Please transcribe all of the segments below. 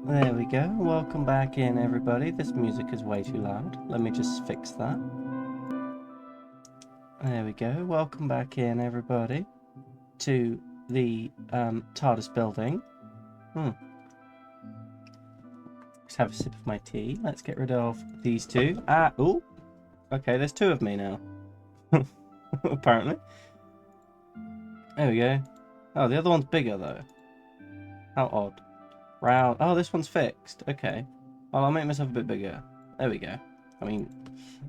There we go. Welcome back in, everybody. This music is way too loud. Let me just fix that. There we go. Welcome back in, everybody, to the TARDIS building. Let's have a sip of my tea. Let's get rid of these two. Ooh. Okay, there's two of me now. Apparently. There we go. Oh, the other one's bigger, though. How odd. Round. Oh, this one's fixed. Okay. Well, I'll make myself a bit bigger. There we go. I mean,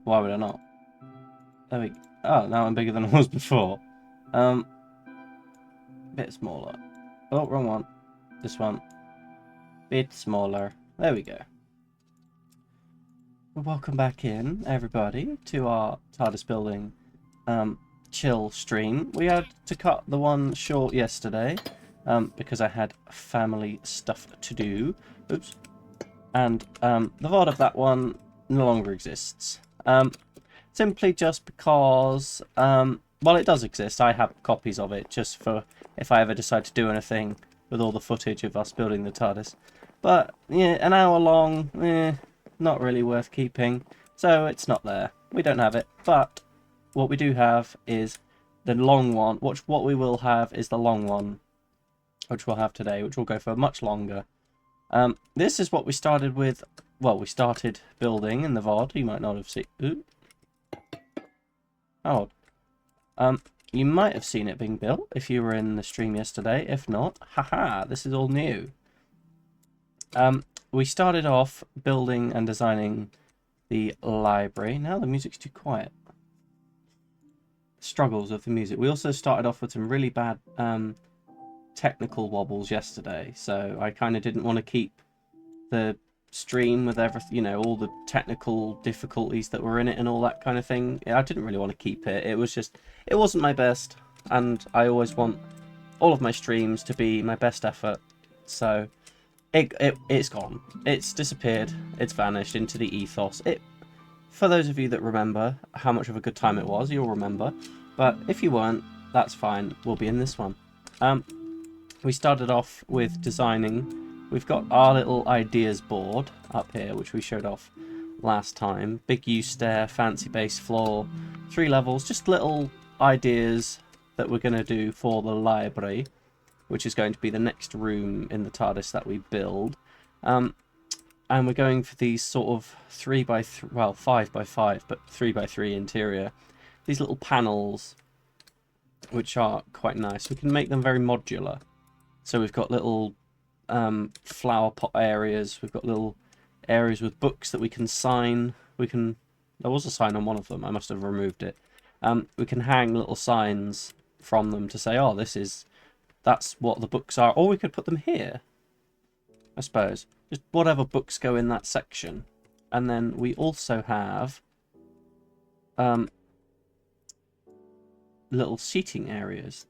why would I not? There we go. Oh, now I'm bigger than I was before. Bit smaller. Oh, wrong one. This one. Bit smaller. There we go. Welcome back in, everybody, to our TARDIS building chill stream. We had to cut the one short yesterday. Because I had family stuff to do. Oops. And the VOD of that one no longer exists. Simply just because, well, it does exist. I have copies of it just for if I ever decide to do anything with all the footage of us building the TARDIS. But, yeah, an hour long, not really worth keeping. So it's not there. We don't have it. But what we do have is the long one. What we will have is the long one, which we'll have today, which will go for much longer. This is what we started with. Well, we started building in the VOD. You might not have seen. Ooh. How odd. You might have seen it being built if you were in the stream yesterday. If not, haha, this is all new. We started off building and designing the library. Now the music's too quiet. Struggles of the music. We also started off with some really bad technical wobbles yesterday, so I kind of didn't want to keep the stream with everything, you know, all the technical difficulties that were in it and all that kind of thing. I didn't really want to keep it. It was just, it wasn't my best, and I always want all of my streams to be my best effort. So it's gone. It's disappeared. It's vanished into the ethos. For those of you that remember how much of a good time it was, you'll remember. But if you weren't, that's fine. We'll be in this one. We started off with designing. We've got our little ideas board up here, which we showed off last time. Big U-stair, fancy base floor, 3 levels, just little ideas that we're going to do for the library, which is going to be the next room in the TARDIS that we build. And we're going for these sort of 3x3, well, 5x5, but 3x3 interior. These little panels, which are quite nice. We can make them very modular. So we've got little flower pot areas. We've got little areas with books that we can sign. There was a sign on one of them. I must have removed it. We can hang little signs from them to say, oh, that's what the books are. Or we could put them here, I suppose. Just whatever books go in that section. And then we also have little seating areas.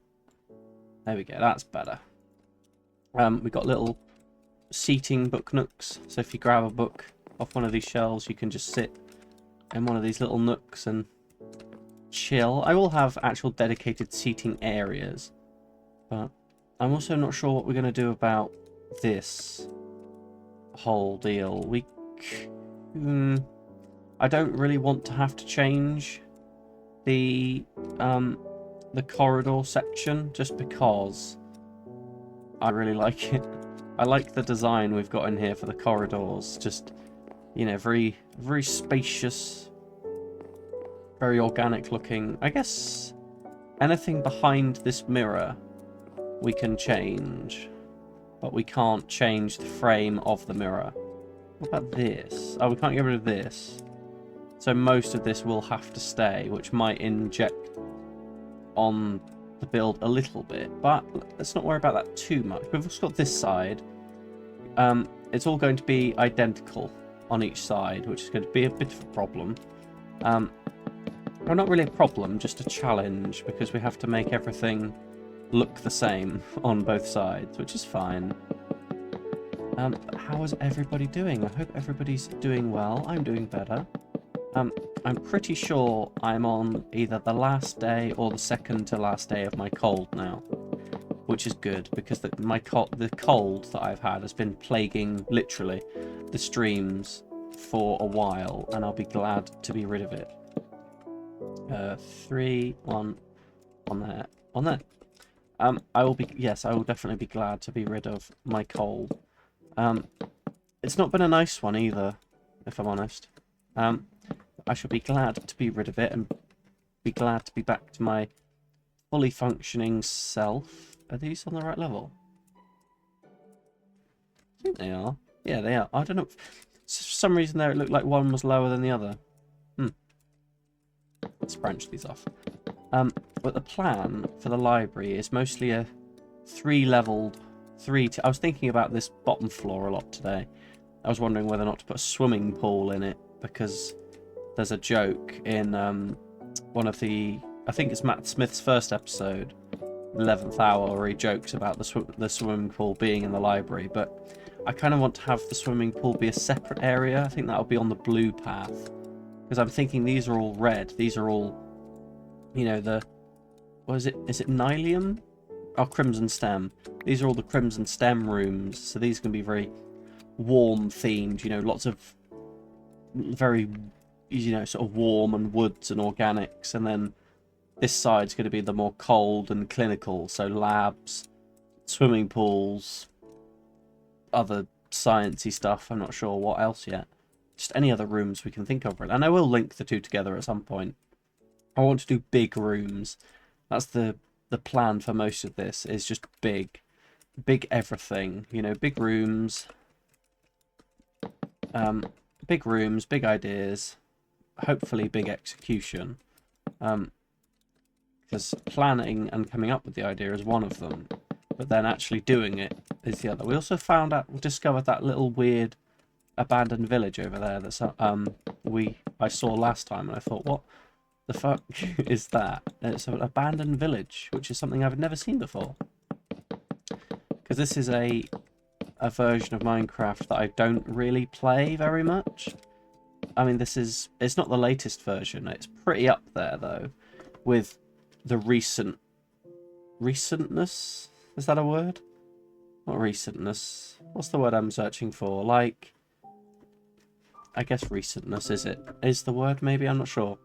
There we go, that's better. We've got little seating book nooks. So if you grab a book off one of these shelves, you can just sit in one of these little nooks and chill. I will have actual dedicated seating areas. But I'm also not sure what we're going to do about this whole deal. I don't really want to have to change the corridor section just because I really like it. I like the design we've got in here for the corridors. Just, you know, very, very spacious, very organic looking. I guess anything behind this mirror we can change, but we can't change the frame of the mirror. What about this? Oh, we can't get rid of this. So most of this will have to stay, which might inject on the build a little bit, but let's not worry about that too much. We've also got this side. It's all going to be identical on each side, which is going to be a bit of a problem. Well, not really a problem, just a challenge, because we have to make everything look the same on both sides, which is fine. How is everybody doing? I hope everybody's doing well. I'm doing better. I'm pretty sure I'm on either the last day or the second to last day of my cold now, which is good because the cold that I've had has been plaguing literally the streams for a while, and I'll be glad to be rid of it. 3, 1, on there, on there. I will definitely be glad to be rid of my cold. It's not been a nice one either, if I'm honest. I shall be glad to be rid of it and be glad to be back to my fully functioning self. Are these on the right level? I think they are. Yeah, they are. I don't know. For some reason there it looked like one was lower than the other. Let's branch these off. But the plan for the library is mostly a 3-leveled... I was thinking about this bottom floor a lot today. I was wondering whether or not to put a swimming pool in it, because there's a joke in one of the... I think it's Matt Smith's first episode, 11th Hour, where he jokes about the swimming pool being in the library, but I kind of want to have the swimming pool be a separate area. I think that'll be on the blue path, because I'm thinking these are all red. These are all, you know, the... What is it? Is it Nylium? Oh, Crimson Stem. These are all the Crimson Stem rooms, so these can be very warm themed, you know, lots of very, you know, sort of warm and woods and organics, and then this side's going to be the more cold and clinical, so labs, swimming pools, other sciencey stuff. I'm not sure what else yet. Just any other rooms we can think of, and I will link the two together at some point. I want to do big rooms. That's the plan for most of this, is just big everything, you know, big rooms, big ideas, hopefully big execution, because planning and coming up with the idea is one of them, but then actually doing it is the other. We also discovered that little weird abandoned village over there that's I saw last time, and I thought, what the fuck is that? It's an abandoned village, which is something I've never seen before. Because this is a version of Minecraft that I don't really play very much. I mean, it's not the latest version. It's pretty up there, though, with the recentness? Is that a word? Not recentness. What's the word I'm searching for? Like, I guess recentness, is the word, maybe? I'm not sure.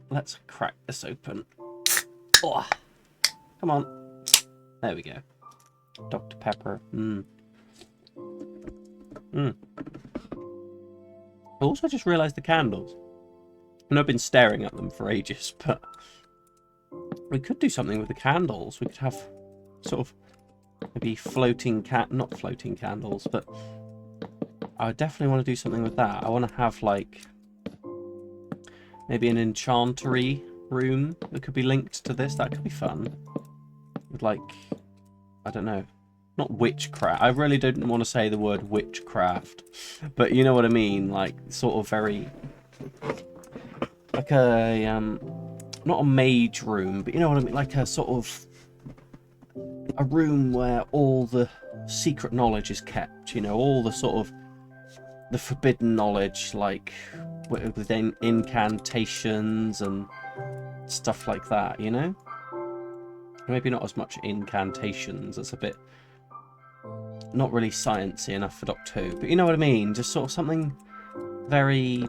Let's crack this open. Oh, come on. There we go. Dr. Pepper. I also just realised the candles. And I've been staring at them for ages, but we could do something with the candles. We could have sort of maybe not floating candles, but I definitely want to do something with that. I want to have like maybe an enchantery room that could be linked to this. That could be fun. With like, I don't know, not witchcraft. I really don't want to say the word witchcraft, but you know what I mean. Like sort of very like a not a mage room, but you know what I mean. Like a sort of a room where all the secret knowledge is kept. You know, all the sort of the forbidden knowledge, like with incantations and stuff like that, you know? Maybe not as much incantations, that's a bit not really sciencey enough for Doctor Who, but you know what I mean? Just sort of something very,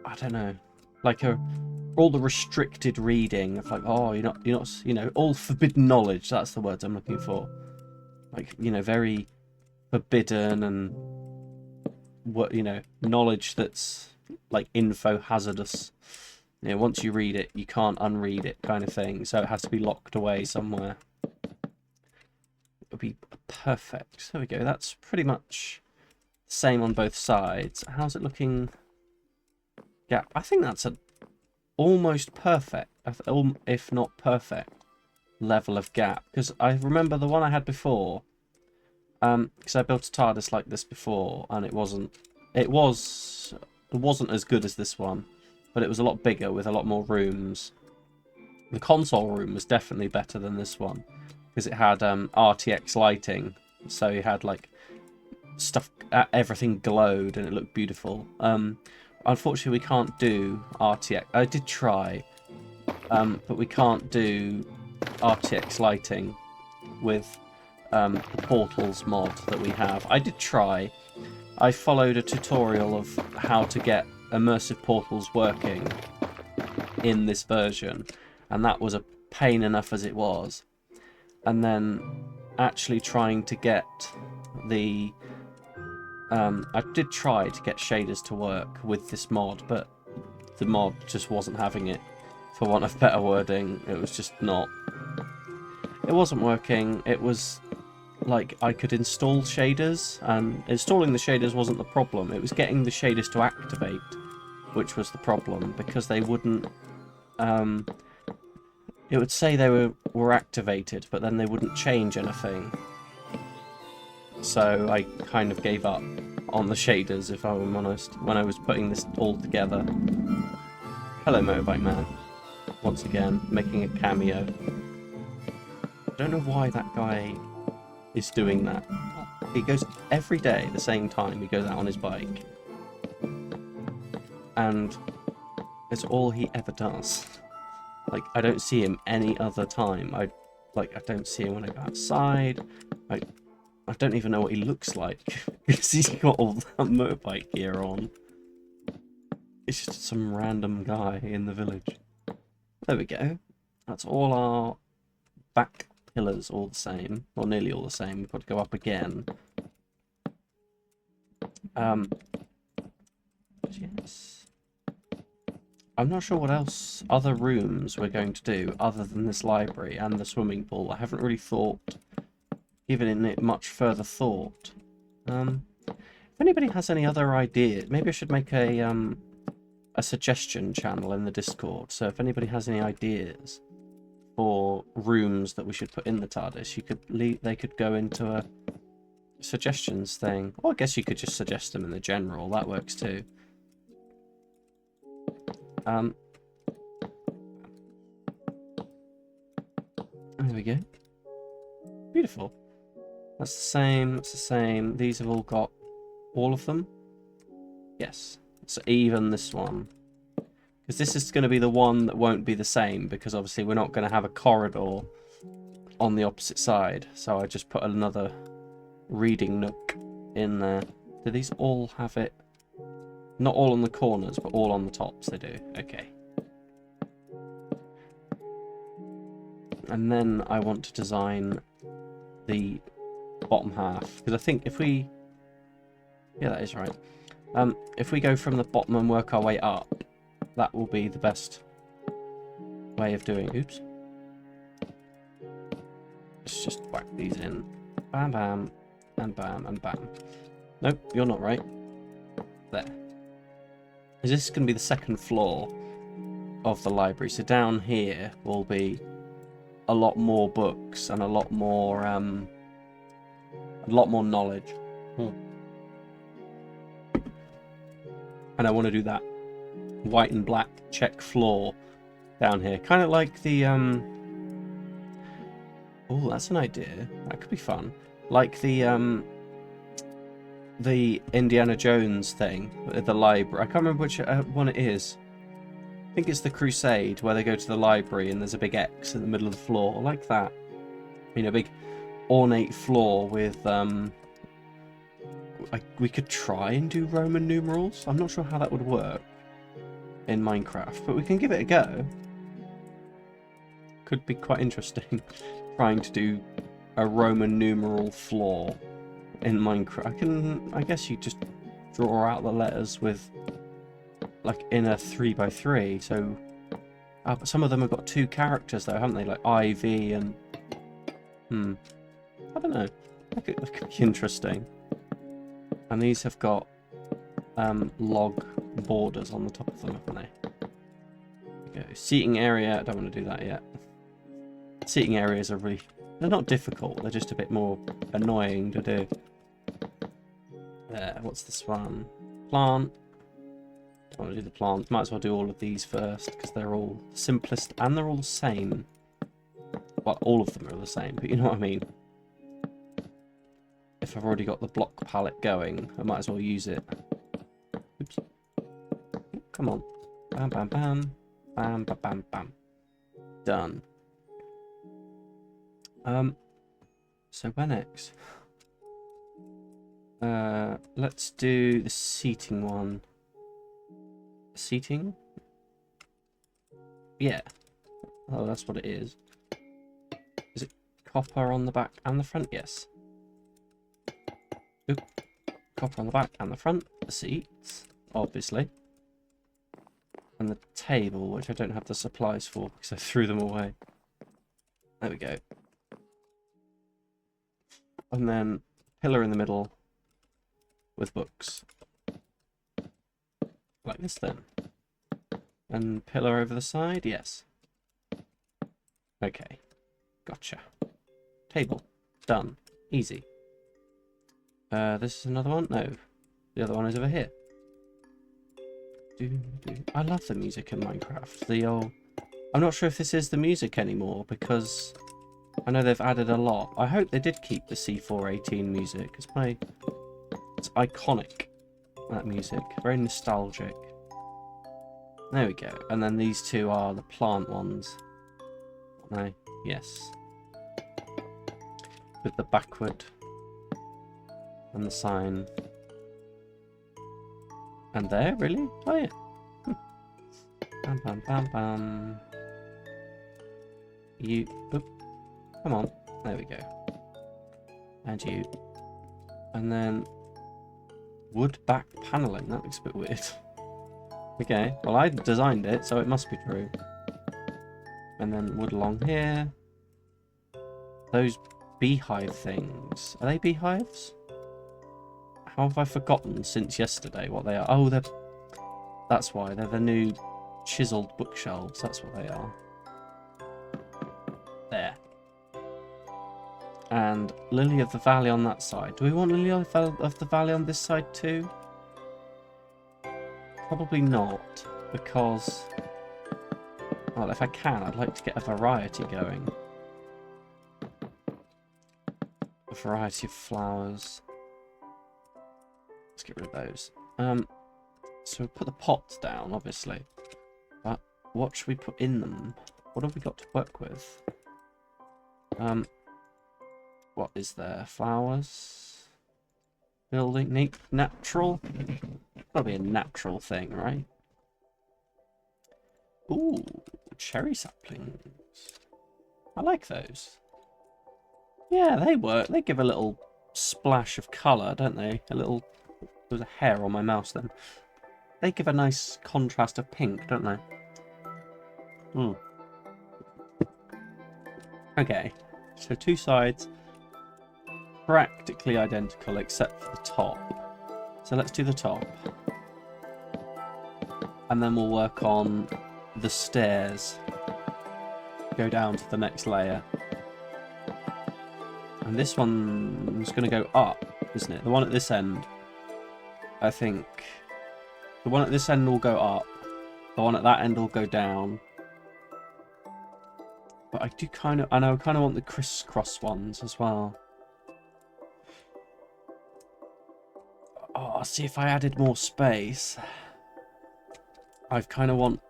I don't know, like all the restricted reading of like, oh, you're not, you know, all forbidden knowledge, that's the words I'm looking for. Like, you know, very forbidden and what, you know, knowledge that's like info hazardous. You know, once you read it, you can't unread it, kind of thing. So it has to be locked away somewhere. It would be perfect. There we go. That's pretty much the same on both sides. How's it looking? Yeah, I think that's an almost perfect, if not perfect, level of gap. Because I remember the one I had before. Because I built a TARDIS like this before, and it wasn't as good as this one, but it was a lot bigger with a lot more rooms. The console room was definitely better than this one because it had RTX lighting, so you had like stuff, everything glowed and it looked beautiful. Unfortunately, we can't do RTX. I did try, but we can't do RTX lighting with the Portals mod that we have. I did try. I followed a tutorial of how to get immersive portals working in this version, and that was a pain enough as it was. And then actually trying to get the I did try to get shaders to work with this mod, but the mod just wasn't having it, for want of better wording. It was just not, it wasn't working. It was like I could install shaders, and installing the shaders wasn't the problem. It was getting the shaders to activate which was the problem, because they wouldn't it would say they were activated, but then they wouldn't change anything. So I kind of gave up on the shaders, if I'm honest, when I was putting this all together. Hello, Motorbike Man. Once again, making a cameo. I don't know why that guy is doing that. He goes every day at the same time, he goes out on his bike. And it's all he ever does. Like, I don't see him any other time. I don't see him when I go outside. I don't even know what he looks like, because he's got all that motorbike gear on. It's just some random guy in the village. There we go. That's all our back pillars all the same, or nearly all the same. We've got to go up again. Yes. I'm not sure what else, other rooms we're going to do, other than this library and the swimming pool. I haven't really given it much further thought. If anybody has any other ideas, maybe I should make a suggestion channel in the Discord. So if anybody has any ideas for rooms that we should put in the TARDIS, they could go into a suggestions thing. Or I guess you could just suggest them in the general. That works too. There we go. Beautiful. That's the same, that's the same. These have all got all of them. Yes. So even this one. Because this is going to be the one that won't be the same, because obviously we're not going to have a corridor on the opposite side. So I just put another reading nook in there. Do these all have it? Not all on the corners, but all on the tops they do. Okay. And then I want to design the bottom half, because I think if we... Yeah, that is right. If we go from the bottom and work our way up, that will be the best way of doing... Oops. Let's just whack these in. Bam, bam, and bam, and bam. Nope, you're not right. There. This is going to be the second floor of the library. So down here will be a lot more books and a lot more knowledge. And I want to do that white and black check floor down here, kind of like the oh, that's an idea. That could be fun. Like the Indiana Jones thing at the library. I can't remember which one it is. I think it's the Crusade, where they go to the library and there's a big X in the middle of the floor, like that. You know, big ornate floor with we could try and do Roman numerals. I'm not sure how that would work in Minecraft, but we can give it a go. Could be quite interesting trying to do a Roman numeral floor in Minecraft. I guess you just draw out the letters with, like, in a 3x3. So, but some of them have got two characters though, haven't they? Like IV and I don't know. That could be interesting. And these have got log borders on the top of them, haven't they? There we go. Seating area. I don't want to do that yet. Seating areas are really... They're not difficult, they're just a bit more annoying to do. There, what's this one? Plant. I'll do the plants. Might as well do all of these first because they're all the simplest and they're all the same. Well, all of them are the same, but you know what I mean. If I've already got the block palette going, I might as well use it. Oops. Come on. Bam, bam, bam. Bam, bam, bam, bam. Done. So where next? Let's do the seating one. Seating? Yeah. Oh, that's what it is. Is it copper on the back and the front? Yes. Oop. Copper on the back and the front. The seats, obviously. And the table, which I don't have the supplies for because I threw them away. There we go. And then pillar in the middle with books. Like this then. And pillar over the side, yes. Okay. Gotcha. Table. Done. Easy. This is another one? No. The other one is over here. I love the music in Minecraft. The old... I'm not sure if this is the music anymore because I know they've added a lot. I hope they did keep the C418 music. It's iconic, that music. Very nostalgic. There we go. And then these two are the plant ones. No. Yes. With the backward and the sign. And there, really? Oh yeah. Bam, bam, bam, bam. You. Oop. Come on. There we go. And you. And then wood back paneling. That looks a bit weird. Okay. Well, I designed it, so it must be true. And then wood along here. Those beehive things. Are they beehives? How have I forgotten since yesterday what they are? Oh, that's why. They're the new chiseled bookshelves. That's what they are. There. And Lily of the Valley on that side. Do we want Lily of the Valley on this side too? Probably not, because... Well, if I can, I'd like to get a variety going. A variety of flowers. Let's get rid of those. So we'll put the pots down, obviously. But what should we put in them? What have we got to work with? What is there? Flowers? Building? Natural? Gotta be a natural thing, right? Ooh, cherry saplings. I like those. Yeah, they work. They give a little splash of colour, don't they? A little... There's a hair on my mouse then. They give a nice contrast of pink, don't they? Hmm. Okay, so two sides practically identical except for the top. So let's do the top. And then we'll work on the stairs. Go down to the next layer. And this one's going to go up, isn't it? The one at this end. I think the one at this end will go up, the one at that end will go down. But I do kind of, I know I kind of want the crisscross ones as well. Oh, I'll see if I added more space. I kind of want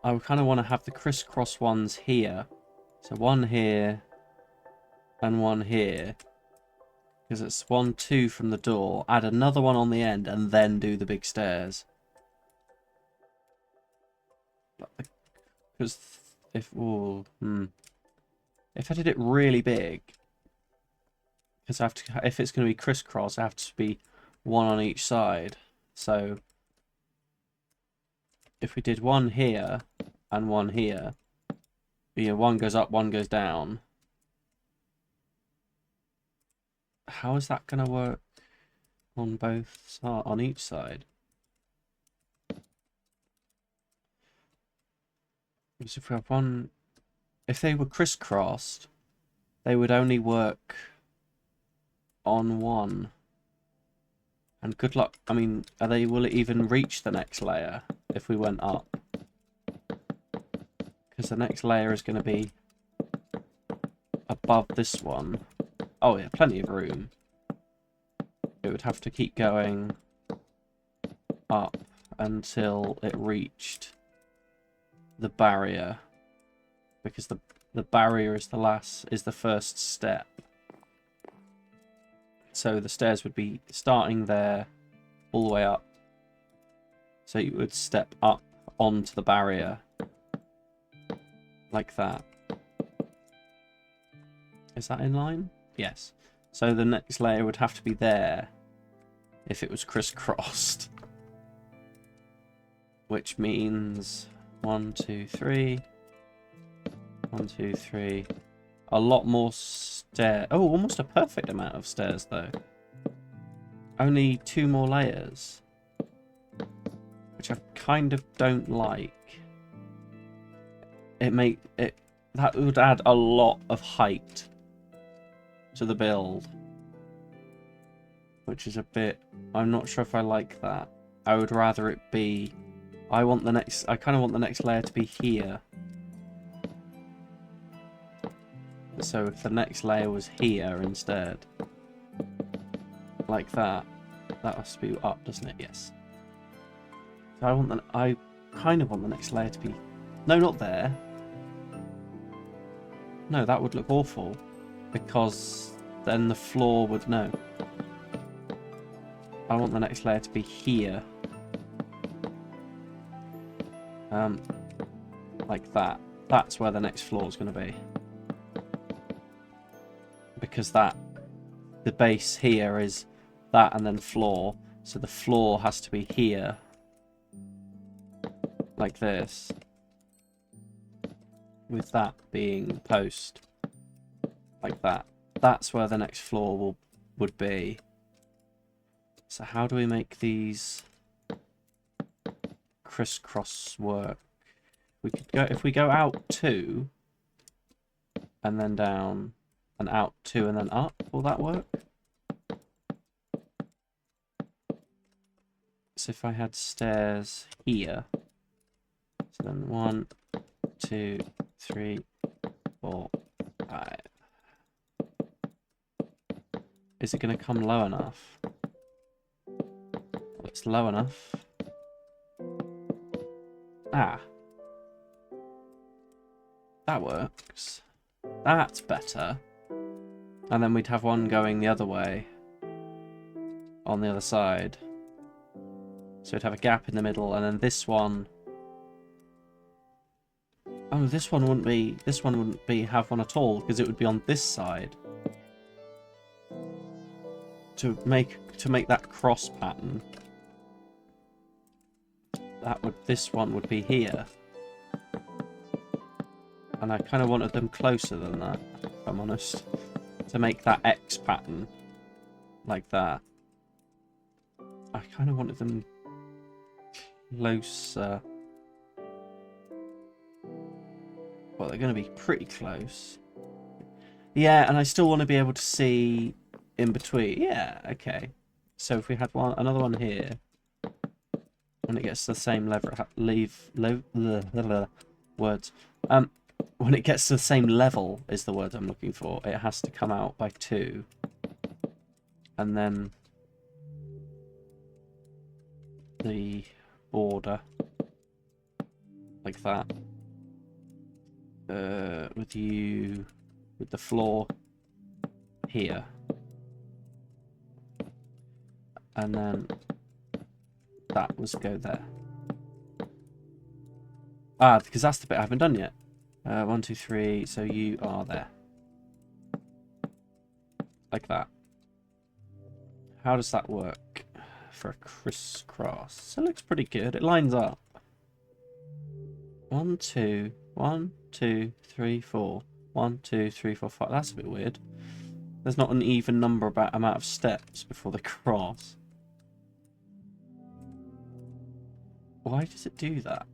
to have the crisscross ones here. So one here and one here. Because it's 1, 2 from the door. Add another one on the end and then do the big stairs. Because if I did it really big, because I have to, if it's going to be crisscross, I have to be one on each side. So if we did one here and one here, one goes up, one goes down. How is that going to work on both on each side? Because if we have one, if they were crisscrossed, they would only work on one. And good luck. I mean, will it even reach the next layer if we went up. Because the next layer is going to be above this one. Oh yeah, plenty of room. It would have to keep going up until it reached the barrier. Because the barrier is the first step. So the stairs would be starting there all the way up. So you would step up onto the barrier. Like that. Is that in line? Yes. So the next layer would have to be there if it was crisscrossed. Which means 1, 2, 3. 1, 2, 3. A lot more stairs. Oh, almost a perfect amount of stairs though. Only 2 more layers. Which I kind of don't like. That would add a lot of height to the build. Which is a bit... I'm not sure if I like that. I would rather it be... I kind of want the next layer to be here. So if the next layer was here instead. Like that. That must be up, doesn't it? Yes. So I kind of want the next layer to be... No, not there. No, that would look awful. Because then the floor would... No. I want the next layer to be here. Like that. That's where the next floor is going to be. Because the base here is that and then floor. So the floor has to be here. Like this. With that being post. Like that. That's where the next floor would be. So how do we make these crisscross work? We could go if we go out 2 and then down and out 2 and then up, will that work? So if I had stairs here, so then 1, 2, 3, 4, 5. Is it going to come low enough? Well, it's low enough. Ah. That works. That's better. And then we'd have one going the other way. On the other side. So we'd have a gap in the middle, and then this one... Oh, this one wouldn't have one at all, because it would be on this side. To make that cross pattern, this one would be here. And I kind of wanted them closer than that, if I'm honest. To make that X pattern. Like that. I kind of wanted them closer. Well, they're going to be pretty close. Yeah, and I still want to be able to see in between. Yeah, okay. So if we had another one here, when it gets to the same level, words. When it gets to the same level is the word I'm looking for. It has to come out by 2, and then the border like that. With the floor here. And then that was go there. Ah, because that's the bit I haven't done yet. 1, 2, 3, so you are there. Like that. How does that work for a crisscross? It looks pretty good. It lines up. 1, 2, 1, 2, 3, 4. 1, 2, 3, 4, 5. That's a bit weird. There's not an even number about amount of steps before the cross. Why does it do that?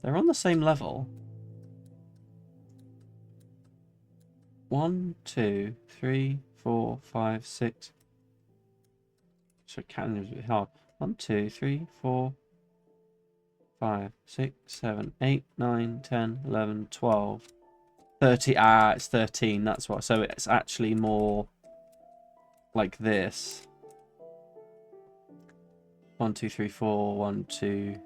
They're on the same level. 1, 2, 3, 4, 5, 6. So counting is a bit hard. 1, 2, 3, 4, 5, 6, 7, 8, 9, 10, 11, 12, 30. Ah, it's 13. That's what. So it's actually more like this. 1, 2, 3, 4. 1, 2,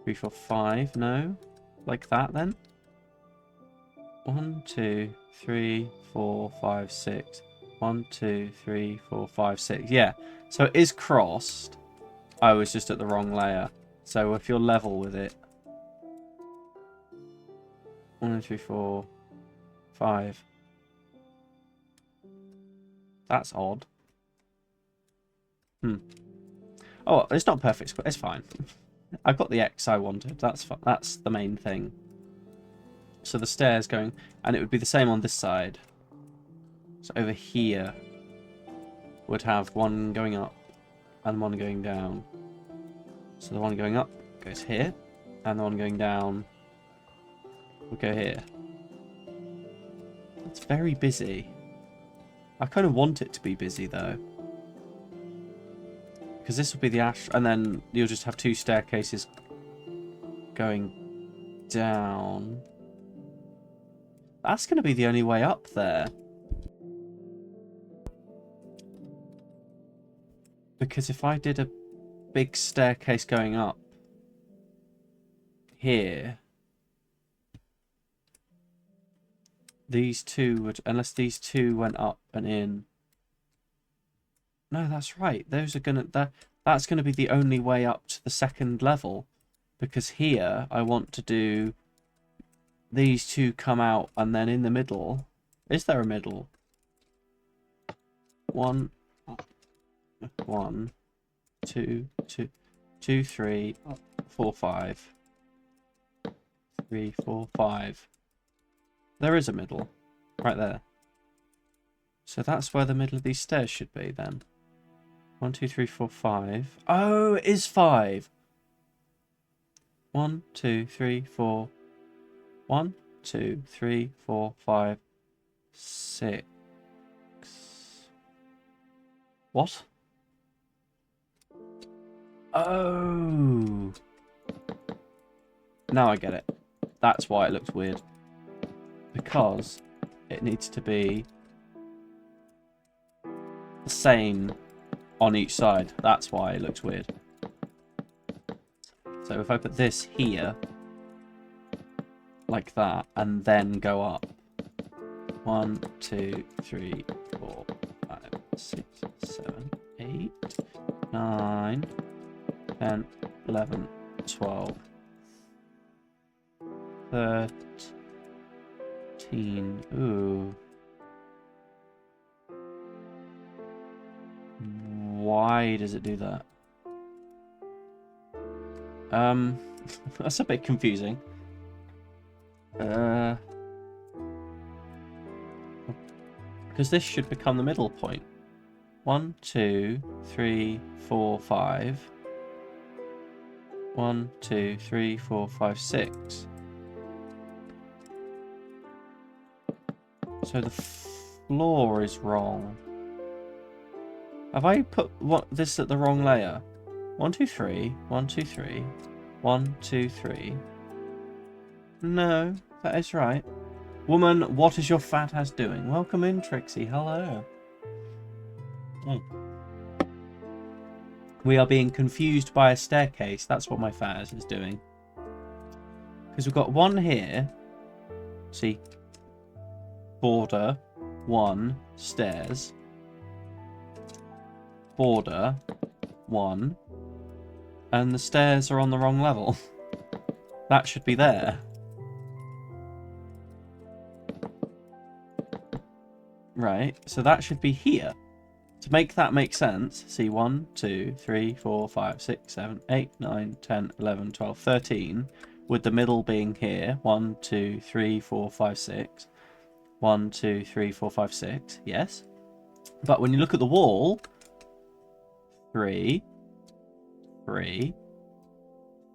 3, 4, 5. No, like that then. 1, 2, 3, 4, 5, 6. 1, 2, 3, 4, 5, 6. Yeah. So it is crossed. I was just at the wrong layer. So if you're level with it. 1, 2, 3, 4, 5. That's odd. Oh, it's not perfect square. It's fine. I've got the X I wanted. That's the main thing. So the stairs going, and it would be the same on this side. So over here would have one going up and one going down. So the one going up goes here, and the one going down will go here. It's very busy. I kind of want it to be busy though, because this will be the ash, and then you'll just have two staircases going down. That's going to be the only way up there. Because if I did a big staircase going up here, these two would, unless these two went up and in. No, that's right. Those are gonna, that's gonna be the only way up to the second level, because here I want to do these two come out, and then in the middle, is there a middle? 1, 1, 2, 2, 2, 3, 4, 5, 3, 4, 5. There is a middle, right there. So that's where the middle of these stairs should be then. 1, 2, 3, 4, 5. Oh, it is 5. 1, 2, 3, 4. 1, 2, 3, 4, 5, 6. What? Oh. Now I get it. That's why it looks weird. Because it needs to be the same on each side. That's why it looks weird. So if I put this here, like that, and then go up. 1, 2, 3, 4, 5, 6, 7, 8, 9, 10, 11, 12, 13. Ooh. Why does it do that? That's a bit confusing. Because this should become the middle point. 1, 2, 3, 4, 5. 1, 2, 3, 4, 5, 6. So the floor is wrong. Have I put this at the wrong layer? 1, 2, 3. 1, 2, 3. 1, 2, 3. No, that is right. Woman, what is your fat ass doing? Welcome in, Trixie. Hello. We are being confused by a staircase. That's what my fat ass is doing. Because we've got one here. See? Border. 1. Stairs. Border. 1. And the stairs are on the wrong level. That should be there. Right, so that should be here. To make that make sense, see 1, 2, 3, 4, 5, 6, 7, 8, 9, 10, 11, 12, 13, with the middle being here. 1, 2, 3, 4, 5, 6. 1, 2, 3, 4, 5, 6. Yes. But when you look at the wall, 3, 3,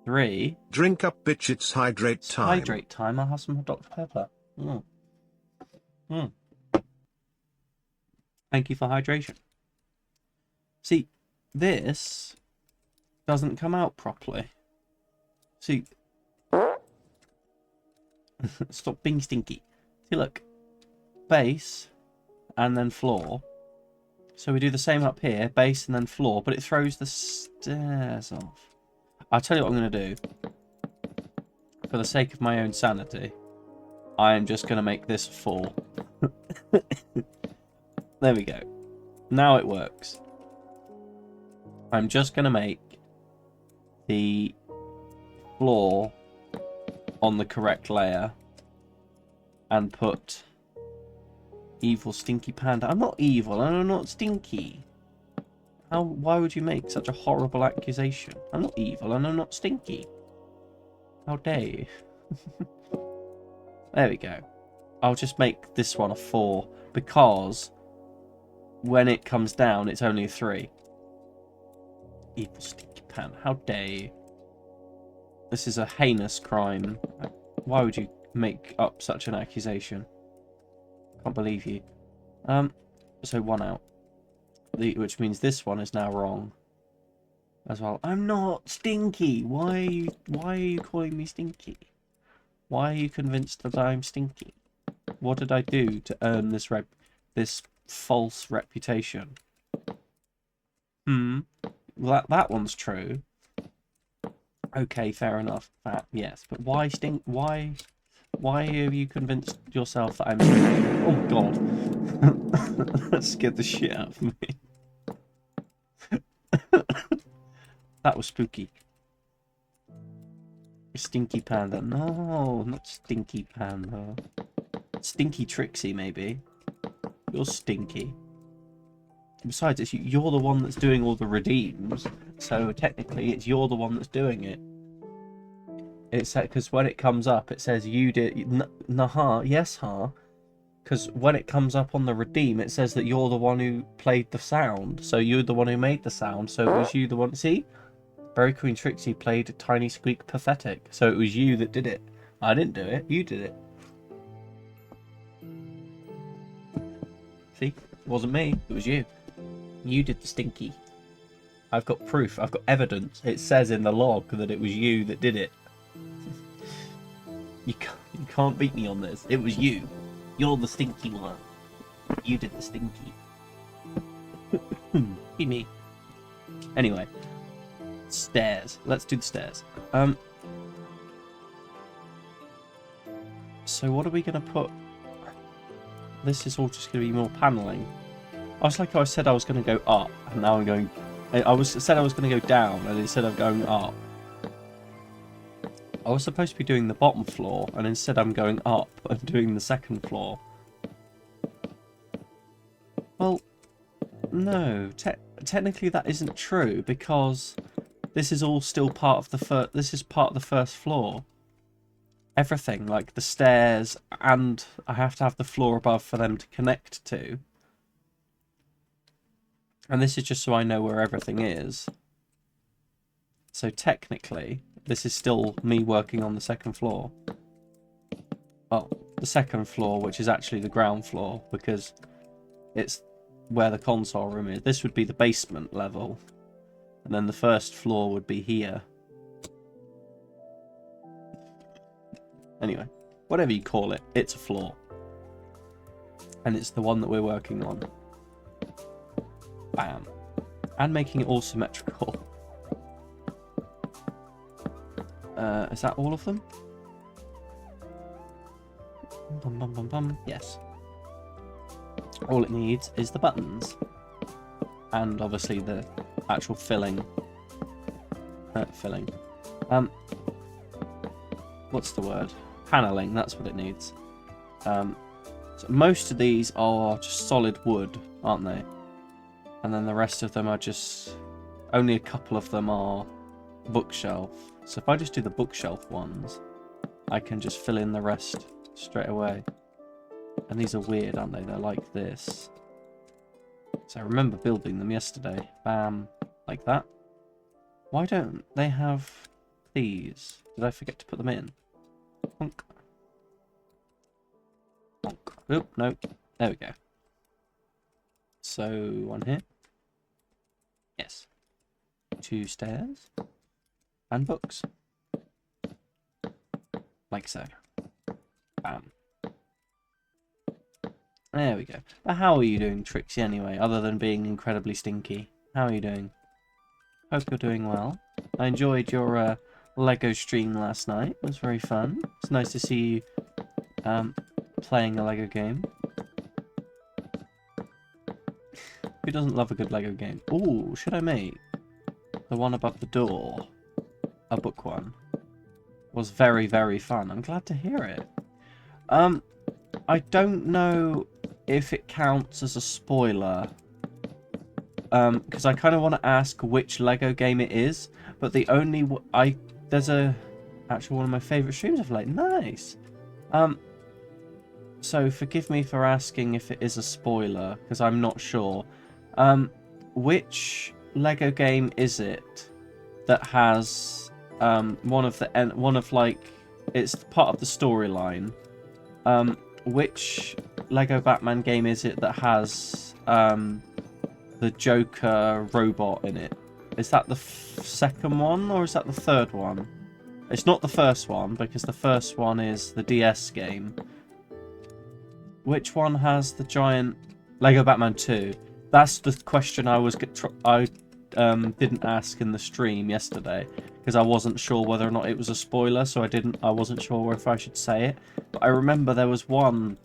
3. Drink up, bitch, it's hydrate time. Hydrate time. I'll have some Dr. Pepper. Thank you for hydration. See, this doesn't come out properly. See, stop being stinky. See, look, base and then floor. So we do the same up here, base and then floor, but it throws the stairs off. I'll tell you what I'm going to do. For the sake of my own sanity, I am just going to make this 4. There we go. Now it works. I'm just going to make the floor on the correct layer and put evil stinky panda. I'm not evil and I'm not stinky. Why would you make such a horrible accusation? I'm not evil and I'm not stinky. How dare you? There we go. I'll just make this one a 4 because when it comes down it's only a 3. Evil stinky panda. How dare you? This is a heinous crime. Why would you make up such an accusation? Can't believe you. So 1 out. Which means this one is now wrong as well. I'm not stinky. Why are you calling me stinky? Why are you convinced that I'm stinky? What did I do to earn this false reputation? Well, that one's true. Okay, fair enough. Yes, but why stink? Why have you convinced yourself that I'm stinky? Oh God, that scared the shit out of me. That was spooky. Stinky panda. No, not stinky panda. Stinky Trixie, maybe. You're stinky. Besides, you're the one that's doing all the redeems, so technically you're the one that's doing it. It's because when it comes up, it says you did. Nah, yes, because when it comes up on the redeem, it says that you're the one who played the sound. So you're the one who made the sound. So it was you the one. See, Berry Queen Trixie played a Tiny Squeak Pathetic. So it was you that did it. I didn't do it. You did it. See, it wasn't me. It was you. You did the stinky. I've got proof. I've got evidence. It says in the log that it was you that did it. You can't beat me on this. It was you. You're the stinky one. You did the stinky. Be me. Anyway. Stairs. Let's do the stairs. So what are we going to put? This is all just going to be more paneling. I was like I said I was going to go up, and now I'm going... said I was going to go down, and instead of going up. I was supposed to be doing the bottom floor, and instead I'm going up and doing the second floor. Well, no. Technically that isn't true, because this is all still part of the this is part of the first floor. Everything, like the stairs, and I have to have the floor above for them to connect to. And this is just so I know where everything is. So technically, this is still me working on the second floor. Well, the second floor, which is actually the ground floor, because it's where the console room is. This would be the basement level. And then the first floor would be here. Anyway, whatever you call it, it's a floor. And it's the one that we're working on. Bam. And making it all symmetrical. Is that all of them? Bum, bum, bum, bum. Yes. All it needs is the buttons. And obviously the actual filling. What's the word? Paneling, that's what it needs. So most of these are just solid wood, aren't they? And then the rest of them are just... Only a couple of them are bookshelf. So if I just do the bookshelf ones, I can just fill in the rest straight away. And these are weird, aren't they? They're like this. So I remember building them yesterday. Bam. Like that. Why don't they have these? Did I forget to put them in? Honk. Honk. Oop, no. There we go. So, one here. Yes. 2 stairs. And books. Like so. Bam. There we go. But how are you doing, Trixie, anyway, other than being incredibly stinky? How are you doing? Hope you're doing well. I enjoyed your Lego stream last night. It was very fun. It's nice to see you playing a Lego game. Who doesn't love a good Lego game? Ooh, should I make the one above the door a book one? Was very, very fun. I'm glad to hear it. I don't know if it counts as a spoiler. Because I kind of want to ask which Lego game it is, but the only there's actually one of my favourite streams of late. Nice. So forgive me for asking if it is a spoiler, because I'm not sure. Which Lego game is it that has it's part of the storyline? Which Lego Batman game is it that has the Joker robot in it? Is that the second one or is that the third one? It's not the first one, because the first one is the DS game. Which one has the giant Lego Batman 2? That's the question I didn't ask in the stream yesterday, because I wasn't sure whether or not it was a spoiler, so I wasn't sure if I should say it. But I remember there was one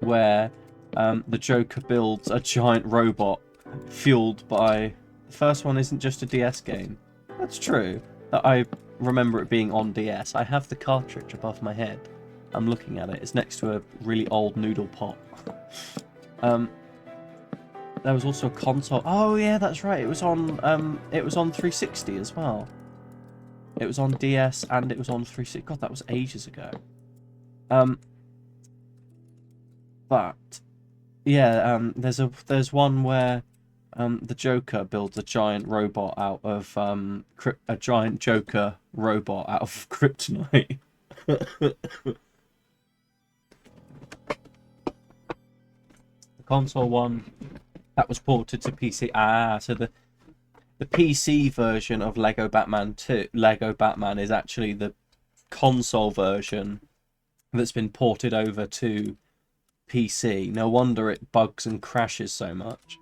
where the Joker builds a giant robot fueled by... The first one isn't just a DS game. That's true. I remember it being on DS. I have the cartridge above my head. I'm looking at it. It's next to a really old noodle pot. There was also a console. Oh yeah, that's right. It was on 360 as well. It was on DS and it was on 360. God, that was ages ago. But yeah, there's one where the Joker builds a giant robot out of kryptonite. The console one that was ported to PC. So the PC version of Lego Batman is actually the console version that's been ported over to PC. No wonder it bugs and crashes so much.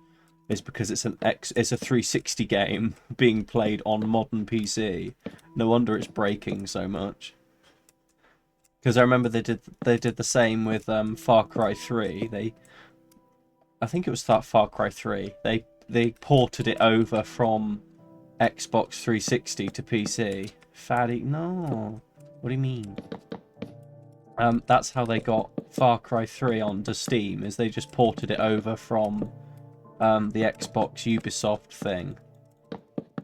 It's because it's a 360 game being played on modern PC. No wonder it's breaking so much. Because I remember they did the same with Far Cry 3. I think it was Far Cry 3. They ported it over from Xbox 360 to PC. Fatty, no. What do you mean? That's how they got Far Cry 3 onto Steam. Is they just ported it over from the Xbox Ubisoft thing,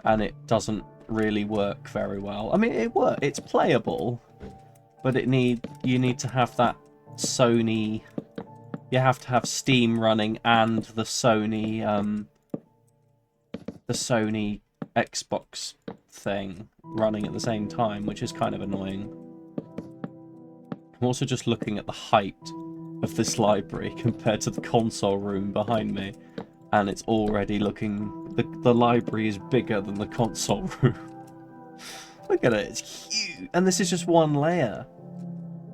and it doesn't really work very well. I mean, it's playable, but you need to have that Sony. You have to have Steam running and the Sony Xbox thing running at the same time, which is kind of annoying. I'm also just looking at the height of this library compared to the console room behind me, and it's already looking... The library is bigger than the console room. Look at it, it's huge! And this is just one layer.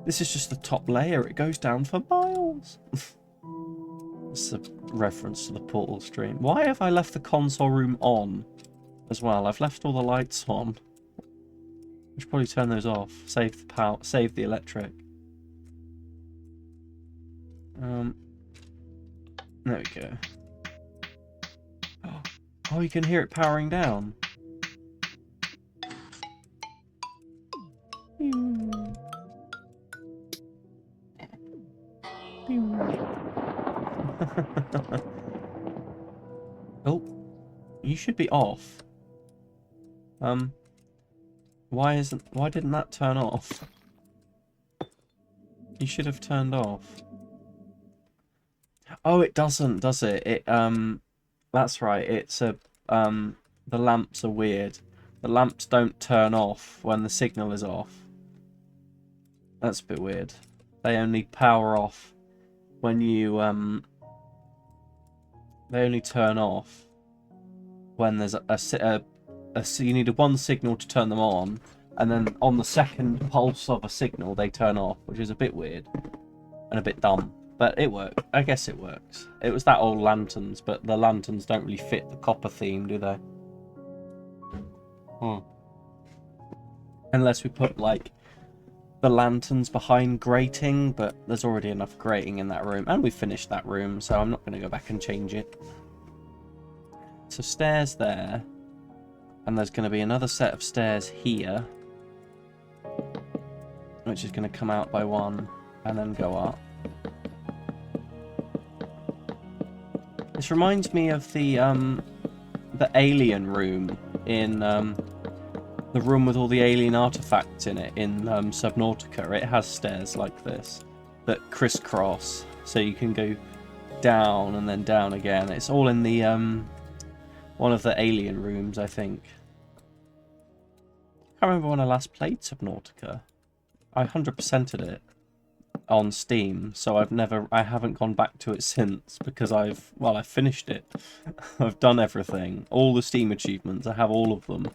This is just the top layer. It goes down for miles. It's a reference to the Portal stream. Why have I left the console room on as well? I've left all the lights on. I should probably turn those off. Save the power. Save the electric. There we go. Oh, you can hear it powering down. Oh, you should be off. Why didn't that turn off? You should have turned off. Oh, it doesn't, does it? That's right. It's the lamps are weird. The lamps don't turn off when the signal is off. That's a bit weird. They only power off when you they only turn off when there's you need one signal to turn them on, and then on the second pulse of a signal they turn off, which is a bit weird and a bit dumb. But it worked. I guess it works. It was that old lanterns, but the lanterns don't really fit the copper theme, do they? Unless we put, like, the lanterns behind grating, but there's already enough grating in that room. And we finished that room, so I'm not going to go back and change it. So stairs there. And there's going to be another set of stairs here. Which is going to come out by one and then go up. This reminds me of the alien room in the room with all the alien artifacts in it in Subnautica. It has stairs like this that crisscross, so you can go down and then down again. It's all in the one of the alien rooms, I think. I can't remember when I last played Subnautica. I 100%ed it on Steam, so I haven't gone back to it since, because I've finished it. I've done everything. All the Steam achievements, I have all of them.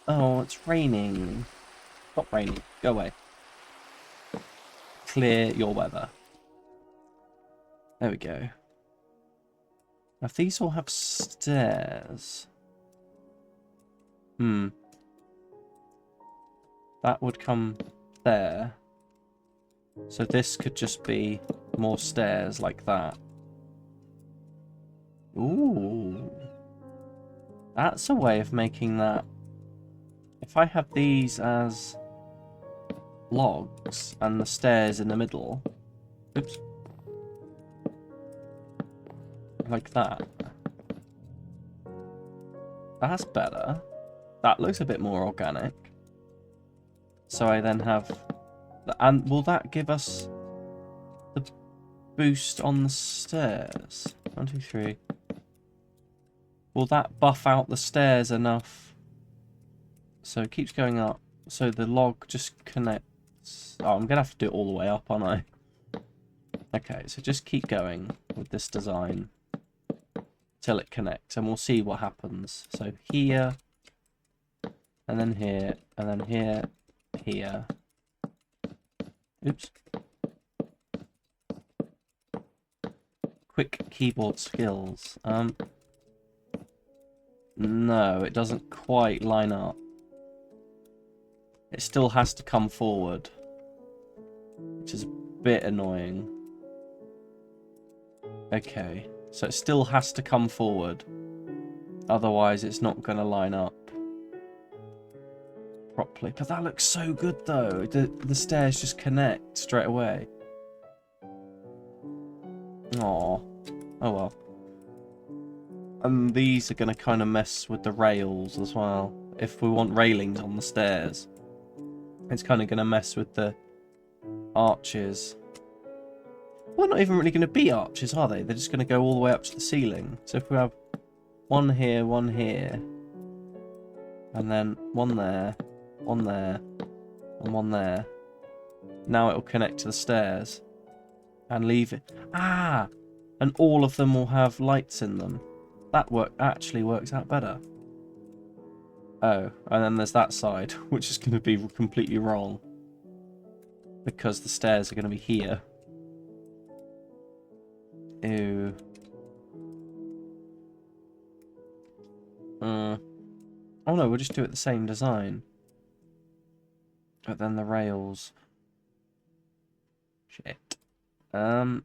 Oh, it's raining. Stop raining. Go away. Clear your weather. There we go. Now, if these all have stairs... That would come there. So this could just be more stairs like that. Ooh. That's a way of making that... If I have these as logs and the stairs in the middle... Oops. Like that. That's better. That looks a bit more organic. So I then have... And will that give us the boost on the stairs? 1, 2, 3. Will that buff out the stairs enough? So it keeps going up. So the log just connects. Oh, I'm going to have to do it all the way up, aren't I? Okay, so just keep going with this design till it connects, and we'll see what happens. So here, and then here, and then here, here. Oops. Quick keyboard skills. No, it doesn't quite line up. It still has to come forward, which is a bit annoying. Okay, so it still has to come forward. Otherwise, it's not going to line up properly. But that looks so good, though. The stairs just connect straight away. Aw. Oh well. And these are going to kind of mess with the rails as well. If we want railings on the stairs, it's kind of going to mess with the arches. Well, not even really going to be arches, are they? They're just going to go all the way up to the ceiling. So if we have one here, and then one there, and one there. Now it'll connect to the stairs and leave it. Ah! And all of them will have lights in them. That actually works out better. Oh, and then there's that side, which is going to be completely wrong. Because the stairs are going to be here. Ew. Oh no, we'll just do it the same design. But then the rails. Shit. Aw.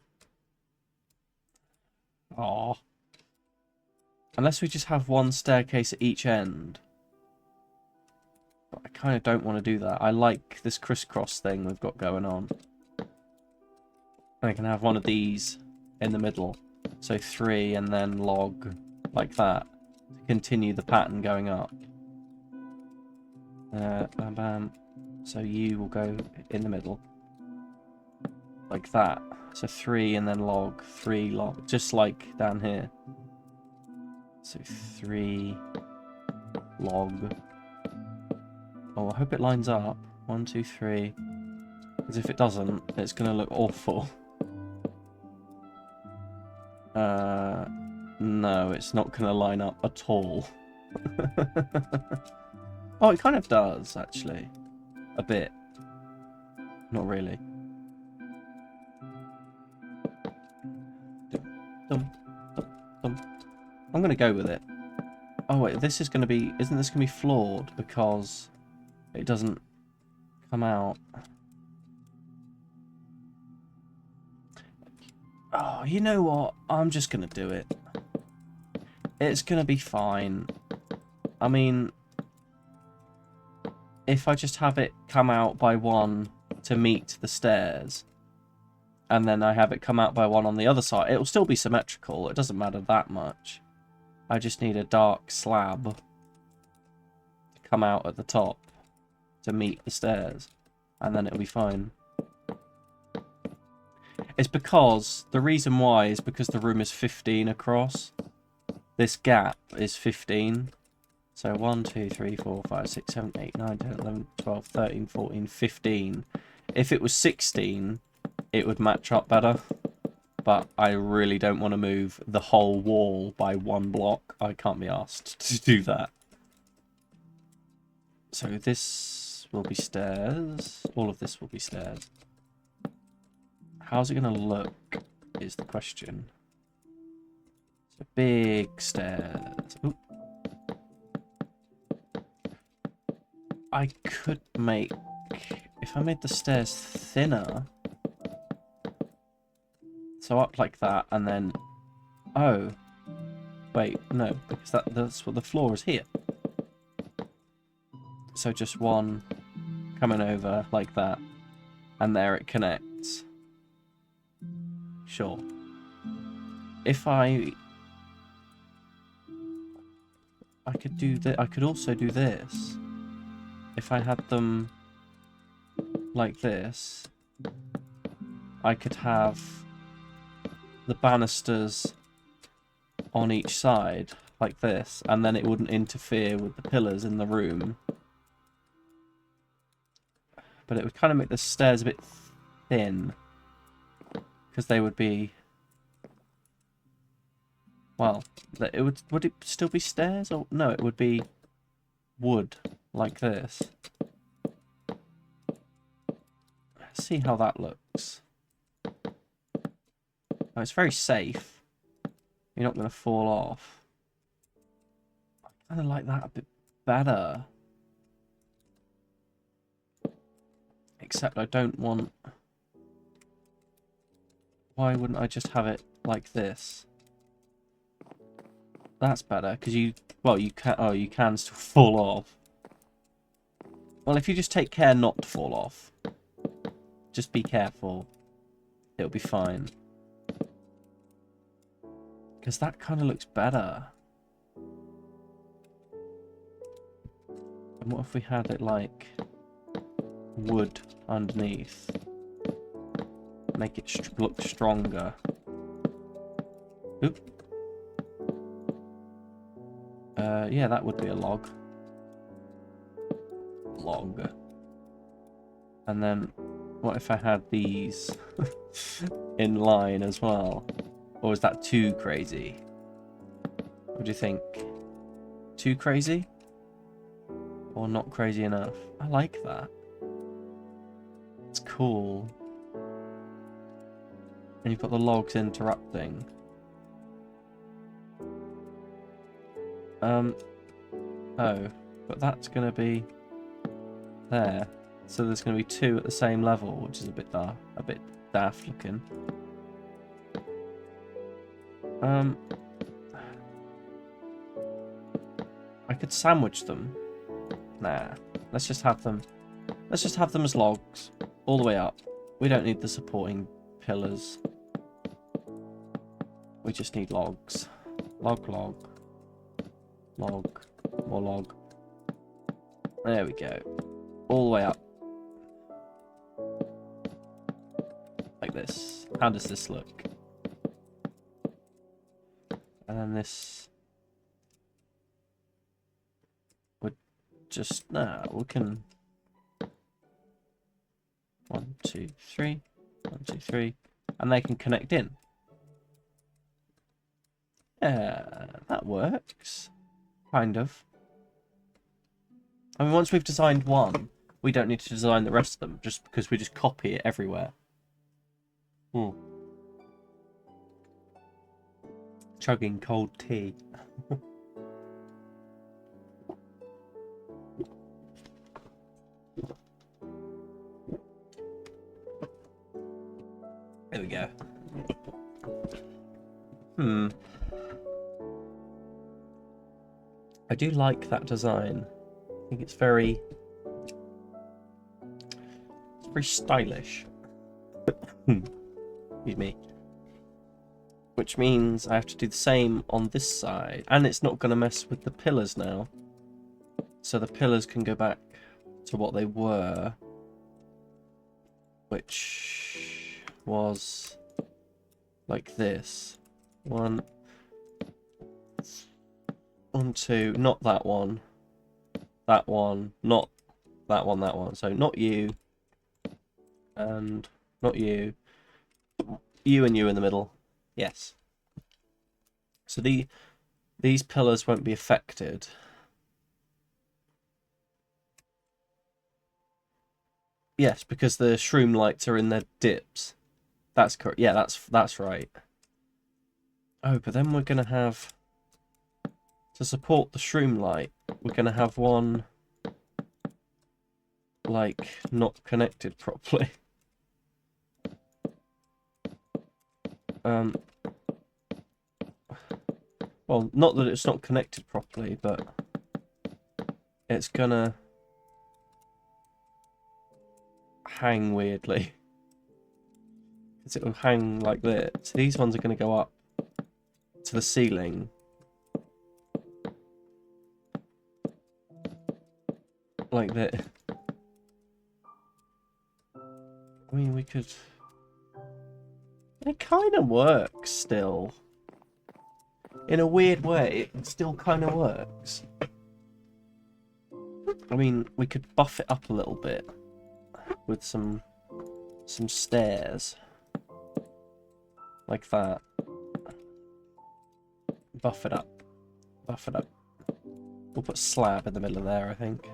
Unless we just have one staircase at each end. But I kind of don't want to do that. I like this crisscross thing we've got going on. I can have one of these in the middle. So 3 and then log like that. To continue the pattern going up. Bam bam. So you will go in the middle. Like that. So 3 and then log. 3 log. Just like down here. So 3 log. Oh, I hope it lines up. 1, 2, 3. Because if it doesn't, it's going to look awful. No, it's not going to line up at all. Oh, it kind of does, actually. A bit. Not really. Dum, dum, dum. I'm going to go with it. Oh, wait, this is going to be... Isn't this going to be flawed because it doesn't come out? Oh, you know what? I'm just going to do it. It's going to be fine. I mean, if I just have it come out by one to meet the stairs, and then I have it come out by one on the other side, it'll still be symmetrical. It doesn't matter that much. I just need a dark slab to come out at the top to meet the stairs, and then it'll be fine. It's because, the reason why is because the room is 15 across. This gap is 15. So 1, 2, 3, 4, 5, 6, 7, 8, 9, 10, 11, 12, 13, 14, 15. If it was 16, it would match up better. But I really don't want to move the whole wall by one block. I can't be asked to do that. So this will be stairs. All of this will be stairs. How's it going to look is the question. So big stairs. Ooh. I could make... If I made the stairs thinner... So up like that, and then... Oh. Wait, no, because that's what the floor is here. So just one coming over like that, and there it connects. Sure. If I could do that. I could also do this. If I had them like this, I could have the banisters on each side like this, and then it wouldn't interfere with the pillars in the room. But it would kind of make the stairs a bit thin, because they would be... Well, it would it still be stairs? Or no, it would be wood, like this. Let's see how that looks. Oh, it's very safe. You're not going to fall off. I kind of like that a bit better. Except I don't want... Why wouldn't I just have it like this? That's better, because you... Well, you can... Oh, you can still fall off. Well, if you just take care not to fall off. Just be careful. It'll be fine. Because that kind of looks better. And what if we had it like... wood underneath? Make it look stronger. Oop. Yeah, that would be a log. Log. And then, what if I had these in line as well? Or is that too crazy? What do you think? Too crazy? Or not crazy enough? I like that. It's cool. And you've got the logs interrupting. Oh, but that's going to be there. So there's going to be two at the same level, which is a bit daft looking. I could sandwich them. Nah, let's just have them as logs all the way up. We don't need the supporting pillars. We just need logs. Log, log. Log. More log. There we go. All the way up. Like this. How does this look? And then this would just... Nah, we can... 1, 2, 3. 1, 2, 3. And they can connect in. Yeah, that works. Kind of. I mean, once we've designed one, we don't need to design the rest of them, just because we just copy it everywhere. Chugging cold tea. There we go. I do like that design. I think it's very stylish. Excuse me. Which means I have to do the same on this side. And it's not going to mess with the pillars now. So the pillars can go back to what they were. Which was like this. One, two, not that one. That one, not that one, that one. So not you. And not you. You and you in the middle. Yes. So these pillars won't be affected. Yes, because the shroom lights are in their dips. That's correct. Yeah, that's right. Oh, but then we're gonna have, to support the shroom light, we're gonna have one like not connected properly. Well, not that it's not connected properly, but it's gonna hang weirdly. Because it'll hang like this. So these ones are gonna go up to the ceiling. Like this. I mean, we could... It kind of works still. In a weird way, it still kind of works. I mean, we could buff it up a little bit with some stairs. Like that. Buff it up. Buff it up. We'll put slab in the middle of there, I think.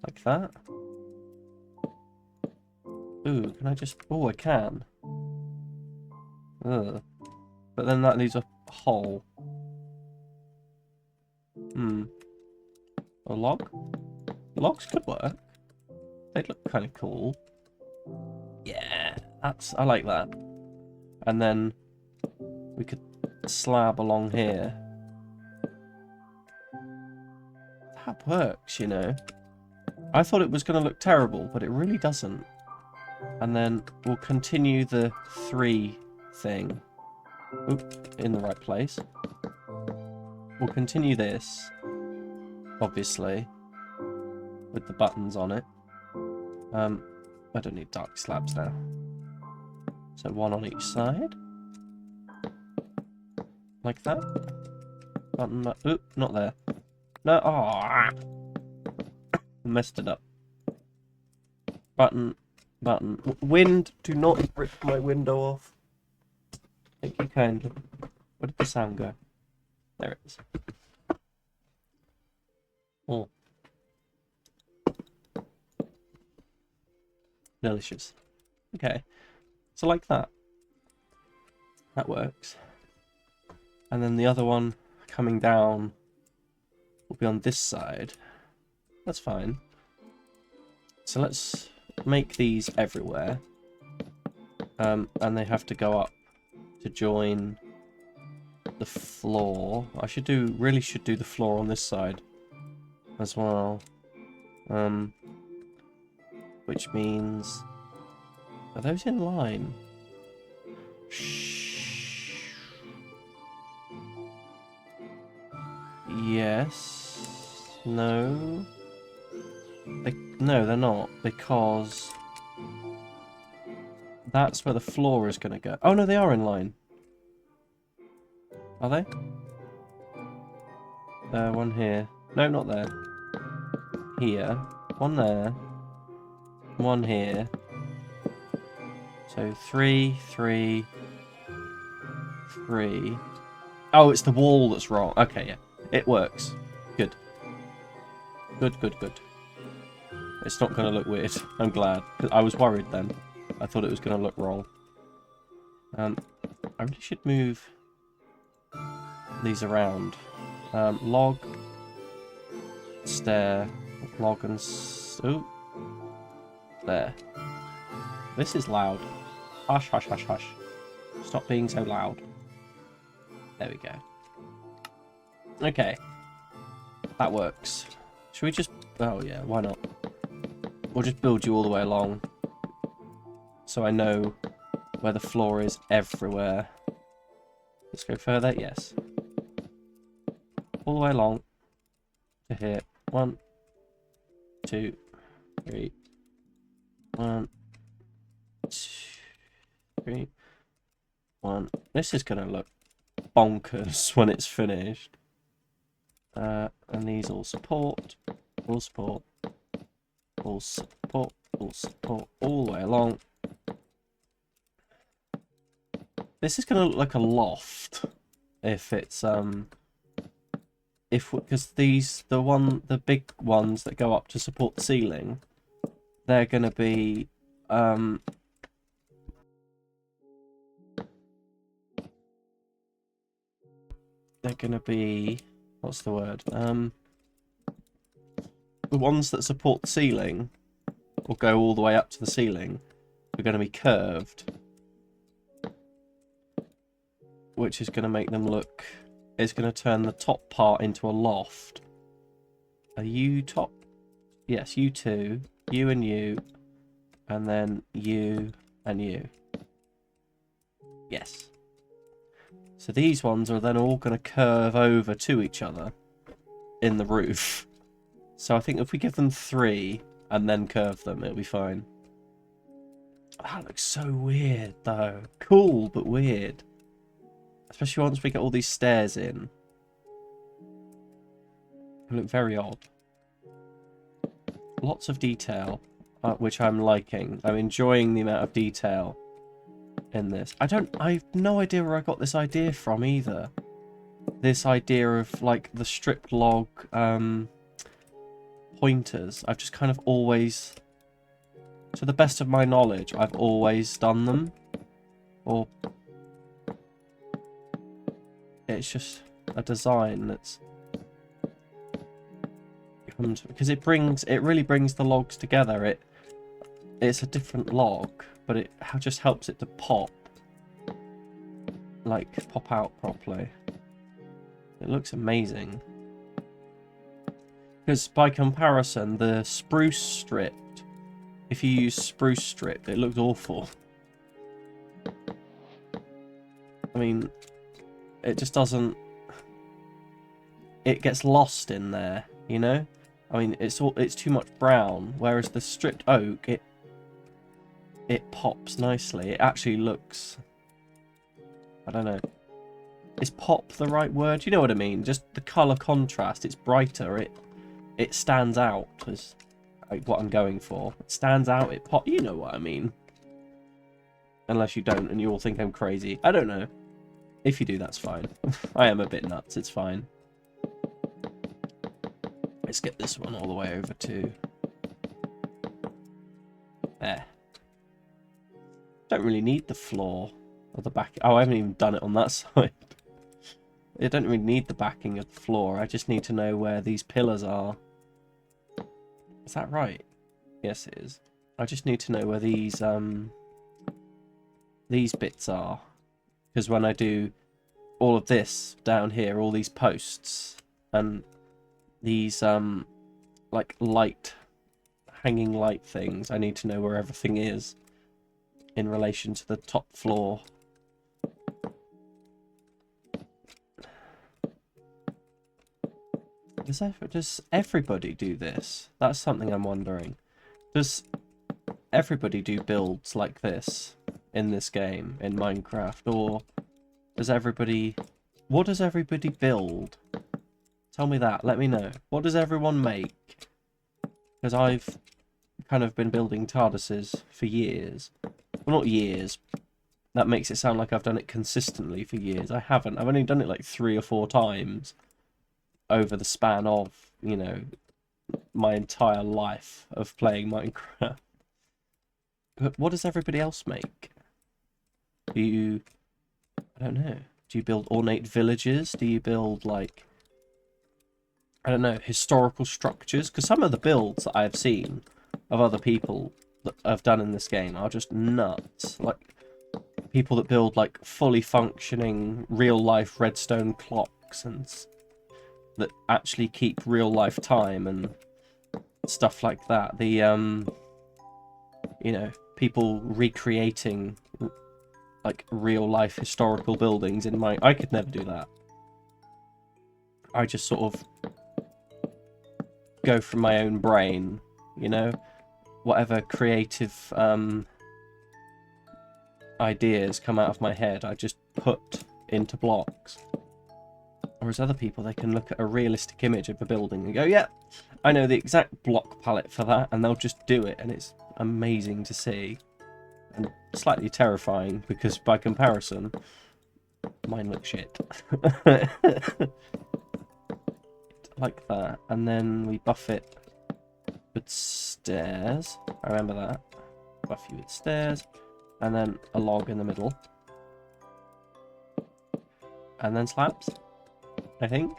Like that. Ooh, can I just... Oh, I can. Ugh. But then that leaves a hole. A log? Logs could work. They'd look kind of cool. Yeah, I like that. And then we could slab along here. That works, you know. I thought it was going to look terrible, but it really doesn't. And then we'll continue the 3 thing. Oop, in the right place. We'll continue this, obviously, with the buttons on it. I don't need dark slabs now. So 1 on each side. Like that. Button, oop, not there. No, oh, messed it up. Button. Wind, do not rip my window off. Thank you kindly. Where did the sound go? There it is. Oh. Delicious. Okay. So like that. That works. And then the other one coming down will be on this side. That's fine. So let's make these everywhere. And they have to go up to join the floor. I really should do the floor on this side as well. Which means, are those in line? Yes. No. No, they're not, because that's where the floor is going to go. Oh, no, they are in line. Are they? One here. No, not there. Here. One there. One here. So 3, 3, 3. Oh, it's the wall that's wrong. Okay, yeah. It works. Good. Good, good, good. It's not going to look weird. I'm glad. I was worried then. I thought it was going to look wrong. I really should move these around. Log, stair, log and... Ooh. There. This is loud. Hush, hush, hush, hush. Stop being so loud. There we go. Okay. That works. Should we just... Oh, yeah, why not? We'll just build you all the way along. So I know where the floor is everywhere. Let's go further. Yes. All the way along to here. 1, 2, 3. 1, 2, 3. 1. This is going to look bonkers when it's finished. And these all support. All support. All support. All support. All the way along. This is going to look like a loft. If it's, because the big ones that go up to support the ceiling, they're going to be, what's the word? The ones that support the ceiling, or go all the way up to the ceiling, are going to be curved. Which is going to make them look... It's going to turn the top part into a loft. Are you top? Yes, you two. You and you. And then you and you. Yes. So these ones are then all going to curve over to each other in the roof. So I think if we give them 3 and then curve them, it'll be fine. That looks so weird, though. Cool, but weird. Especially once we get all these stairs in. They look very odd. Lots of detail, which I'm liking. I'm enjoying the amount of detail in this. I've no idea where I got this idea from either. This idea of, like, the stripped log pointers. I've just kind of always, to the best of my knowledge, I've always done them. Or... It's just a design that's because it really brings the logs together. It's a different log, but it just helps it to pop out properly. It looks amazing. Because by comparison, the spruce stripped, if you use spruce stripped, it looks awful. I mean, it just doesn't... It gets lost in there, you know? I mean, it's too much brown, whereas the stripped oak, it pops nicely. It actually looks... I don't know. Is pop the right word? You know what I mean? Just the colour contrast, it's brighter, it stands out, is what I'm going for. It stands out, it pop... You know what I mean. Unless you don't, and you all think I'm crazy. I don't know. If you do, that's fine. I am a bit nuts, it's fine. Let's get this one all the way over to... There. Don't really need the floor or the back... Oh, I haven't even done it on that side. I don't really need the backing of the floor. I just need to know where these pillars are. Is that right? Yes, it is. I just need to know where these bits are. Because when I do all of this down here, all these posts and these like hanging light things, I need to know where everything is in relation to the top floor. Does everybody do this? That's something I'm wondering. Does everybody do builds like this in this game, in Minecraft? Or does everybody... What does everybody build? Tell me that. Let me know. What does everyone make? Because I've kind of been building TARDISes for years. Well, not years. That makes it sound like I've done it consistently for years. I haven't. I've only done it like 3 or 4 times. over the span of, you know, my entire life of playing Minecraft. But what does everybody else make? Do you... I don't know. Do you build ornate villages? Do you build, like... I don't know, historical structures? Because some of the builds that I've seen of other people that I've done in this game are just nuts. Like, people that build, like, fully functioning real-life redstone clocks and that actually keep real-life time and stuff like that. The, you know, people recreating, like, real-life historical buildings in my... I could never do that. I just sort of go from my own brain, you know? Whatever creative ideas come out of my head, I just put into blocks. Whereas other people, they can look at a realistic image of a building and go, yeah, I know the exact block palette for that, and they'll just do it, and it's amazing to see. And slightly terrifying, because by comparison, mine look shit. Like that, and then we buff it with stairs. I remember that. Buff you with stairs, and then a log in the middle, and then slabs. I think.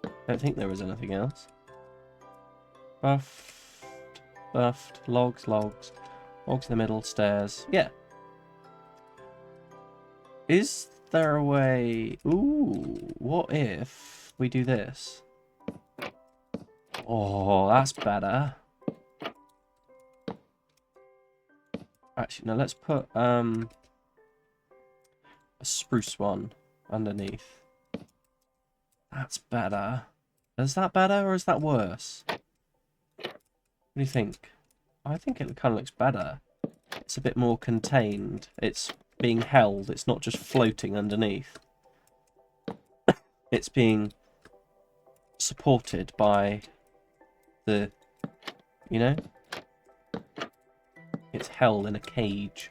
I don't think there was anything else. Buffed, logs in the middle, stairs. Yeah. Is there a way? Ooh, what if we do this? Oh, that's better. Actually, no, let's put a spruce one underneath. That's better. Is that better or is that worse? What do you think? I think it kind of looks better. It's a bit more contained. It's being held. It's not just floating underneath. It's being supported by the, you know? It's held in a cage.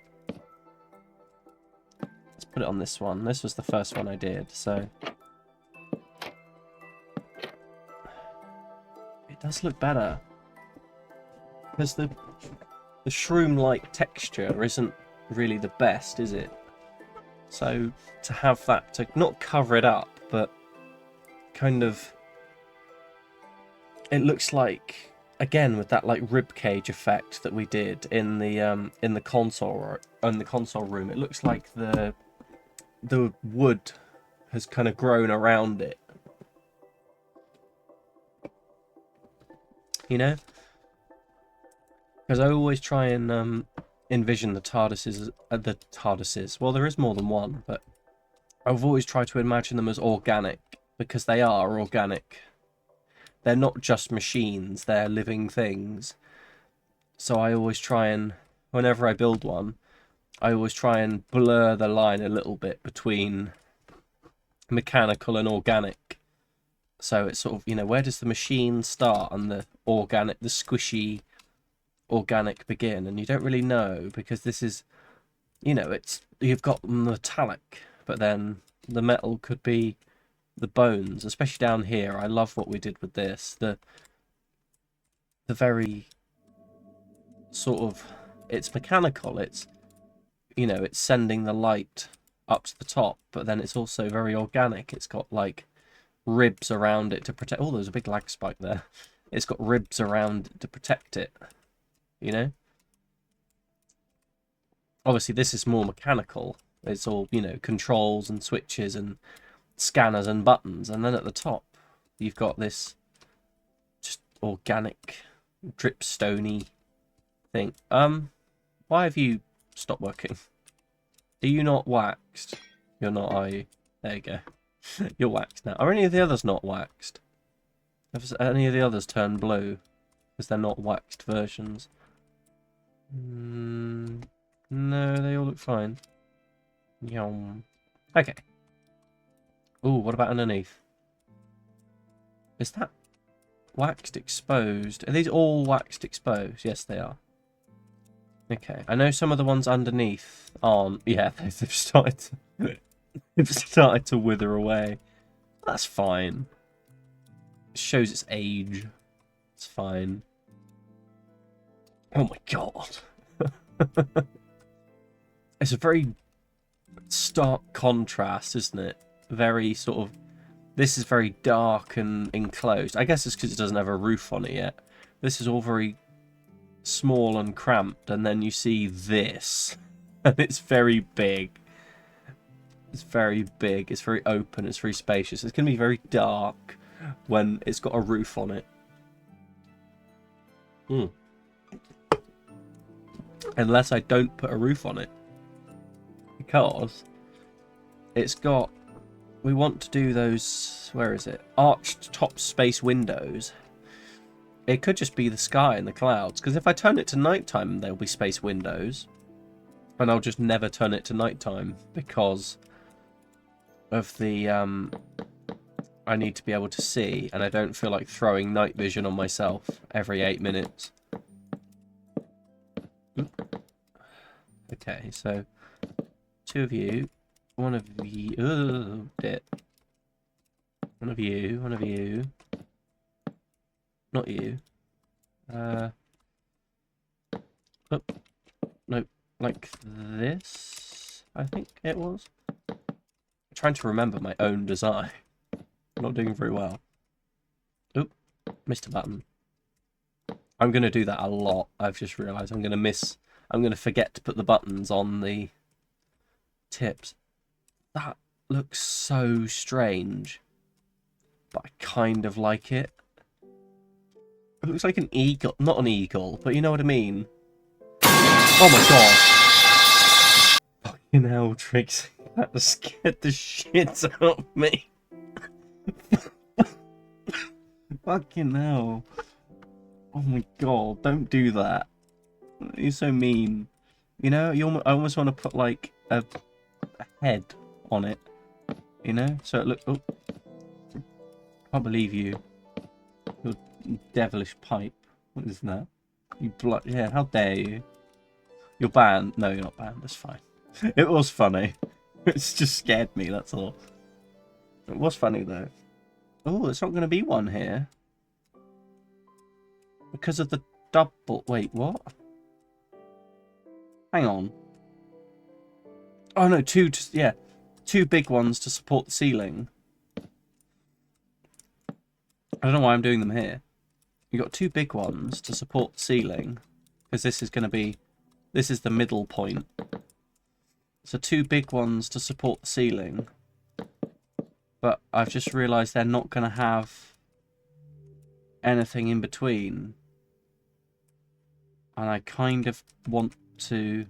Let's put it on this one. This was the first one I did, so... It does look better. Because the shroom-like texture isn't really the best, is it? So to have that, to not cover it up, but kind of... It looks like, again, with that like rib cage effect that we did in the console room, it looks like the wood has kind of grown around it. You know? Because I always try and envision the TARDISes. Well, there is more than one, but I've always tried to imagine them as organic, because they are organic. They're not just machines, they're living things. So I always try and, whenever I build one, I always try and blur the line a little bit between mechanical and organic. So it's sort of, you know, where does the machine start and the organic, the squishy organic begin? And you don't really know, because this is, you know, it's, you've got metallic, but then the metal could be the bones, especially down here. I love what we did with this. The very sort of, it's mechanical, it's, you know, it's sending the light up to the top, but then it's also very organic. It's got like ribs around it to protect. Oh, there's a big lag spike there. It's got ribs around it to protect it, you know? Obviously, this is more mechanical. It's all, you know, controls and switches and scanners and buttons. And then at the top, you've got this just organic, dripstone-y thing. Why have you stopped working? Are you not waxed? You're not, are you? There you go. You're waxed now. Are any of the others not waxed? Have any of the others turned blue? Because they're not waxed versions. No, they all look fine. Yum. Okay. Ooh, what about underneath? Is that waxed exposed? Are these all waxed exposed? Yes, they are. Okay. I know some of the ones underneath aren't. Yeah, they've started to wither away. That's fine. shows its age. It's fine. Oh my god. It's a very stark contrast, isn't it? Very sort of... This is very dark and enclosed. I guess it's because it doesn't have a roof on it yet. This is all very small and cramped, and then you see this. And it's very big. It's very big. It's very open. It's very spacious. It's going to be very dark when it's got a roof on it. Unless I don't put a roof on it. Because it's got... We want to do those... Where is it? Arched top space windows. It could just be the sky and the clouds. Because if I turn it to nighttime, there'll be space windows. And I'll just never turn it to nighttime. Because of the... I need to be able to see. And I don't feel like throwing night vision on myself every 8 minutes. Okay, so... 2 of you. 1 of you. Oh, dear. 1 of you. 1 of you. Not you. Oh, no, like this, I think it was. I'm trying to remember my own design. I'm not doing very well. Oop, missed a button. I'm going to do that a lot. I've just realised I'm going to forget to put the buttons on the tips. That looks so strange, but I kind of like it. It looks like an eagle. Not an eagle, but you know what I mean. Oh my god. Fucking hell, Trixie. That scared the shit out of me. Fucking hell. Oh my god, don't do that. You're so mean. You know, I almost want to put like a head on it. You know? So it looks... Oh. Can't believe you. Your devilish pipe. What is that? You yeah, how dare you? You're banned. No, you're not banned. That's fine. It was funny. It's just scared me, that's all. It was funny, though. Oh, it's not going to be one here. Because of the double... Wait, what? Hang on. Oh, no, yeah. 2 big ones to support the ceiling. I don't know why I'm doing them here. You've got 2 big ones to support the ceiling. Because this is going to be... This is the middle point. So 2 big ones to support the ceiling. But I've just realised they're not going to have anything in between. And I kind of want to...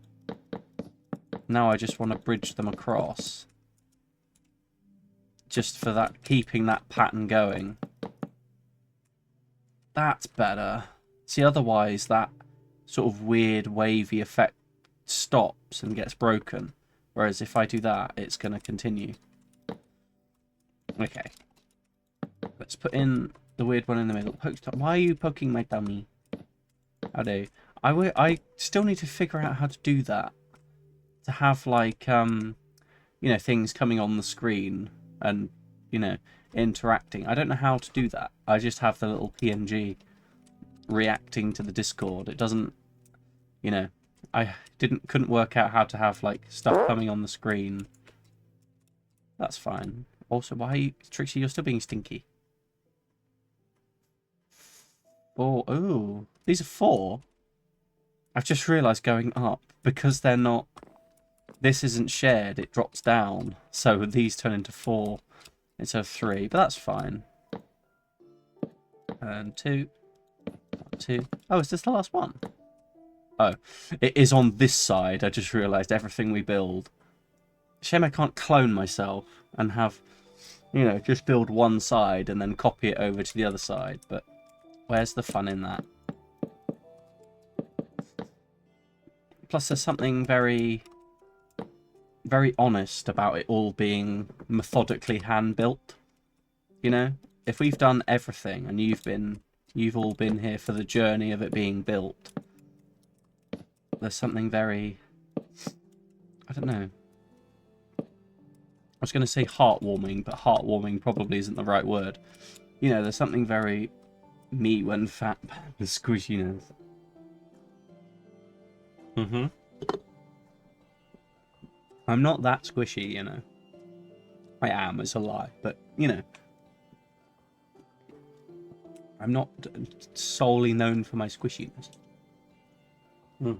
Now I just want to bridge them across. Just for that, keeping that pattern going. That's better. See, otherwise that sort of weird wavy effect stops and gets broken. Whereas if I do that, it's going to continue. Okay. Let's put in the weird one in the middle. Why are you poking my dummy? How do? I still need to figure out how to do that. To have like, you know, things coming on the screen and, you know, interacting. I don't know how to do that. I just have the little PNG reacting to the Discord. It doesn't, you know, I couldn't work out how to have like stuff coming on the screen. That's fine. Also, why are you, Trixie, you're still being stinky. Oh, these are 4. I've just realised going up, because they're not, this isn't shared, it drops down. So these turn into 4 instead of 3, but that's fine. And 2. 2. Oh, is this the last one? Oh, it is on this side. I just realised everything we build. Shame I can't clone myself and have, you know, just build one side and then copy it over to the other side. But where's the fun in that? Plus, there's something very, very honest about it all being methodically hand-built. You know? If we've done everything and you've all been here for the journey of it being built, there's something very, I don't know. I was going to say heartwarming, but heartwarming probably isn't the right word. You know, there's something very me when fat the squishiness. Mm-hmm. I'm not that squishy, you know. I am, it's a lie, but you know, I'm not solely known for my squishiness. Mm.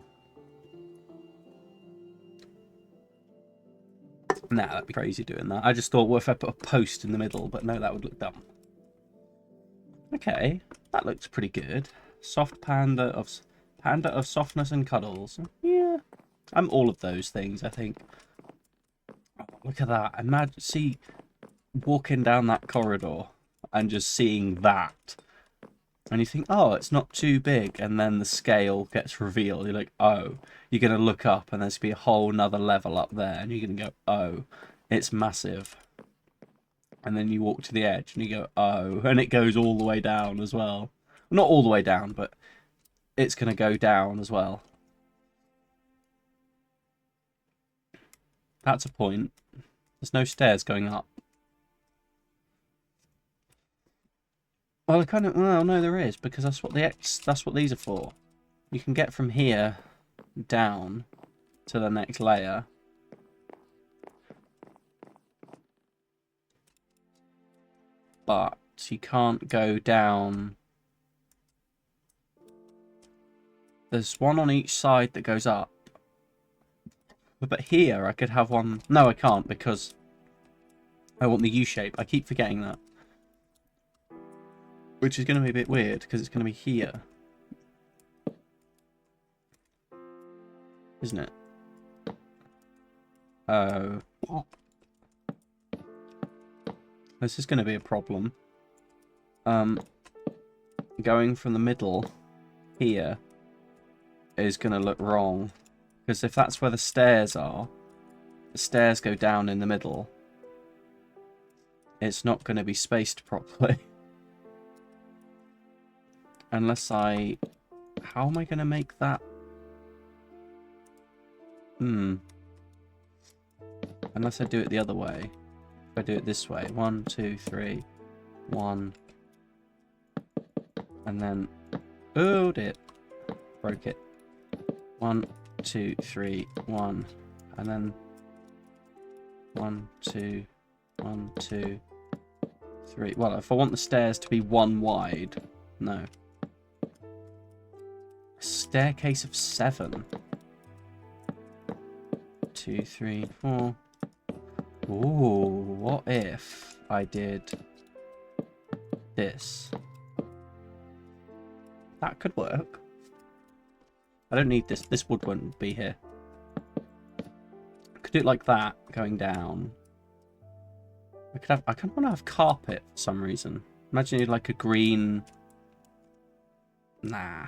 Nah, that'd be crazy doing that. I just thought, what if I put a post in the middle? But no, that would look dumb. Okay, that looks pretty good. Soft panda of softness and cuddles. Yeah, I'm all of those things, I think. Oh, look at that! Imagine, see, walking down that corridor and just seeing that, and you think, oh, it's not too big, and then the scale gets revealed. You're like, oh, you're gonna look up, and there's gonna be a whole nother level up there, and you're gonna go, oh, it's massive. And then you walk to the edge, and you go, oh, and it goes all the way down as well. Not all the way down, but it's gonna go down as well. That's a point. There's no stairs going up. Well, well, no, there is, because that's what these are for. You can get from here down to the next layer. But you can't go down. There's one on each side that goes up. But here I could have one. No, I can't, because I want the U shape. I keep forgetting that. Which is going to be a bit weird, because it's going to be here. Isn't it? Oh. This is going to be a problem. Going from the middle here is going to look wrong. Because if that's where the stairs are, the stairs go down in the middle. It's not going to be spaced properly. Unless I... How am I going to make that? Unless I do it the other way. If I do it this way. 1, 2, 3. 1. And then... Oh, dear. Broke it. 1, 2, 3, 1. And then... 1, 2... 1, 2... 3. Well, if I want the stairs to be 1 wide... No. A staircase of 7. 2, 3, 4. Ooh, what if I did this? That could work. I don't need this. This wood wouldn't be here. I could do it like that, going down. I kind of want to have carpet for some reason. Imagine it like a green. Nah.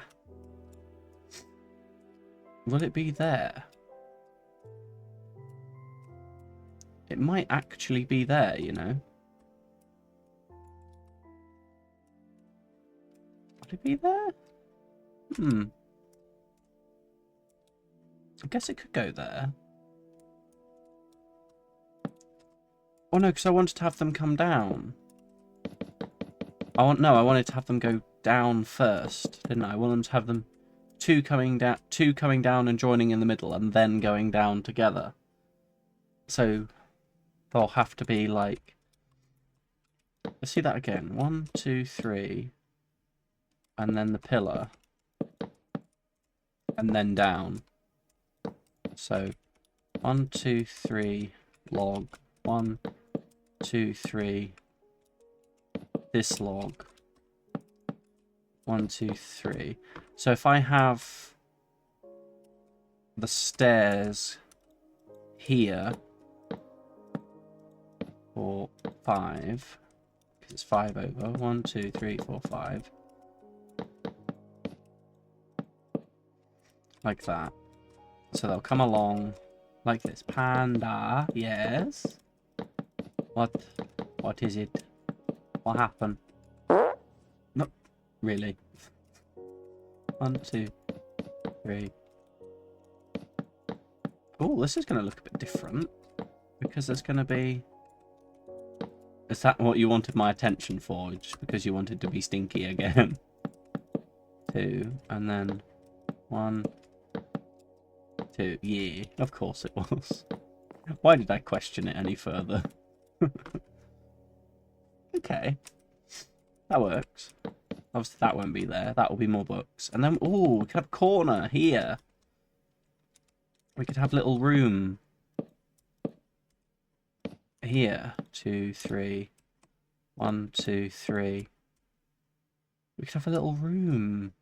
Will it be there? It might actually be there, you know. Would it be there? I guess it could go there. Oh no, because I wanted to have them come down. I wanted to have them go down first, didn't I? I wanted to have them two coming down and joining in the middle, and then going down together. So they'll have to be like... Let's see that again. 1, 2, 3. And then the pillar. And then down. So 1, 2, 3 log. 1, 2, 3. This log. 1, 2, 3. So if I have the stairs here, or 5, because it's 5 over. 1, 2, 3, 4, 5. Like that. So they'll come along like this. Panda, yes. What is it? What happened? No, really. 1, 2, 3. Oh, this is going to look a bit different, because there's going to be Is that what you wanted my attention for? Just because you wanted to be stinky again? 2, and then 1, 2. Yeah, of course it was. Why did I question it any further? Okay. That works. Obviously that won't be there. That will be more books. And then, oh, we could have a corner here. We could have a little room here. 2, 3. 1, 2, 3. We could have a little room.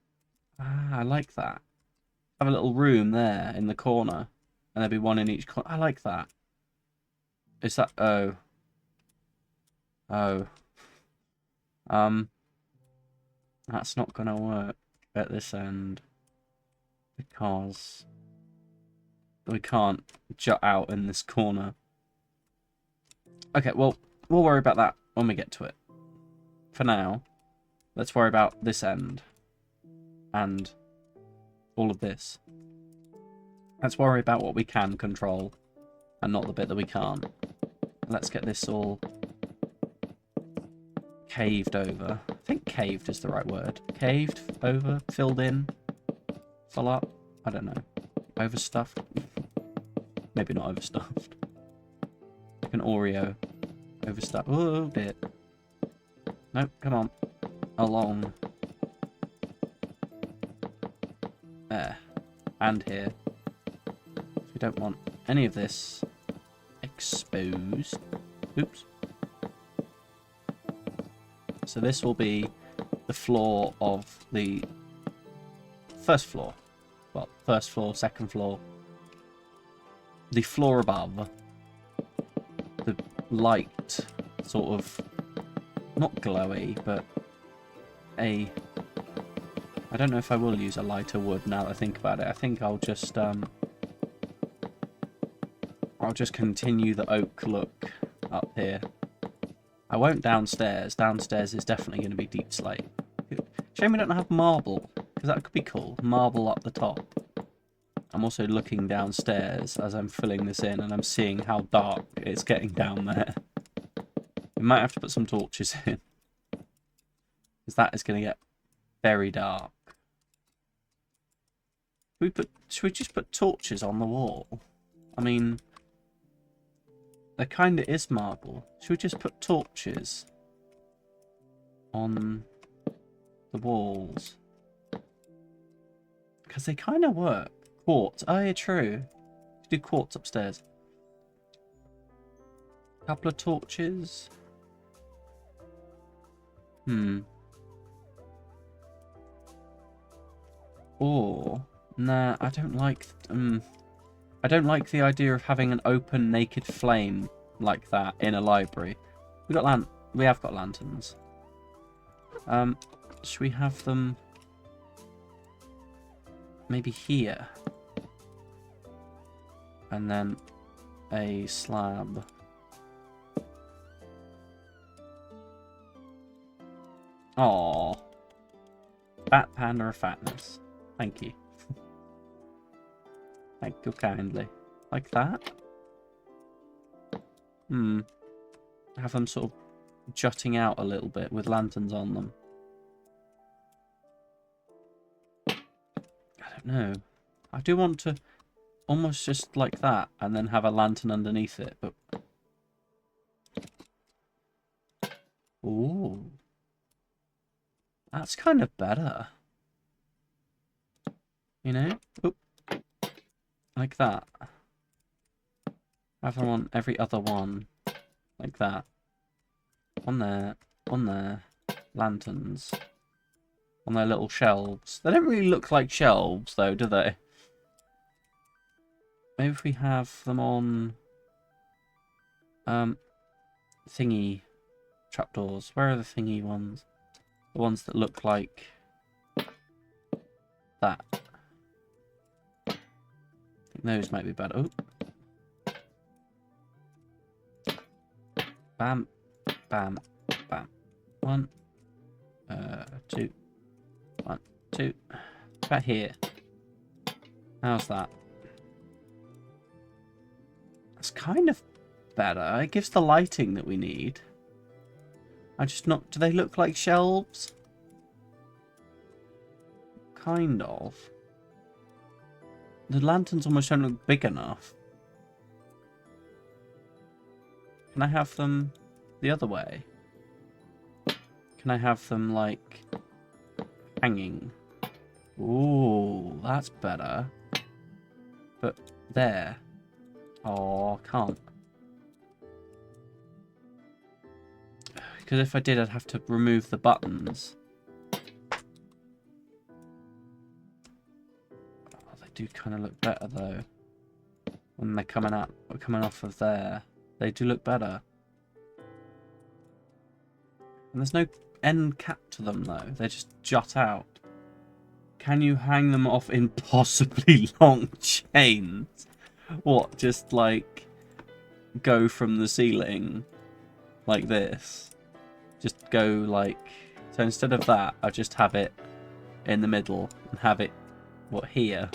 Ah, I like that. Have a little room there in the corner. And there'll be one in each corner. I like that. Is that... Oh. Oh. That's not gonna work at this end. Because we can't jut out in this corner. Okay, well, we'll worry about that when we get to it. For now, let's worry about this end. And all of this. Let's worry about what we can control. And not the bit that we can't. Let's get this all caved over. I think caved is the right word. Caved, over, filled in, full up. I don't know. Overstuffed? Maybe not overstuffed. Like an Oreo. Overstuffed. Oh, dear. No, come on. Along. There. And here. We don't want any of this exposed. Oops. So this will be the floor of the first floor. Well, first floor, second floor. The floor above. The light, sort of, not glowy, but I don't know if I will use a lighter wood now that I think about it. I think I'll just continue the oak look up here. I won't downstairs. Downstairs is definitely going to be deep slate. Shame we don't have marble, because that could be cool. Marble up the top. I'm also looking downstairs as I'm filling this in, and I'm seeing how dark it's getting down there. We might have to put some torches in, because that is going to get very dark. Should we just put torches on the wall? I mean, there kind of is marble. Should we just put torches on the walls? Because they kind of work. Quartz. Oh, yeah, true. Do quartz upstairs. Couple of torches. Or, nah, I don't like. I don't like the idea of having an open, naked flame like that in a library. We have got lanterns. Should we have them maybe here? And then a slab. Aww. Fat panda of fatness. Thank you. Thank you kindly. Like that? Have them sort of jutting out a little bit with lanterns on them. I don't know. I do want to almost just like that and then have a lantern underneath it, but... Ooh. That's kind of better. You know? Oop. Like that. Have them on every other one. Like that. On there. On there. Lanterns. On their little shelves. They don't really look like shelves, though, do they? Maybe if we have them on... thingy trapdoors. Where are the thingy ones? The ones that look like... that. I think those might be better. Oh. Bam. Bam. Bam. 1. 2. 1, 2. About here. How's that? That's kind of better. It gives the lighting that we need. I just not... Do they look like shelves? Kind of. The lanterns almost don't look big enough. Can I have them the other way? Can I have them, like, hanging? Ooh, that's better. But there. Oh, I can't. Because if I did, I'd have to remove the buttons. Oh, they do kind of look better, though. When they're coming off of there. They do look better. And there's no end cap to them, though. They just jut out. Can you hang them off impossibly long chains? What, just, like, go from the ceiling like this? Just go, like... So instead of that, I just have it in the middle and have it, what, here?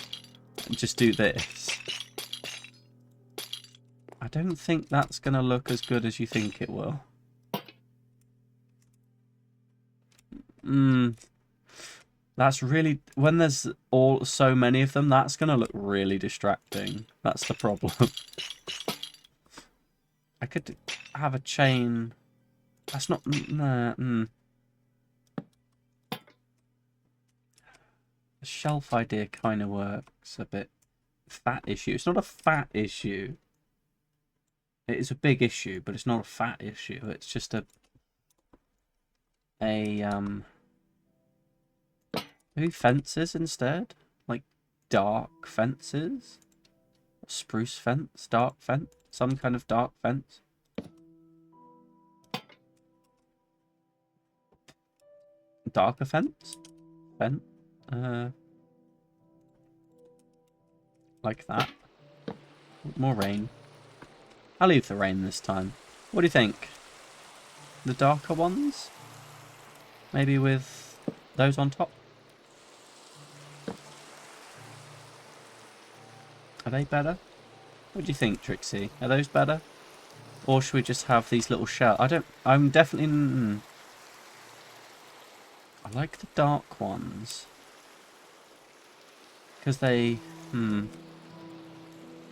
And just do this. I don't think that's going to look as good as you think it will. That's really... When there's so many of them, that's going to look really distracting. That's the problem. I could have a chain... That's not... Nah, The shelf idea kind of works a bit. Fat issue. It's not a fat issue. It is a big issue, but it's not a fat issue. It's just maybe fences instead? Like dark fences? Spruce fence? Dark fence? Some kind of dark fence? Darker fence? Like that. More rain. I'll leave the rain this time. What do you think? The darker ones? Maybe with those on top? Are they better? What do you think, Trixie? Are those better? Or should we just have these little shells? I'm definitely... I like the dark ones. Because they...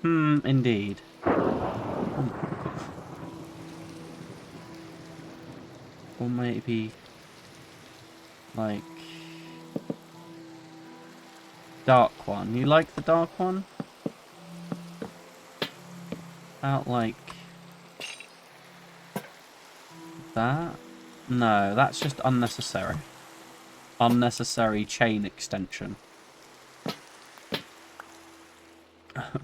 indeed. Or maybe... like... dark one. You like the dark one? About like... that? No, that's just unnecessary. Unnecessary chain extension.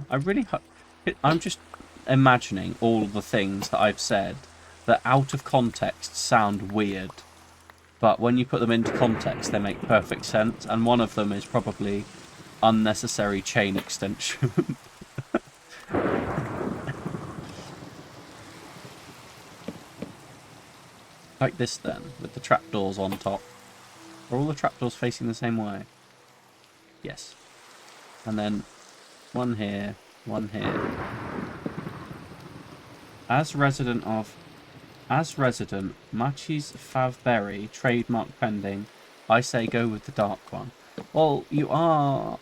I'm just imagining all the things that I've said that out of context sound weird, but when you put them into context they make perfect sense, and one of them is probably unnecessary chain extension. Like this then, with the trapdoors on top. Are all the trapdoors facing the same way? Yes. And then one here, one here. As resident, Machi's Favberry, trademark pending, I say go with the dark one. Well, you're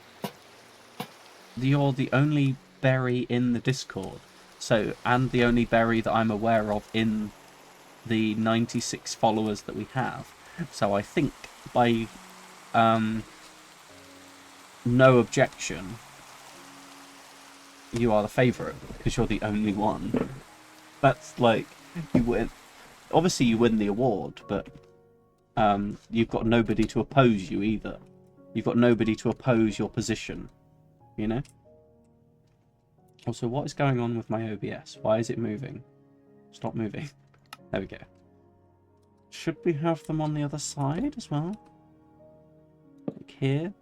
the only berry in the Discord. So, and the only berry that I'm aware of in the 96 followers that we have. So I think by no objection, you are the favourite because you're the only one. That's like, you win. Obviously you win the award, but you've got nobody to oppose you either. You've got nobody to oppose your position, you know? Also, what is going on with my OBS? Why is it moving? Stop moving. There we go. Should we have them on the other side as well? Like here?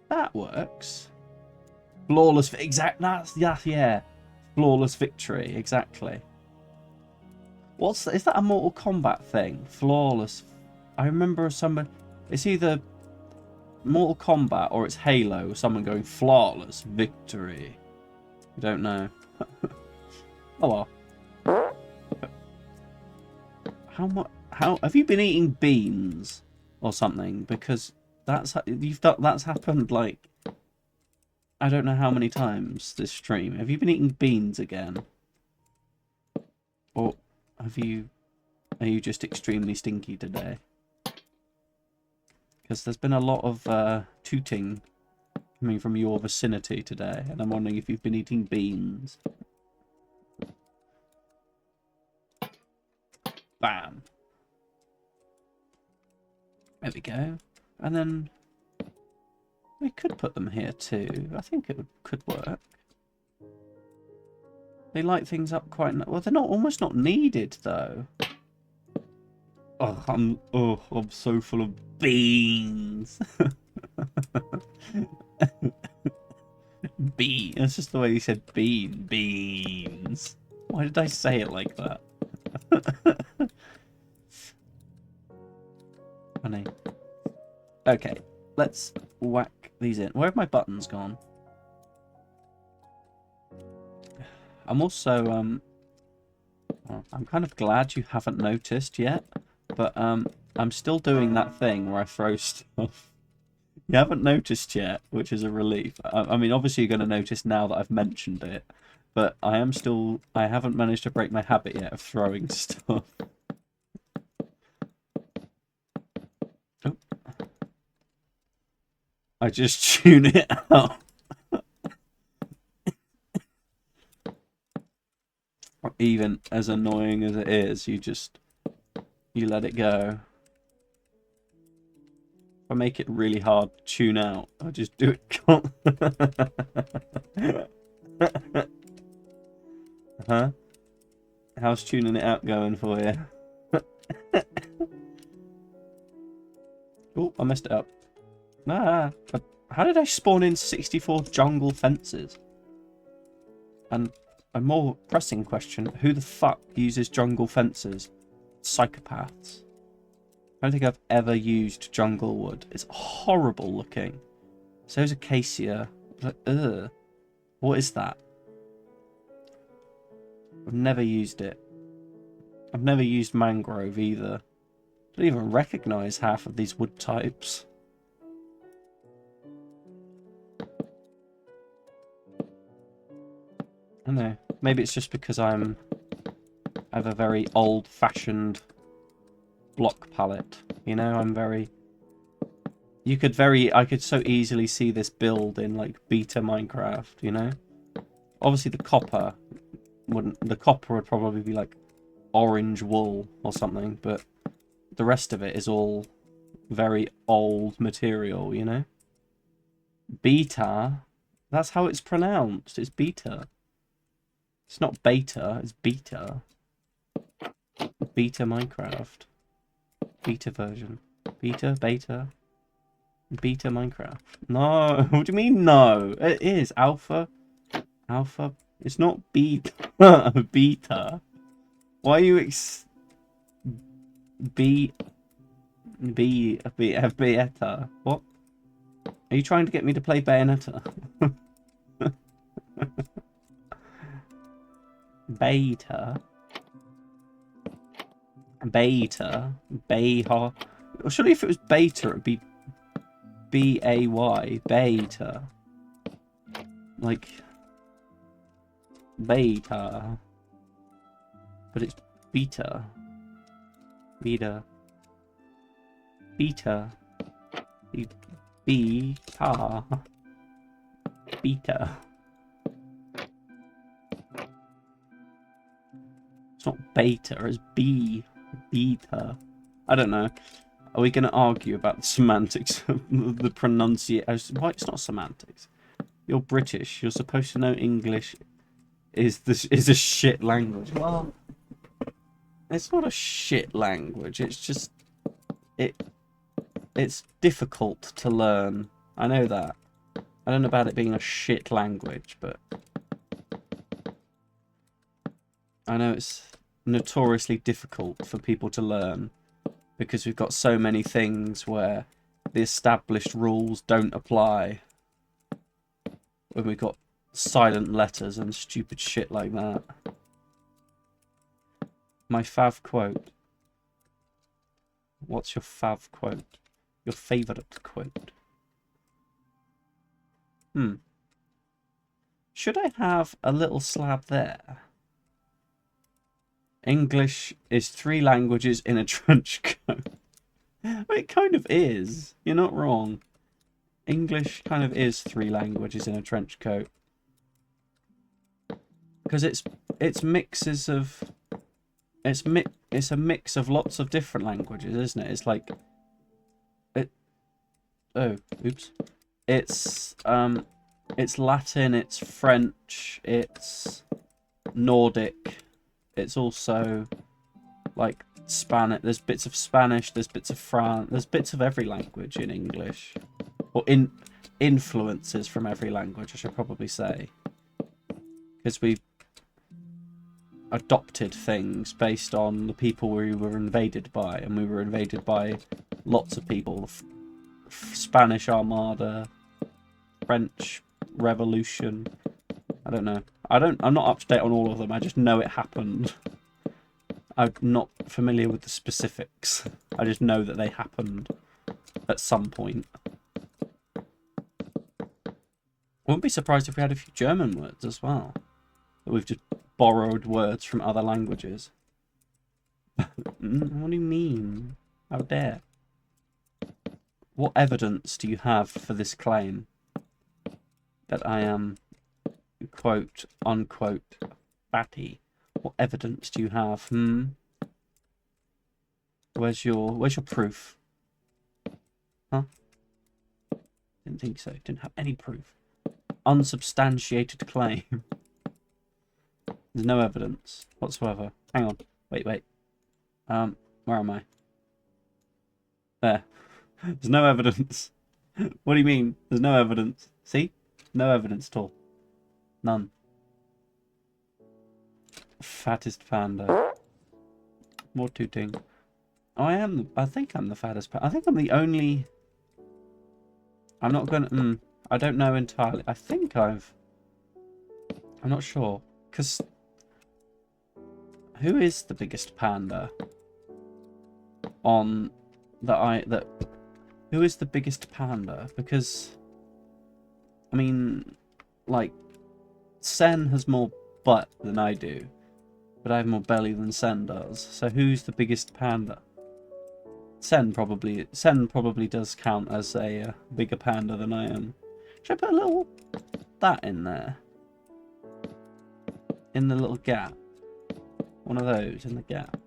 That works. Flawless, yeah. Flawless victory, exactly. Is that a Mortal Kombat thing? Flawless. I remember somebody, it's either Mortal Kombat or it's Halo, someone going flawless victory. I don't know. Oh well. How much? How have you been eating beans or something? Because that's that's happened like I don't know how many times this stream. Have you been eating beans again, or have you? Are you just extremely stinky today? Because there's been a lot of tooting coming from your vicinity today, and I'm wondering if you've been eating beans. Bam. There we go. And then we could put them here too. I think it could work. They light things up quite... Well, they're not almost not needed though. Oh, I'm so full of beans. Bean. That's just the way you said beans. Why did I say it like that? Funny. Okay, let's whack these in. Where have my buttons gone? I'm also well, I'm kind of glad you haven't noticed yet, but I'm still doing that thing where I throw stuff. You haven't noticed yet, which is a relief. I mean, obviously you're going to notice now that I've mentioned it, but I haven't managed to break my habit yet of throwing stuff. Oh. I just tune it out. Even as annoying as it is, you let it go. If I make it really hard to tune out, I just do it. Huh? How's tuning it out going for you? Oh, I messed it up. Ah, how did I spawn in 64 jungle fences? And a more pressing question, who the fuck uses jungle fences? Psychopaths. I don't think I've ever used jungle wood. It's horrible looking. So is acacia. Like, ugh. What is that? I've never used it. I've never used mangrove either. I don't even recognise half of these wood types. I don't know. Maybe it's just because I have a very old-fashioned block palette. You know, I'm very... I could so easily see this build in, like, beta Minecraft, you know? Obviously the copper would probably be, like, orange wool or something, but the rest of it is all very old material, you know? Beta? That's how it's pronounced. It's beta. It's not beta, it's beta. Beta Minecraft. Beta version. Beta Minecraft. No, what do you mean no? It is alpha. Alpha. It's not beta. Beta. Why are you Bayonetta? What? Are you trying to get me to play Bayonetta? Beta. Bayha. Surely if it was beta, it'd be B-A-Y. Beta. Like... Beta. But it's beta. Beta. Beta. Beta. Beta. It's not beta, it's beta. I don't know. Are we going to argue about the semantics of the pronunciation? Why it's not semantics? You're British. You're supposed to know English is a shit language. Well, it's not a shit language. It's just it's difficult to learn. I know that. I don't know about it being a shit language, but I know it's notoriously difficult for people to learn because we've got so many things where the established rules don't apply. When we've got silent letters and stupid shit like that. My fav quote. What's your fav quote? Your favourite quote? Should I have a little slab there? English is 3 languages in a trench coat. It kind of is. You're not wrong. English kind of is 3 languages in a trench coat. Because it's mixes of... It's a mix of lots of different languages, isn't it? It's like... Oh, oops. It's Latin, it's French, it's Nordic. It's also like Spanish. There's bits of Spanish, there's bits of France, there's bits of every language in English. Or influences from every language, I should probably say. Because we adopted things based on the people we were invaded by, and we were invaded by lots of people. Spanish Armada, French Revolution. I don't know. I'm not up to date on all of them. I just know it happened. I'm not familiar with the specifics. I just know that they happened at some point. I wouldn't be surprised if we had a few German words as well. That we've just borrowed words from other languages. What do you mean? How dare? What evidence do you have for this claim? That I am, quote, unquote, fatty. What evidence do you have? Where's your proof? Huh? Didn't think so. Didn't have any proof. Unsubstantiated claim. There's no evidence whatsoever. Hang on. Wait. Where am I? There. There's no evidence. What do you mean? There's no evidence. See? No evidence at all. None. Fattest panda. More tooting. Oh, I think I'm the fattest panda. I think I'm the only... I'm not gonna... I don't know entirely. I think I'm not sure. Because... Who is the biggest panda? Who is the biggest panda? Because... I mean... Like... Sen has more butt than I do. But I have more belly than Sen does. So who's the biggest panda? Sen probably does count as a bigger panda than I am. Should I put a little that in there? In the little gap. One of those in the gap.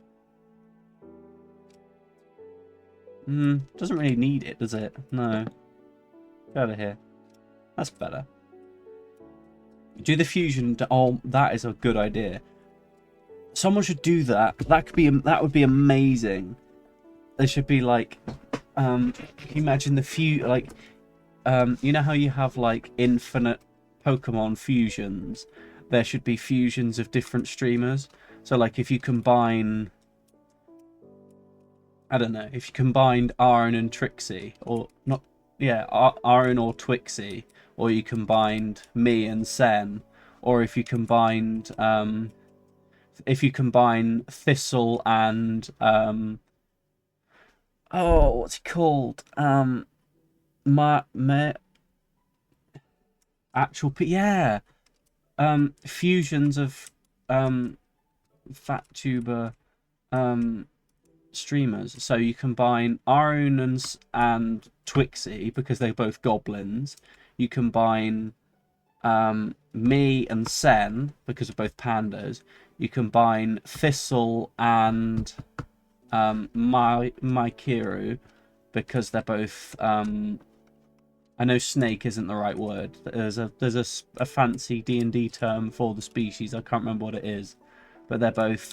Doesn't really need it, does it? No. Get out of here. That's better. Do the fusion. Oh, that is a good idea. Someone should do that. That would be amazing. There should be like, can you imagine you know how you have like infinite Pokemon fusions? There should be fusions of different streamers. So like if you combine, I don't know, if you combined Aaron and Trixie, or not, yeah, Aaron or Twixie, or you combined me and Sen, or if you combine Thistle and oh, what's it called? Yeah. Fusions of fat tuber streamers. So you combine Arun and Twixie because they're both goblins. You combine me and Sen because we're both pandas. You combine Thistle and Maikiru because they're both I know snake isn't the right word. There's a fancy D&D term for the species. I can't remember what it is, but they're both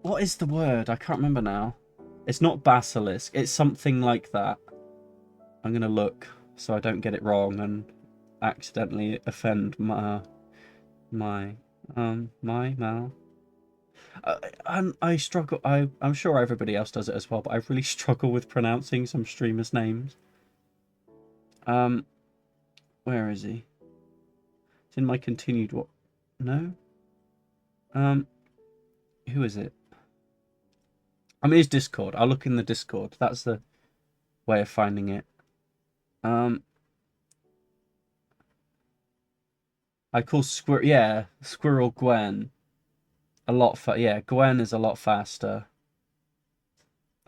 what is the word? I can't remember now. It's not basilisk. It's something like that. I'm gonna look so I don't get it wrong and accidentally offend my Mal. I struggle. I'm sure everybody else does it as well, but I really struggle with pronouncing some streamers' names. Where is he? It's in my continued what? No. Who is it? I mean, it's Discord. I'll look in the Discord. That's the way of finding it. I call Squirrel Gwen a lot yeah, Gwen is a lot faster.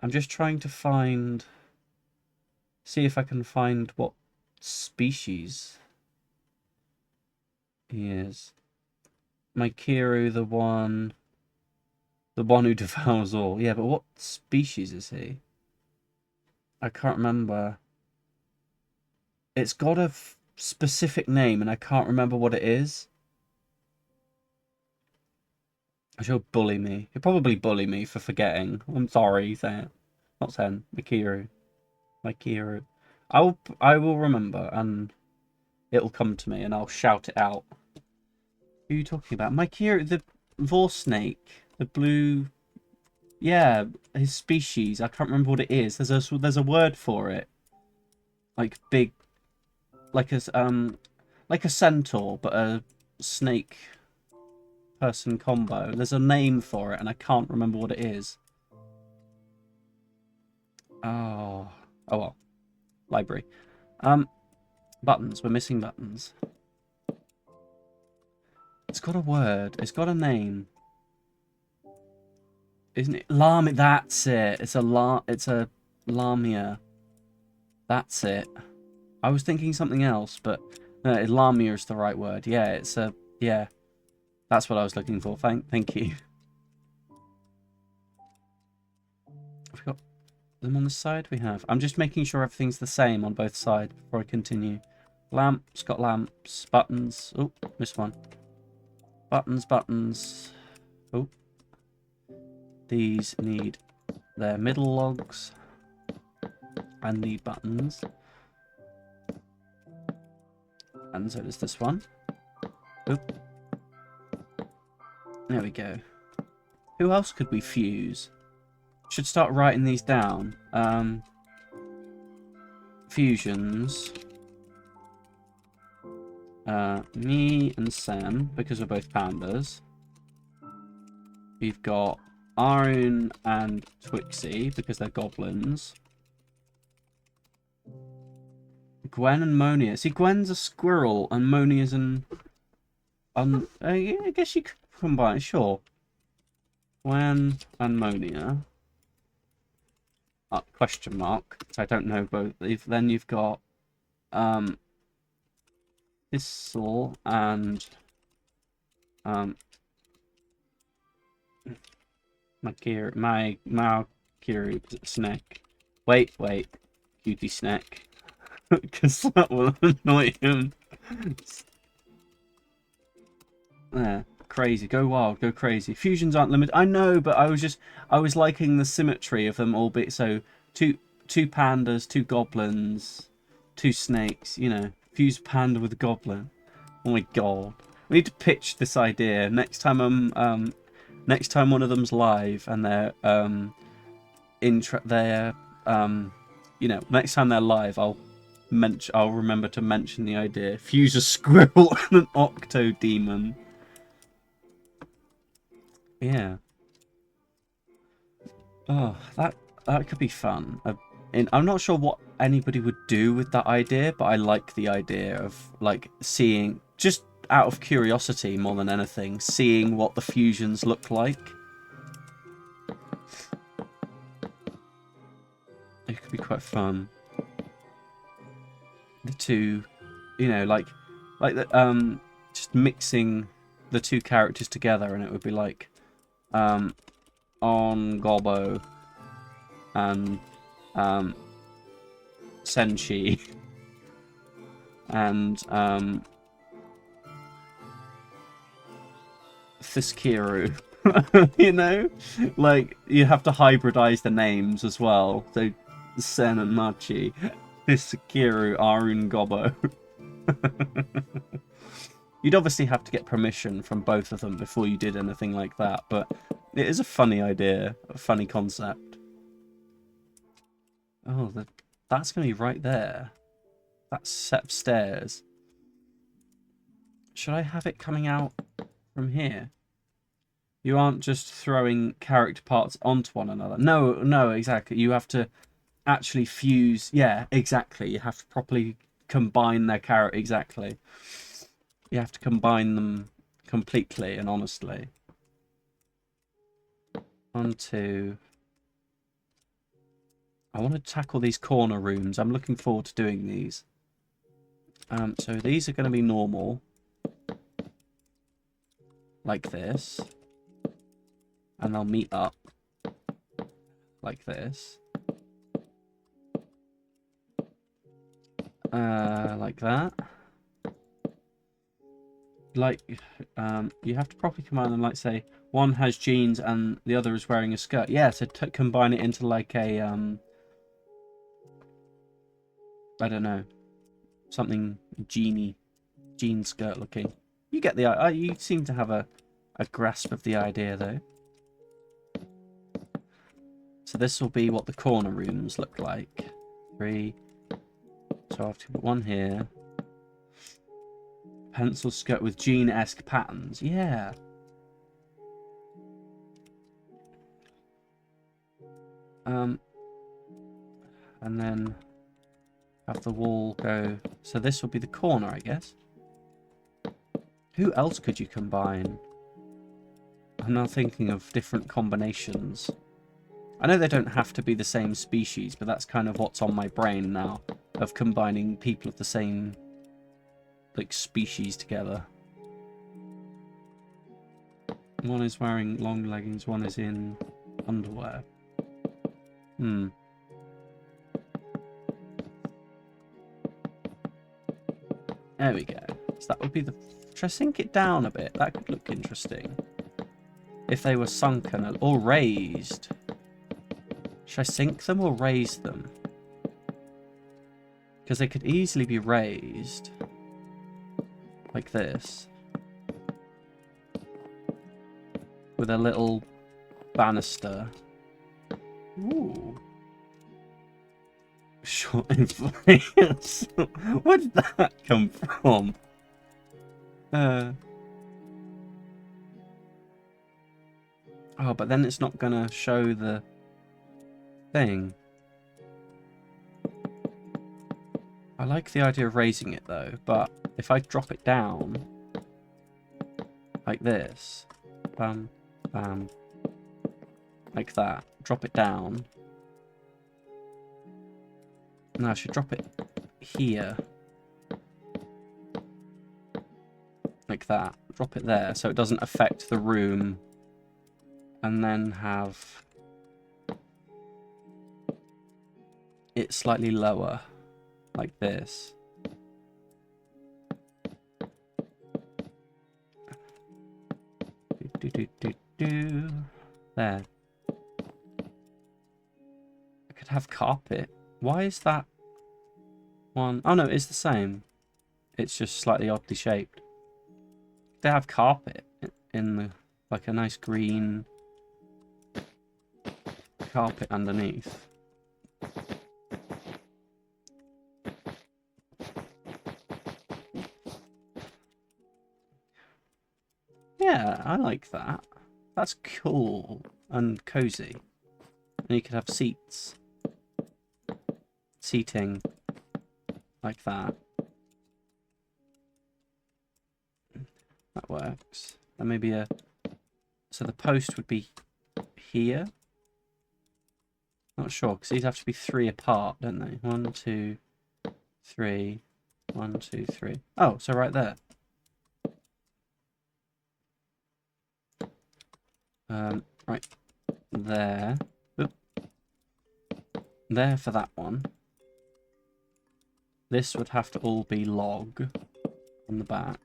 I'm just trying to see if I can find what species he is. My Kiru, the one who devours all. Yeah, but what species is he? I can't remember. It's got a specific name, and I can't remember what it is. He'll bully me. He'll probably bully me for forgetting. I'm sorry, not Sen. Mikiru. I will remember, and it'll come to me, and I'll shout it out. Who are you talking about? Mikiru, the vor snake, the blue. Yeah, his species. I can't remember what it is. There's a word for it. Like big, like a centaur, but a snake person combo. There's a name for it, and I can't remember what it is. Oh well. Library. Buttons. We're missing buttons. It's got a word. It's got a name. Isn't it? Lamia. That's it. It's a lamia. That's it. I was thinking something else, but no, lamia is the right word. Yeah, yeah. That's what I was looking for. Thank you. Have we got them on this side? We have. I'm just making sure everything's the same on both sides before I continue. Lamps, got lamps. Buttons. Oh, missed one. Buttons. Oh. These need their middle logs. And the buttons. And so does this one. Oop. There we go. Who else could we fuse? Should start writing these down. Fusions. Me and Sam, because we're both pandas. We've got Arun and Twixie, because they're goblins. Gwen and Monia. See, Gwen's a squirrel, and Monia's an... I guess you could combine, sure. Gwen and Monia. Question mark. I don't know both. Then you've got Thistle and my Kiri snack. Wait, cutie snack. Because that will annoy him. There. Crazy. Go wild. Go crazy. Fusions aren't limited. I know, but I was liking the symmetry of them all. So two pandas, two goblins, two snakes. You know, fuse panda with a goblin. Oh my god. We need to pitch this idea next time. Next time one of them's live and they're you know, next time they're live, I'll remember to mention the idea. Fuse a squirrel and an octo demon. Yeah. Oh, that could be fun. I'm not sure what anybody would do with that idea, but I like the idea of like seeing, just out of curiosity more than anything, seeing what the fusions look like. It could be quite fun. The two, you know, like the just mixing the two characters together, and it would be like on Gobbo and Senshi and Thiskiru. You know, like you have to hybridize the names as well. So Sen and Machi, Thiskiru, Arun, Gobbo. You'd obviously have to get permission from both of them before you did anything like that, but it is a funny idea, a funny concept. Oh, that's going to be right there. That set of stairs. Should I have it coming out from here? You aren't just throwing character parts onto one another. No, no, exactly. You have to actually fuse. Yeah, exactly. You have to properly combine their character. Exactly. You have to combine them completely and honestly. Onto. I want to tackle these corner rooms. I'm looking forward to doing these. So these are going to be normal. Like this. And they'll meet up. Like this. Like that. Like, you have to properly combine them. Like, say, one has jeans and the other is wearing a skirt. Yeah, so combine it into like a, I don't know, something jean skirt looking. You get the, you seem to have a grasp of the idea though. So this will be what the corner rooms look like. 3. So I have to put one here. Pencil skirt with jean-esque patterns. Yeah. And then have the wall go. So this will be the corner, I guess. Who else could you combine? I'm now thinking of different combinations. I know they don't have to be the same species, but that's kind of what's on my brain now, of combining people of the same, like, species together. One is wearing long leggings, one is in underwear. There we go. So that would be the... Should I sink it down a bit? That could look interesting. If they were sunken or raised. Should I sink them or raise them? Because they could easily be raised. Like this. With a little banister. Ooh. Shot in flames. Where did that come from? Oh, but then it's not gonna show the thing. I like the idea of raising it though, but if I drop it down like this, bam, bam, like that, drop it down. No, I should drop it here. Like that. Drop it there so it doesn't affect the room. And then have it slightly lower. Like this. There. I could have carpet. Why is that one? Oh no, it's the same. It's just slightly oddly shaped. They have carpet in the, like a nice green carpet underneath. Yeah, I like that. That's cool and cozy. And you could have seats. Seating. Like that. That works. And maybe a... So the post would be here. Not sure, because these have to be 3 apart, don't they? 1, 2, 3. 1, 2, 3. Oh, so right there. Right there. Oop. There for that one. This would have to all be log on the back.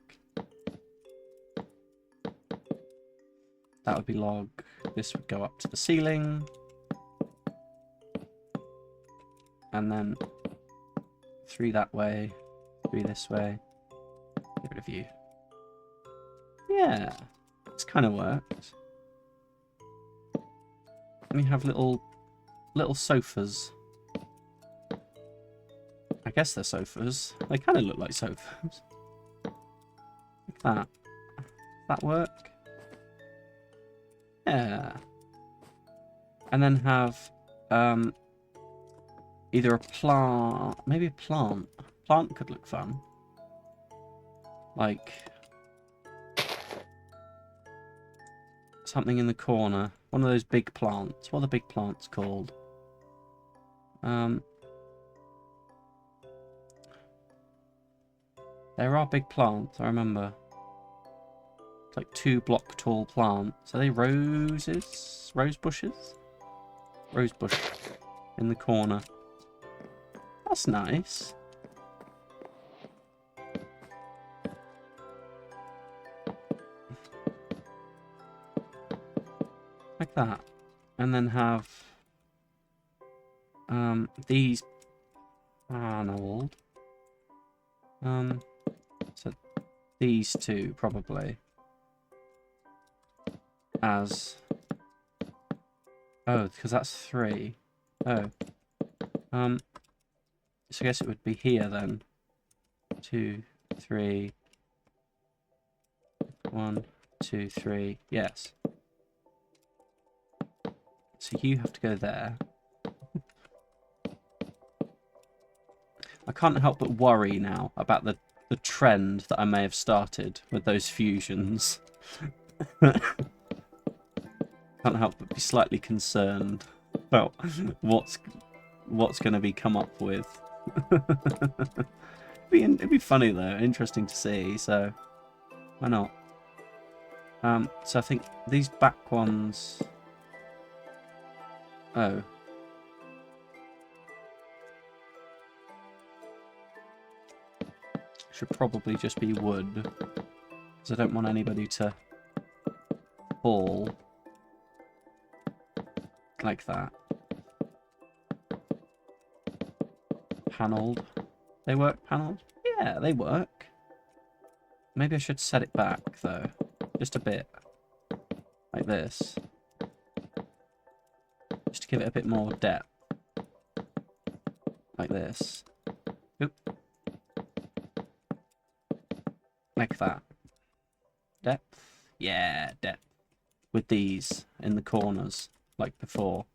That would be log. This would go up to the ceiling. And then 3 that way, 3 this way. Get rid of you. Yeah, this kind of works. And we have little sofas. I guess they're sofas. They kind of look like sofas. Like that. Does that work? Yeah. And then have either a plant, maybe a plant. Plant could look fun. Like something in the corner. One of those big plants. What are the big plants called? There are big plants, I remember. It's like 2-block tall plants. Are they roses? Rose bushes? Rose bush in the corner. That's nice. Like that. And then have these panelled. So these two probably as because that's 3. So I guess it would be here then. 2, 3. 1, 2, 3. Yes. So you have to go there. I can't help but worry now about the trend that I may have started with those fusions. Can't help but be slightly concerned about what's going to be come up with. It'd be funny though, interesting to see. So why not? So I think these back ones. Oh. Should probably just be wood, because I don't want anybody to fall like that. Panelled. They work panelled? Yeah, they work. Maybe I should set it back though, just a bit, like this, just to give it a bit more depth, like this. Oop. Like that. Depth? Yeah, depth. With these in the corners, like before.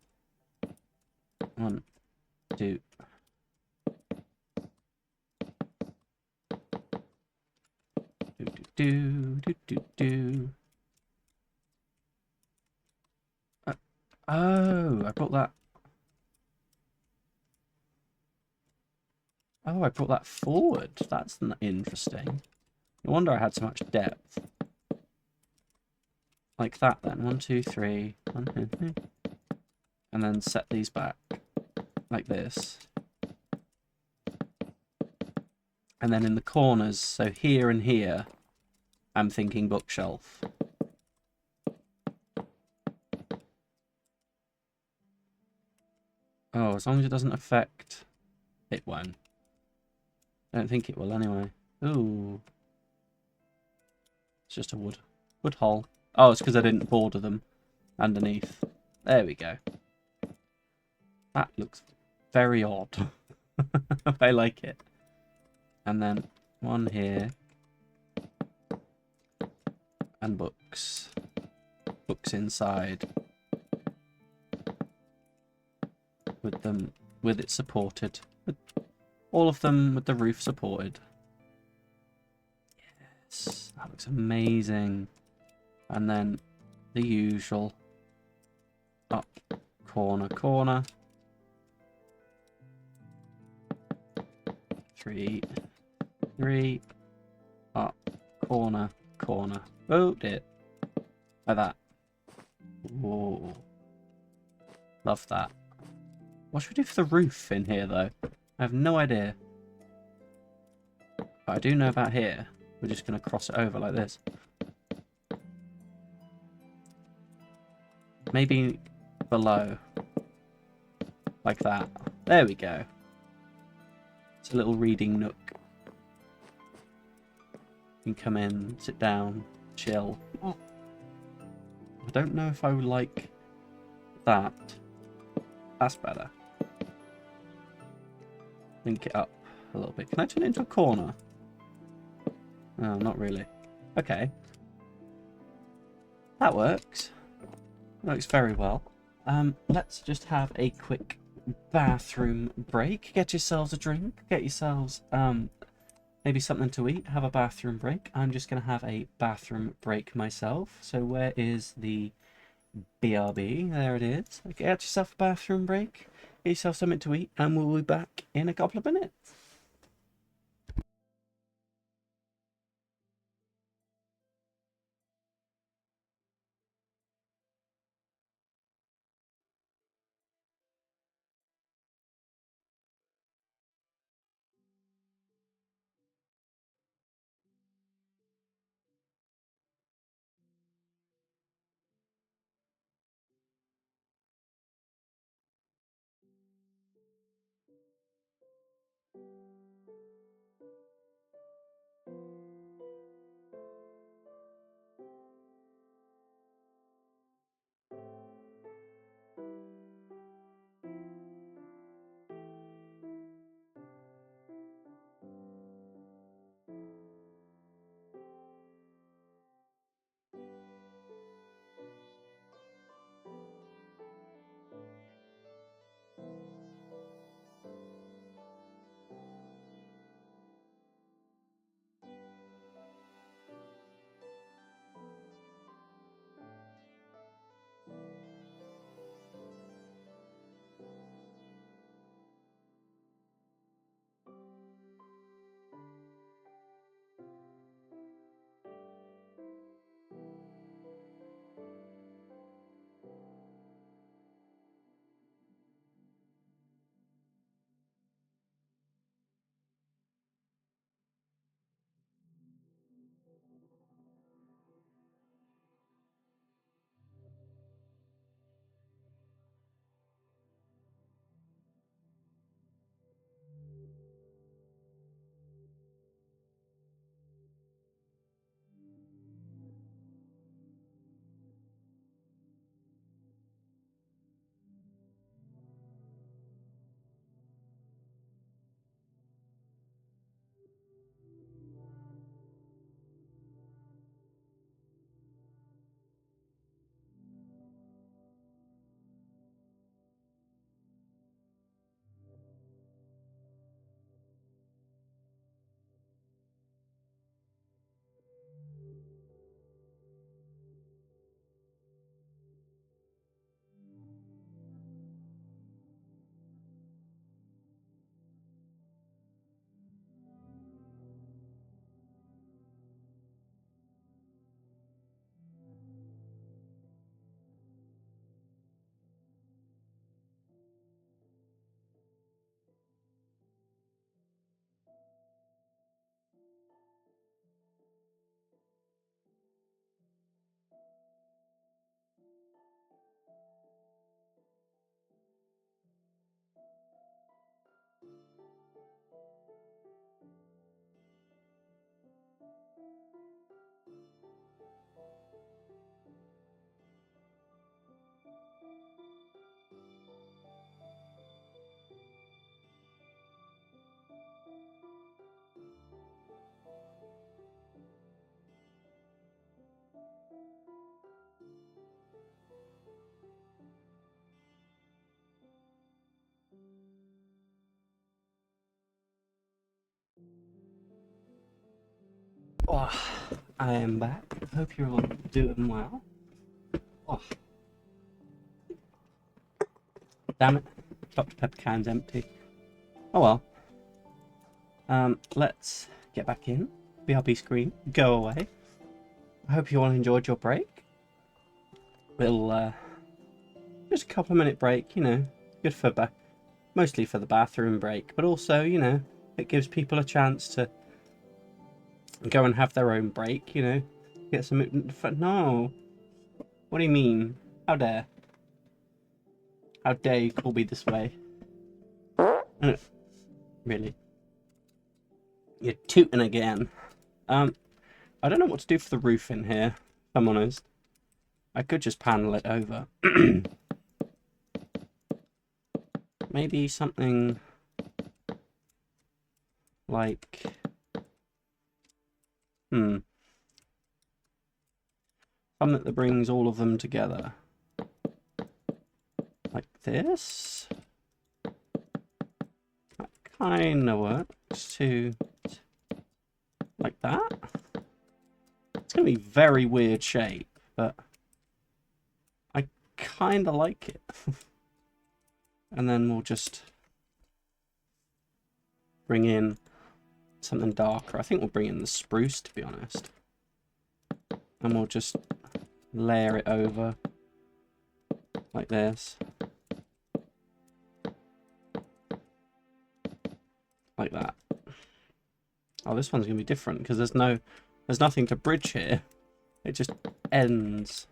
1, 2. Do. Oh, I brought that. Oh, I brought that forward. That's interesting. No wonder I had so much depth. Like that then. 1, 2, 3. 1, 2, 3. And then set these back. Like this. And then in the corners, so here and here, I'm thinking bookshelf. Oh, as long as it doesn't affect... It won't. I don't think it will anyway. Ooh. It's just a wood hole. Oh, it's because I didn't border them underneath. There we go. That looks very odd. I like it. And then one here. And books. Books inside. With it supported. With all of them with the roof supported. Yes, that looks amazing. And then the usual up, corner, 3, 3, up, corner. Oh, dear. Like that. Whoa. Love that. What should we do for the roof in here, though? I have no idea. But I do know about here. We're just going to cross it over like this. Maybe below. Like that. There we go. It's a little reading nook. You can come in, sit down, chill. Oh. I don't know if I would like that. That's better. Link it up a little bit. Can I turn it into a corner? No, not really. Okay. That works. Works very well. Let's just have a quick bathroom break. Get yourselves a drink. Get yourselves maybe something to eat. Have a bathroom break. I'm just gonna have a bathroom break myself. So where is the BRB? There it is. Okay, get yourself a bathroom break. Get yourself something to eat, and we'll be back in a couple of minutes. Oh, I am back. Hope you're all doing well. Oh, damn it. Dr. Pepper can's empty. Oh well. Let's get back in. BRB screen. Go away. I hope you all enjoyed your break. We'll, just a couple of minute break, you know. Good for mostly for the bathroom break, but also, you know, it gives people a chance to go and have their own break, you know. Get some... No. What do you mean? How dare? How dare you call me this way? Really? You're tooting again. I don't know what to do for the roof in here, if I'm honest. I could just panel it over. Maybe something like... Something that brings all of them together. this. That kind of works to like that. It's going to be very weird shape, but I kind of like it. And then we'll just bring in something darker. I think we'll bring in the spruce, to be honest. And we'll just layer it over like this. Like that. Oh, this one's going to be different because there's nothing to bridge here. It just ends.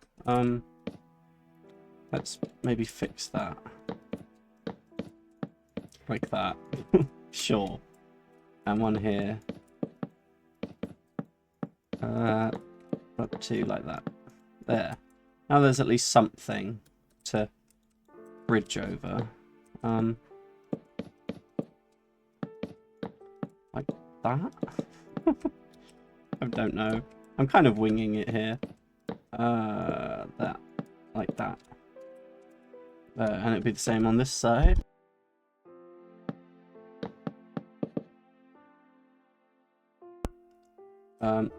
Let's maybe fix that. Like that. Sure. And one here. Up to like that. There. Now there's at least something to bridge over. Like that? I don't know. I'm kind of winging it here. That. Like that. And it'd be the same on this side.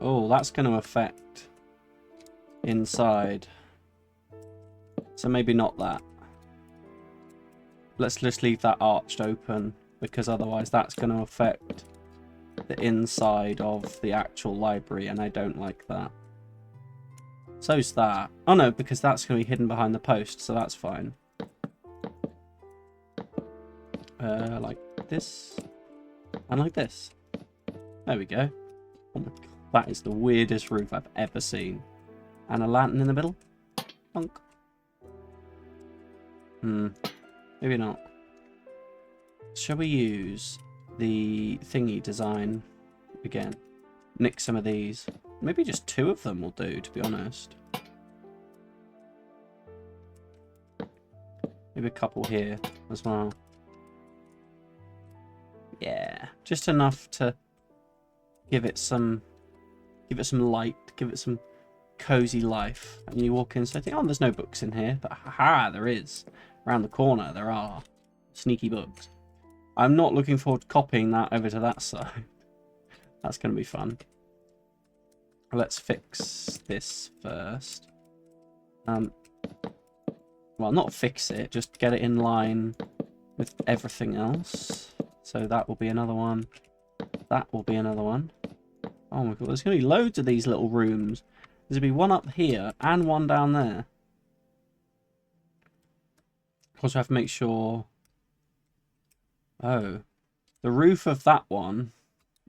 Oh, that's going to affect inside. So maybe not that. Let's just leave that arched open, because otherwise that's going to affect the inside of the actual library, and I don't like that. So's that. Oh no, because that's going to be hidden behind the post, so that's fine. Like this. And like this. There we go. Oh my god. That is the weirdest roof I've ever seen. And a lantern in the middle? Plonk. Maybe not. Shall we use the thingy design again? Nick some of these. Maybe just 2 of them will do, to be honest. Maybe a couple here as well. Yeah, just enough to give it some light, give it some cozy life. And you walk in and say, oh, there's no books in here. But haha, there is. Around the corner, there are sneaky books. I'm not looking forward to copying that over to that side. That's going to be fun. Let's fix this first. Well, not fix it, just get it in line with everything else. So that will be another one. That will be another one. Oh my god, there's going to be loads of these little rooms. There's going to be one up here and one down there. Of course, I have to make sure... Oh. The roof of that one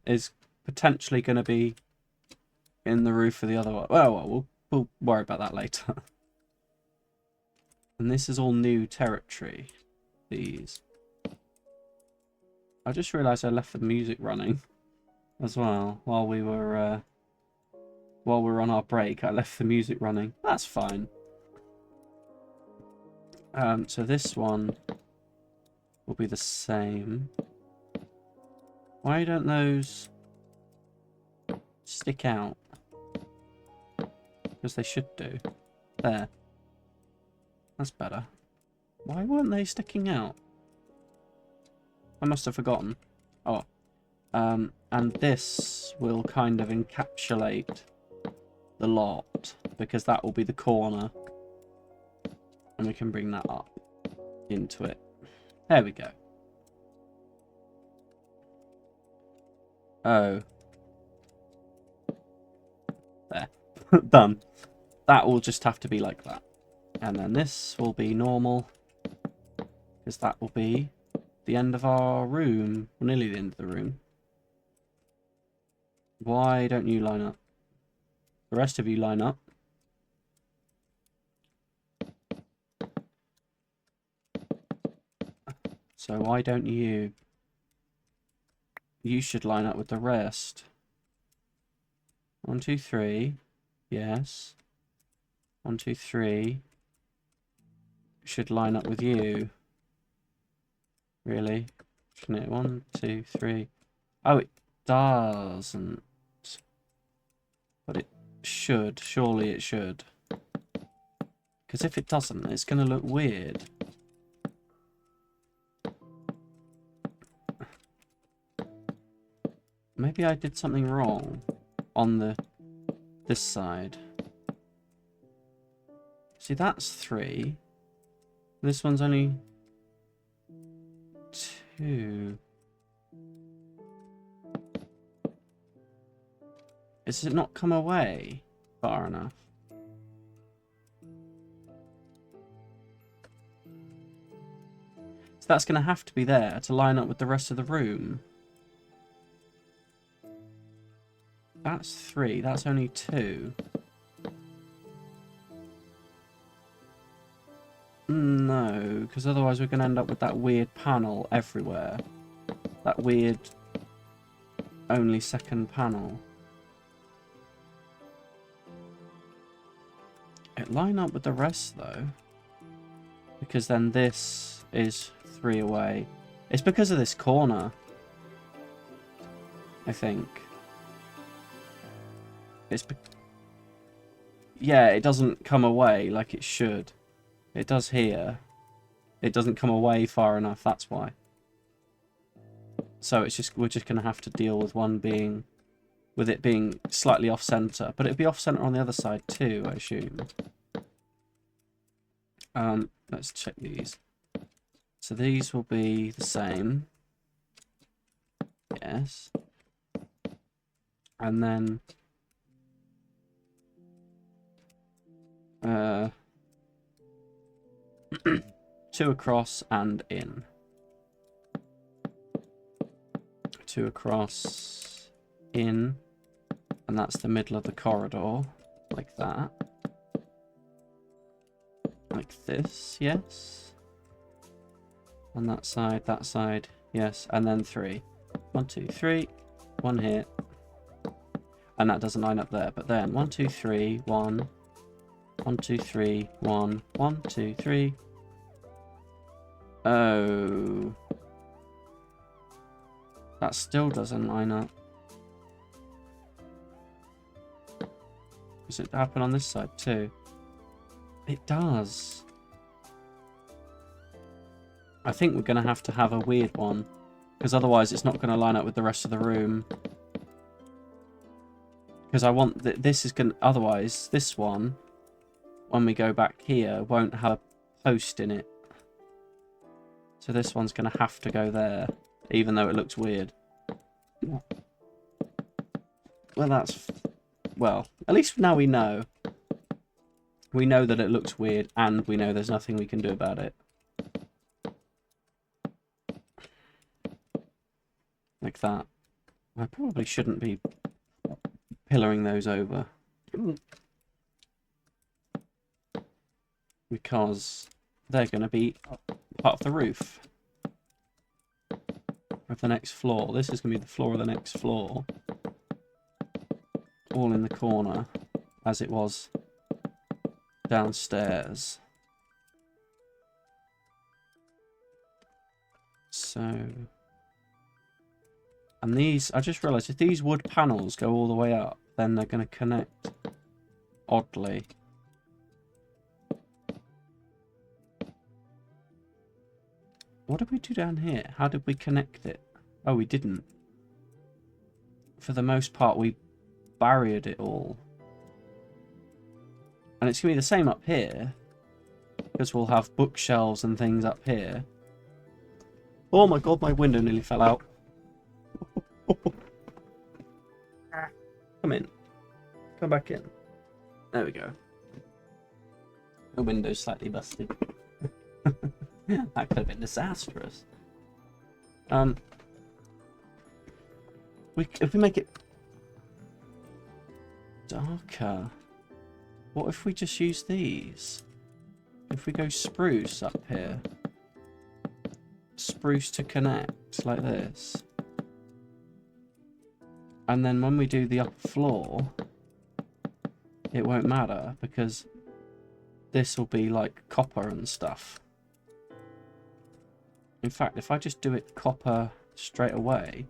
is potentially going to be in the roof of the other one. Well, we'll worry about that later. And this is all new territory. These. I just realised I left the music running as well while we were on our break. I left the music running. That's fine. So this one will be the same. Why don't those stick out? Because they should do. There. That's better. Why weren't they sticking out? I must have forgotten. Oh. And this will kind of encapsulate the lot, because that will be the corner. And we can bring that up into it. There we go. Oh. There. Done. That will just have to be like that. And then this will be normal, because that will be the end of our room. Well, nearly the end of the room. Why don't you line up? The rest of you line up. So why don't you? You should line up with the rest. 1, 2, 3. Yes. 1, 2, 3. Should line up with you. Really? Shouldn't it? 1, 2, 3. Oh, it doesn't. But it should. Surely it should. Because if it doesn't, it's going to look weird. Maybe I did something wrong on this side. See, that's 3. This one's only 2. Does it not come away far enough? So that's going to have to be there to line up with the rest of the room. That's 3. That's only 2. No, because otherwise we're going to end up with that weird panel everywhere. That weird only second panel. It line up with the rest though, because then this is 3 away. It's because of this corner, I think. Yeah, it doesn't come away like it should. It does here. It doesn't come away far enough, that's why. So it's just, we're just going to have to deal with with it being slightly off center, but it'd be off center on the other side too, I assume. Let's check these. So these will be the same. Yes. And then 2 across and in. 2 across, in, and that's the middle of the corridor, like that. Like this, yes. On that side, yes, and then 3. 1, 2, 3, 1 here. And that doesn't line up there, but then 1, 2, 3, 1, 1, 2, 3, 1, 1, 2, 3. Oh. That still doesn't line up. Does it happen on this side too? It does. I think we're going to have a weird one, because otherwise it's not going to line up with the rest of the room. Because I want this is going to, otherwise this one, when we go back here, won't have a post in it. So this one's going to have to go there, even though it looks weird. Well, at least now we know. We know that it looks weird, and we know there's nothing we can do about it. Like that. I probably shouldn't be pillaring those over, because they're going to be part of the roof of the next floor. This is going to be the floor of the next floor. All in the corner, as it was downstairs. So... And these, I just realised, if these wood panels go all the way up, then they're going to connect oddly. What did we do down here? How did we connect it? Oh, we didn't. For the most part, we barriered it all. And it's going to be the same up here, because we'll have bookshelves and things up here. Oh my god, my window nearly fell out. Come in. Come back in. There we go. The window's slightly busted. That could have been disastrous. If we make it darker, what if we just use these? If we go spruce up here, spruce to connect like this, and then when we do the upper floor, it won't matter because this will be like copper and stuff. In fact, if I just do it copper straight away,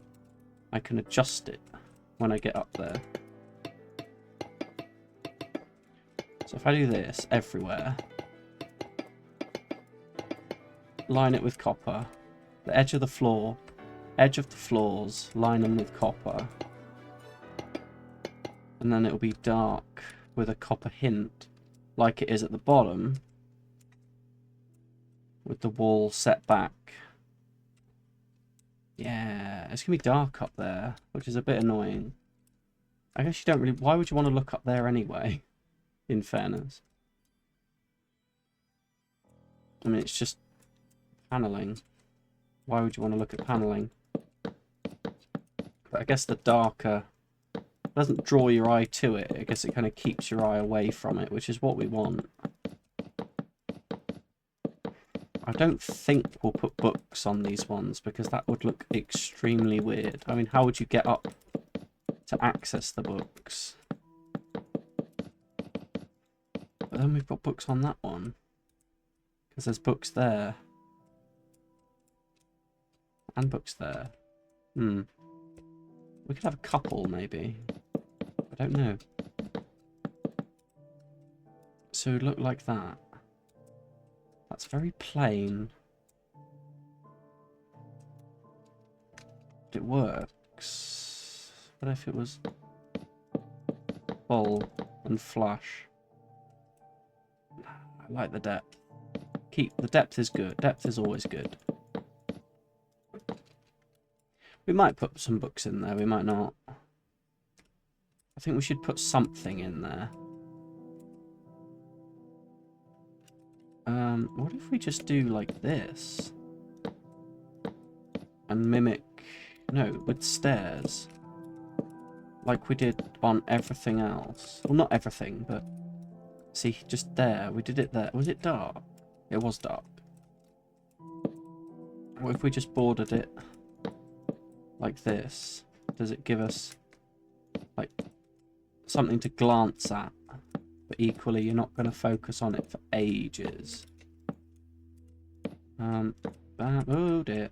I can adjust it when I get up there. So if I do this everywhere, line it with copper, the edge of the floors, line them with copper. And then it'll be dark with a copper hint, like it is at the bottom, with the wall set back. Yeah, it's going to be dark up there, which is a bit annoying. I guess you don't really... Why would you want to look up there anyway, in fairness? I mean, it's just paneling. Why would you want to look at paneling? But I guess the darker... doesn't draw your eye to it. I guess it kind of keeps your eye away from it, which is what we want. I don't think we'll put books on these ones because that would look extremely weird. I mean, how would you get up to access the books? But then we've got books on that one. Because there's books there. And books there. We could have a couple, maybe. I don't know. So it would look like that. That's very plain. It works. But if it was full and flush. I like the depth. The depth is good. Depth is always good. We might put some books in there, we might not. I think we should put something in there. What if we just do like this? And mimic... No, with stairs. Like we did on everything else. Well, not everything, but... See, just there. We did it there. Was it dark? It was dark. What if we just bordered it like this? Does it give us like something to glance at? But equally, you're not going to focus on it for ages. Bam. Oh dear.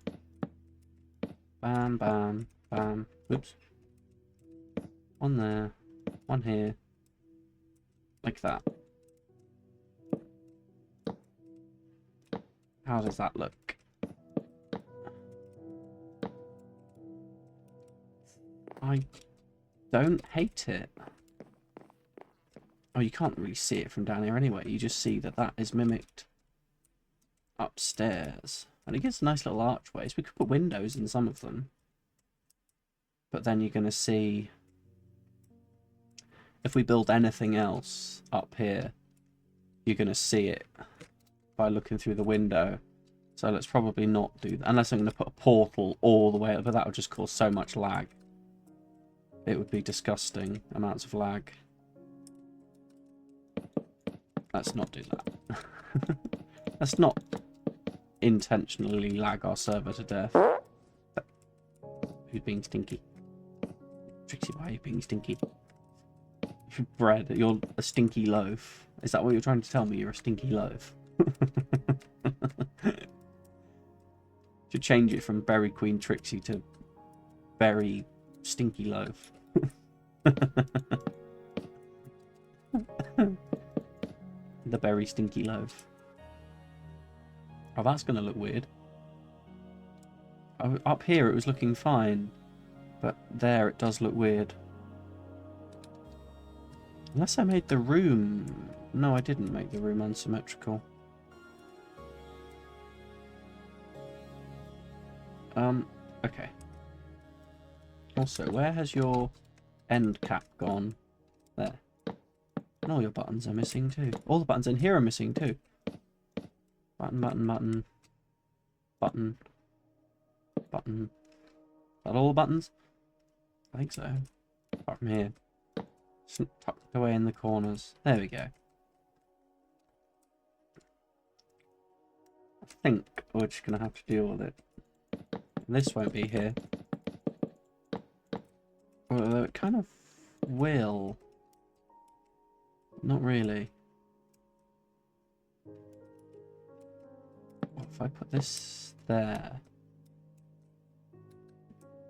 Bam, bam, bam. Oops. One there. One here. Like that. How does that look? I don't hate it. Oh, you can't really see it from down here anyway. You just see that that is mimicked upstairs. And it gives nice little archways. We could put windows in some of them. But then you're going to see... If we build anything else up here, you're going to see it by looking through the window. So let's probably not do that. Unless I'm going to put a portal all the way up. But that would just cause so much lag. It would be disgusting amounts of lag. Let's not do that. Let's not intentionally lag our server to death. Who's being stinky? Trixie, why are you being stinky? Bread, you're a stinky loaf. Is that what you're trying to tell me? You're a stinky loaf? Should change it from Berry Queen Trixie to Berry Stinky Loaf. The Berry Stinky Loaf. Oh, that's going to look weird. Oh, up here it was looking fine, but there it does look weird. Unless I made the room... No, I didn't make the room unsymmetrical. Okay. Also, where has your end cap gone? There. And all your buttons are missing too. All the buttons in here are missing too. Button, button, button. Button. Button. Is that all the buttons? I think so. Apart from here. Just tucked away in the corners. There we go. I think we're just going to have to deal with it. This won't be here. Although it kind of will. Not really. What if I put this there?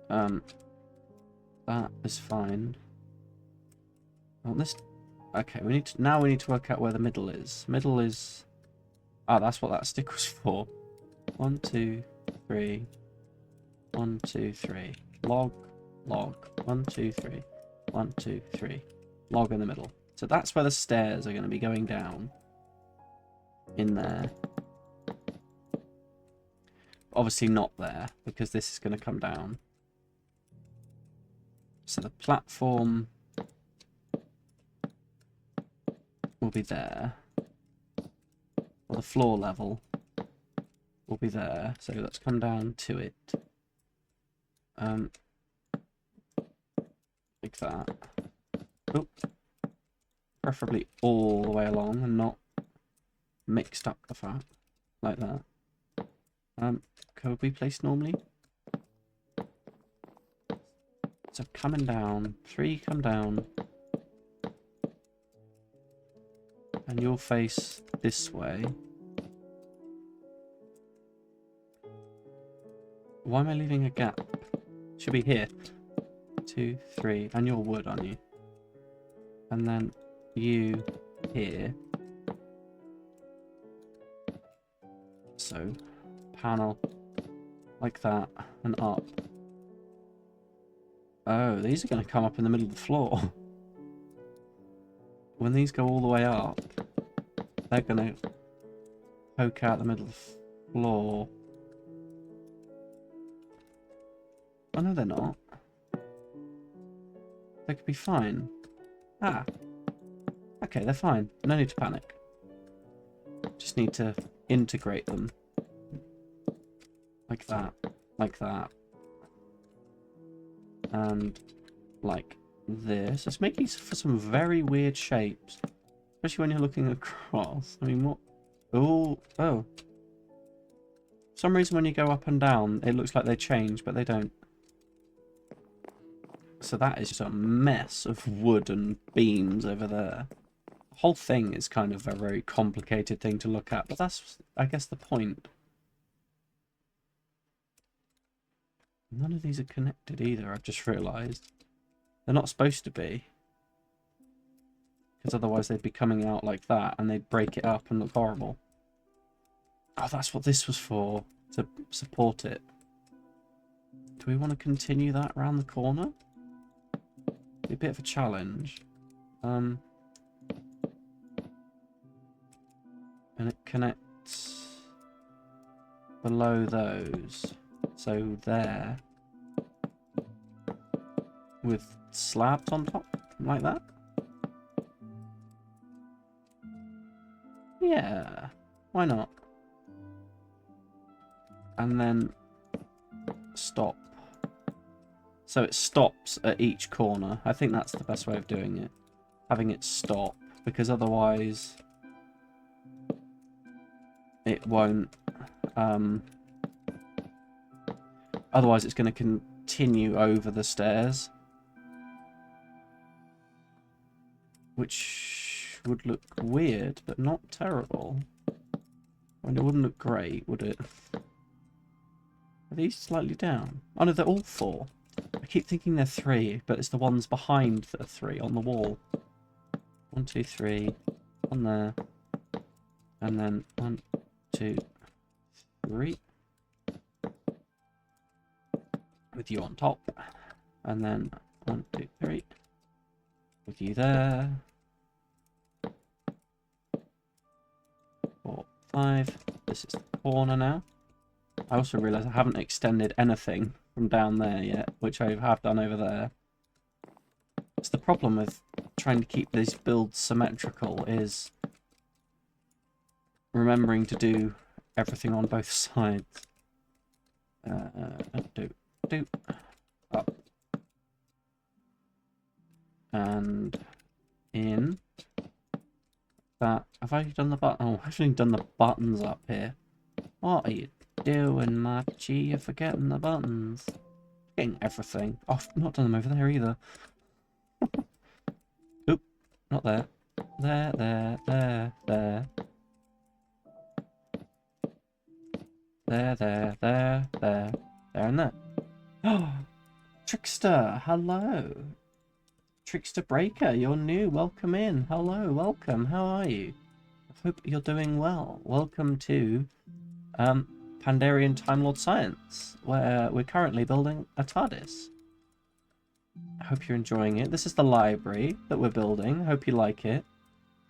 That is fine. Well, this... Okay, we need to... Now we need to work out where the middle is. Middle is... Ah, that's what that stick was for. 1, 2, 3... 1, 2, 3. Log, log. 1, 2, 3. 1, 2, 3. log in the middle. So that's where the stairs are going to be going down. In there. Obviously not there, because this is going to come down. So the platform will be there. Or the floor level will be there. So let's come down to it. Like that. Oh. Preferably all the way along and not mixed up the fact. Like that. Could be placed normally. So coming down. 3 come down. And you'll face this way. Why am I leaving a gap? Should be here. 2, 3. And you're wood, aren't you? And then you here. So, panel like that and up. Oh, these are going to come up in the middle of the floor. When these go all the way up, they're going to poke out the middle of the floor. Oh, no, they're not. They could be fine. Ah. Okay, they're fine. No need to panic. Just need to integrate them. Like that. Like that. And like this. It's making for some very weird shapes. Especially when you're looking across. I mean, what? Oh. For some reason when you go up and down, it looks like they change, but they don't. So that is just a mess of wood and beams over there. The whole thing is kind of a very complicated thing to look at, but that's, I guess, the point. None of these are connected either, I've just realised. They're not supposed to be. Because otherwise they'd be coming out like that, and they'd break it up and look horrible. Oh, that's what this was for, to support it. Do we want to continue that around the corner? Be a bit of a challenge. And it connects below those. So there. With slabs on top, like that. Yeah, why not? And then stop. So it stops at each corner. I think that's the best way of doing it. Having it stop, because otherwise it won't. Otherwise it's going to continue over the stairs, which would look weird, but not terrible. I mean, it wouldn't look great, would it? Are these slightly down? Oh no, they're all 4. I keep thinking they're 3, but it's the ones behind that are 3 on the wall. 1, 2, 3. On there. And then 1, 2, 3. With you on top. And then 1, 2, 3. With you there. 4, 5. This is the corner now. I also realise I haven't extended anything from down there yet, which I have done over there. It's the problem with trying to keep these builds symmetrical is remembering to do everything on both sides. Up. And in. That. Have I done the button? Oh, I've actually done the buttons up here. What are you doing, Machi? You're forgetting the buttons. Getting everything. Oh, I've not done them over there either. Oop, not there. There. There, and there. Oh, Trickster, hello. Trickster Breaker, you're new. Welcome in. Hello, welcome. How are you? I hope you're doing well. Welcome to Pandarian Time Lord Science, where we're currently building a TARDIS. I hope you're enjoying it. This is the library that we're building. Hope you like it.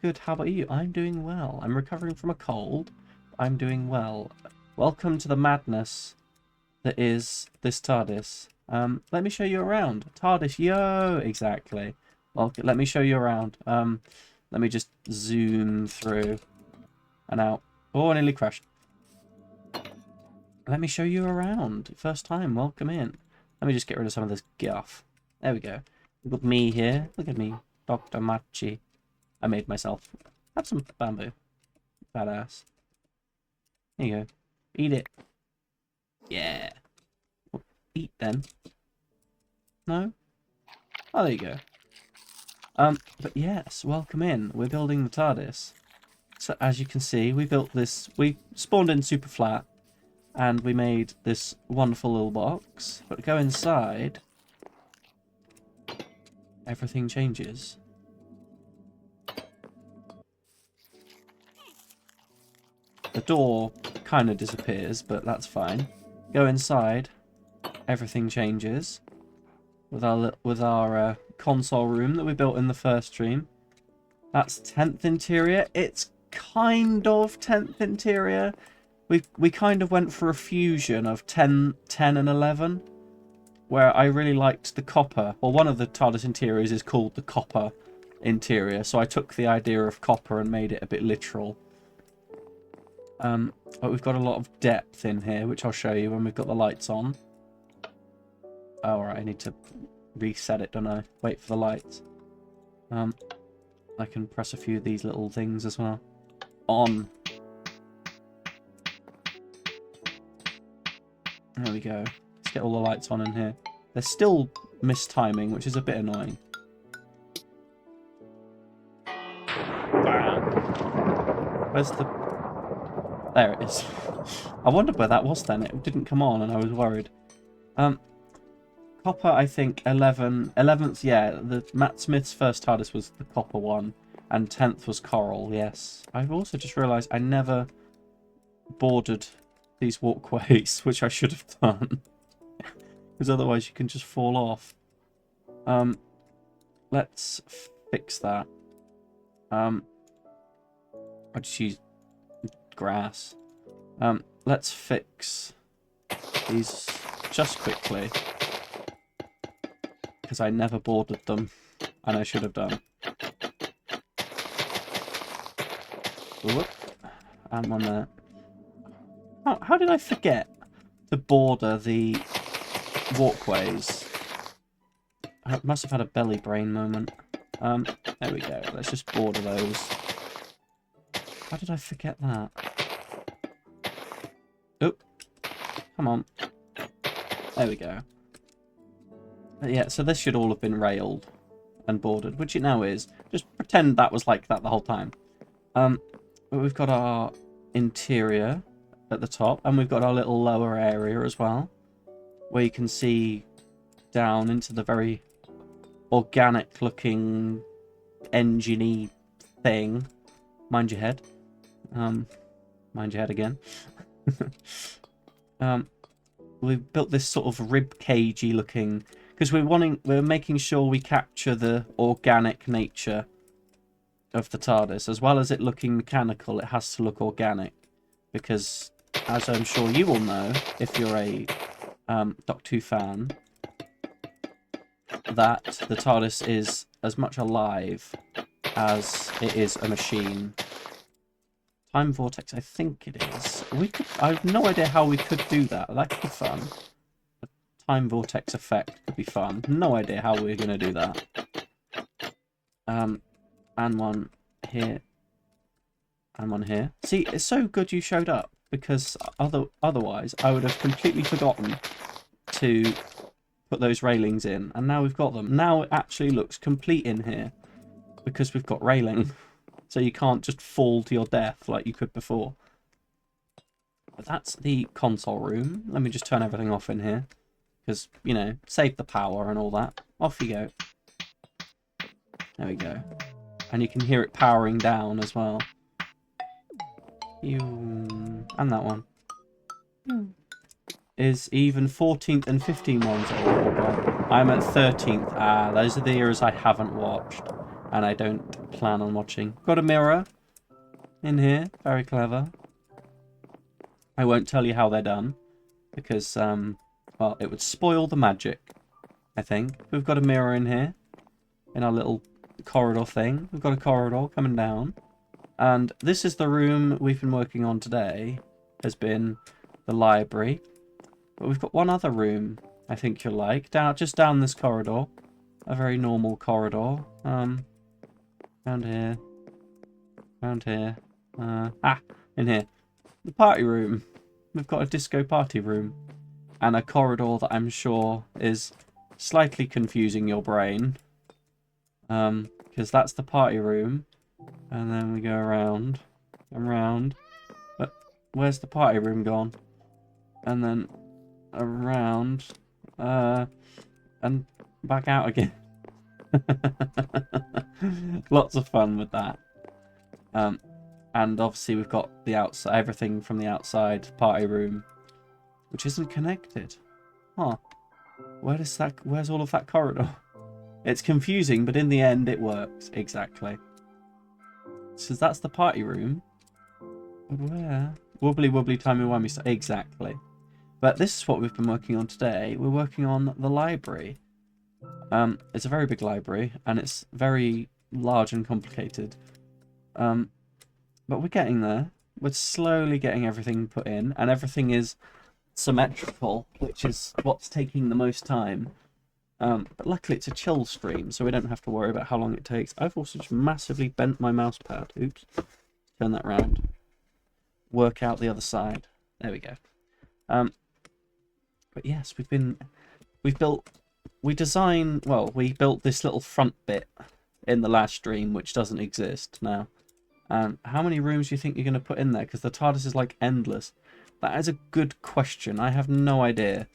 Good, how about you? I'm doing well. I'm recovering from a cold. I'm doing well. Welcome to the madness that is this TARDIS. Let me show you around. TARDIS, yo! Exactly. Well, let me show you around. Let me just zoom through and out. Oh, I nearly crashed. Let me show you around. First time, welcome in. Let me just get rid of some of this guff. There we go. We've got me here. Look at me. Dr. Machi. I made myself. Have some bamboo. Badass. There you go. Eat it. Yeah. Well, eat then. No? Oh, there you go. But yes, welcome in. We're building the TARDIS. So as you can see, we built this. We spawned in super flat, and we made this wonderful little box. But go inside, everything changes. The door kind of disappears, but that's fine. Go inside, everything changes. With our console room that we built in the first stream. That's 10th interior. It's kind of 10th interior. We kind of went for a fusion of 10, and 11, where I really liked the copper. Well, one of the TARDIS interiors is called the copper interior, so I took the idea of copper and made it a bit literal. But we've got a lot of depth in here, which I'll show you when we've got the lights on. Oh, alright, I need to reset it, don't I? Wait for the lights. I can press a few of these little things as well. On. There we go. Let's get all the lights on in here. They're still mistiming, which is a bit annoying. Bam. Where's the... There it is. I wondered where that was then. It didn't come on and I was worried. Copper, I think, 11th, yeah. Matt Smith's first TARDIS was the copper one. And 10th was coral, yes. I've also just realised I never bordered these walkways, which I should have done. Because otherwise you can just fall off. Let's fix that. I just use grass. Let's fix these just quickly. Because I never bordered them, and I should have done. Whoop. And one there. Oh, how did I forget to border the walkways? I must have had a belly brain moment. There we go. Let's just border those. How did I forget that? Oop. Come on. There we go. Yeah, so this should all have been railed and bordered, which it now is. Just pretend that was like that the whole time. We've got our interior at the top, and we've got our little lower area as well, where you can see down into the very organic-looking, engine-y thing. Mind your head. Mind your head again. We've built this sort of rib cagey looking, because we're making sure we capture the organic nature of the TARDIS, as well as it looking mechanical. It has to look organic, because as I'm sure you will know, if you're a Doctor Who fan, that the TARDIS is as much alive as it is a machine. Time vortex, I think it is. I have no idea how we could do that. That could be fun. A time vortex effect could be fun. No idea how we're going to do that. And one here. And one here. See, it's so good you showed up, because otherwise I would have completely forgotten to put those railings in. And now we've got them. Now it actually looks complete in here, because we've got railing. So you can't just fall to your death like you could before. But that's the console room. Let me just turn everything off in here. Because, you know, save the power and all that. Off you go. There we go. And you can hear it powering down as well. And that one. Is even 14th and 15th ones. I'm at 13th. Ah, those are the eras I haven't watched. And I don't plan on watching. Got a mirror in here. Very clever. I won't tell you how they're done. Because, well, it would spoil the magic, I think. We've got a mirror in here. In our little corridor thing. We've got a corridor coming down. And this is the room we've been working on today. Has been the library. But we've got one other room I think you'll like. Just down this corridor. A very normal corridor. Round here. Round here. In here. The party room. We've got a disco party room. And a corridor that I'm sure is slightly confusing your brain. Because that's the party room. And then we go around. And round. But where's the party room gone? And then around. And back out again. Lots of fun with that. And obviously we've got the outside, everything from the outside party room, which isn't connected. Huh. Where's all of that corridor? It's confusing, but in the end it works. Exactly. So that's the party room. But where? Wobbly wobbly timey wimey. Exactly. But this is what we've been working on today. We're working on the library. It's a very big library, and it's very large and complicated. But we're getting there. We're slowly getting everything put in, and everything is symmetrical, which is what's taking the most time. But luckily it's a chill stream, so we don't have to worry about how long it takes. I've also just massively bent my mouse pad. Oops. Turn that round. Work out the other side. There we go. But yes, we built this little front bit in the last stream, which doesn't exist now. How many rooms do you think you're going to put in there? Because the TARDIS is like endless. That is a good question. I have no idea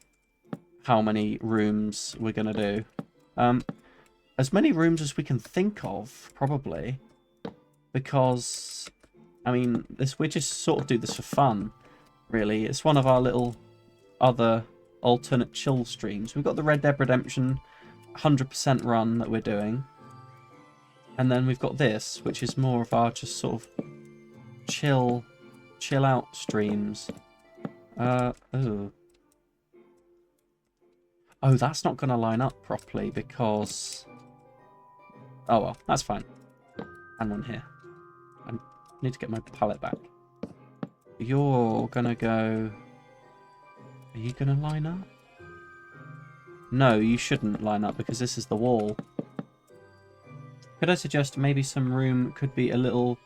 how many rooms we're going to do. As many rooms as we can think of, probably. Because, I mean, we just sort of do this for fun, really. It's one of our little other alternate chill streams. We've got the Red Dead Redemption 100% run that we're doing. And then we've got this, which is more of our just sort of chill out streams. Oh, that's not going to line up properly because... Oh well, that's fine. And one here. I need to get my palette back. You're going to go... Are you going to line up? No, you shouldn't line up because this is the wall. Could I suggest maybe some room could be a little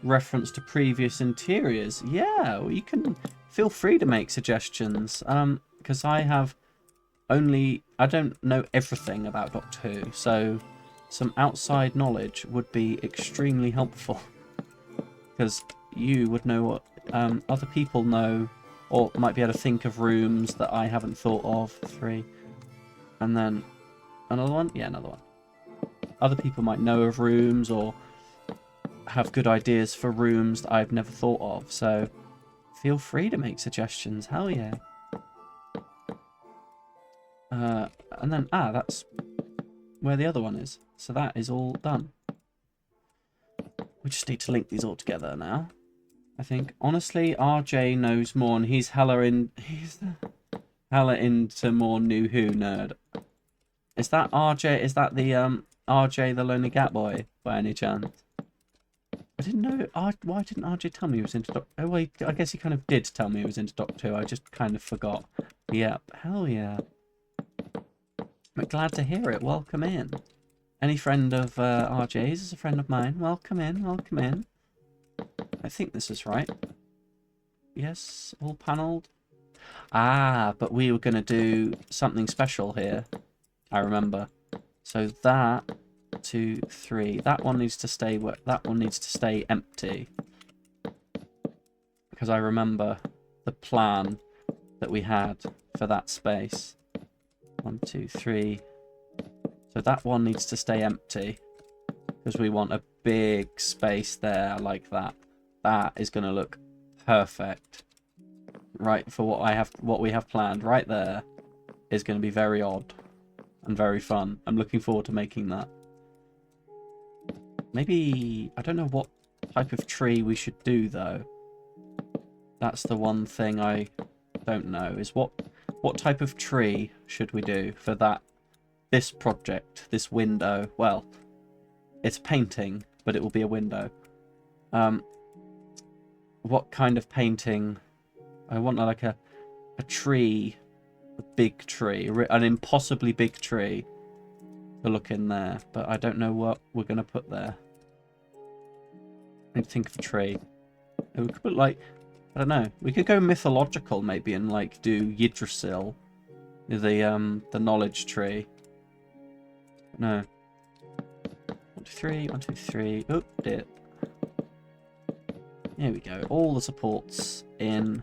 reference to previous interiors? Yeah, well, you can feel free to make suggestions. Because I don't know everything about Doctor Who, so some outside knowledge would be extremely helpful. Because you would know what other people know, or might be able to think of rooms that I haven't thought of. 3. And then another one? Yeah, another one. Other people might know of rooms or have good ideas for rooms that I've never thought of. So feel free to make suggestions. Hell yeah. And then, that's where the other one is. So that is all done. We just need to link these all together now. I think, honestly, RJ knows more and he's hella into more New Who nerd. Is that RJ? Is that the, RJ the Lonely Gat Boy, by any chance? I didn't know. Why didn't RJ tell me he was into Doctor... Oh, wait, I guess he kind of did tell me he was into Doctor Who. I just kind of forgot. Yep. Hell yeah. I'm glad to hear it. Welcome in. Any friend of RJ's is a friend of mine. Welcome in. Welcome in. I think this is right. Yes, all panelled. But we were going to do something special here. I remember. So that, 2, 3. That one needs to stay. That one needs to stay empty. Because I remember the plan that we had for that space. 1, 2, 3. So that one needs to stay empty. Because we want a big space there like that. That is going to look perfect. Right, for what we have planned. Right there is going to be very odd. and very fun. I'm looking forward to making that. Maybe, I don't know what type of tree we should do though. That's the one thing I don't know, is what type of tree should we do for this project, this window? Well, it's painting, but it will be a window. What kind of painting? I want like a tree, a big tree, an impossibly big tree to look in there, but I don't know what we're going to put there. I need to think of a tree. We could put like, I don't know, we could go mythological maybe and like do Yggdrasil, the knowledge tree. No. 1, 2, 3, 1, 2, 3. Oh, dear. Here we go. All the supports in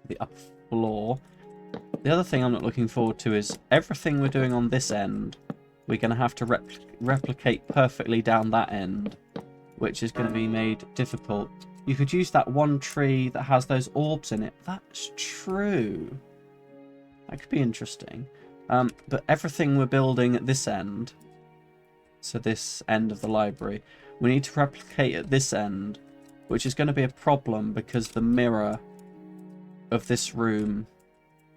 the upper floor. The other thing I'm not looking forward to is everything we're doing on this end, we're going to have to replicate perfectly down that end, which is going to be made difficult. You could use that one tree that has those orbs in it. That's true. That could be interesting. But everything we're building at this end, so this end of the library, we need to replicate at this end, which is going to be a problem because the mirror of this room,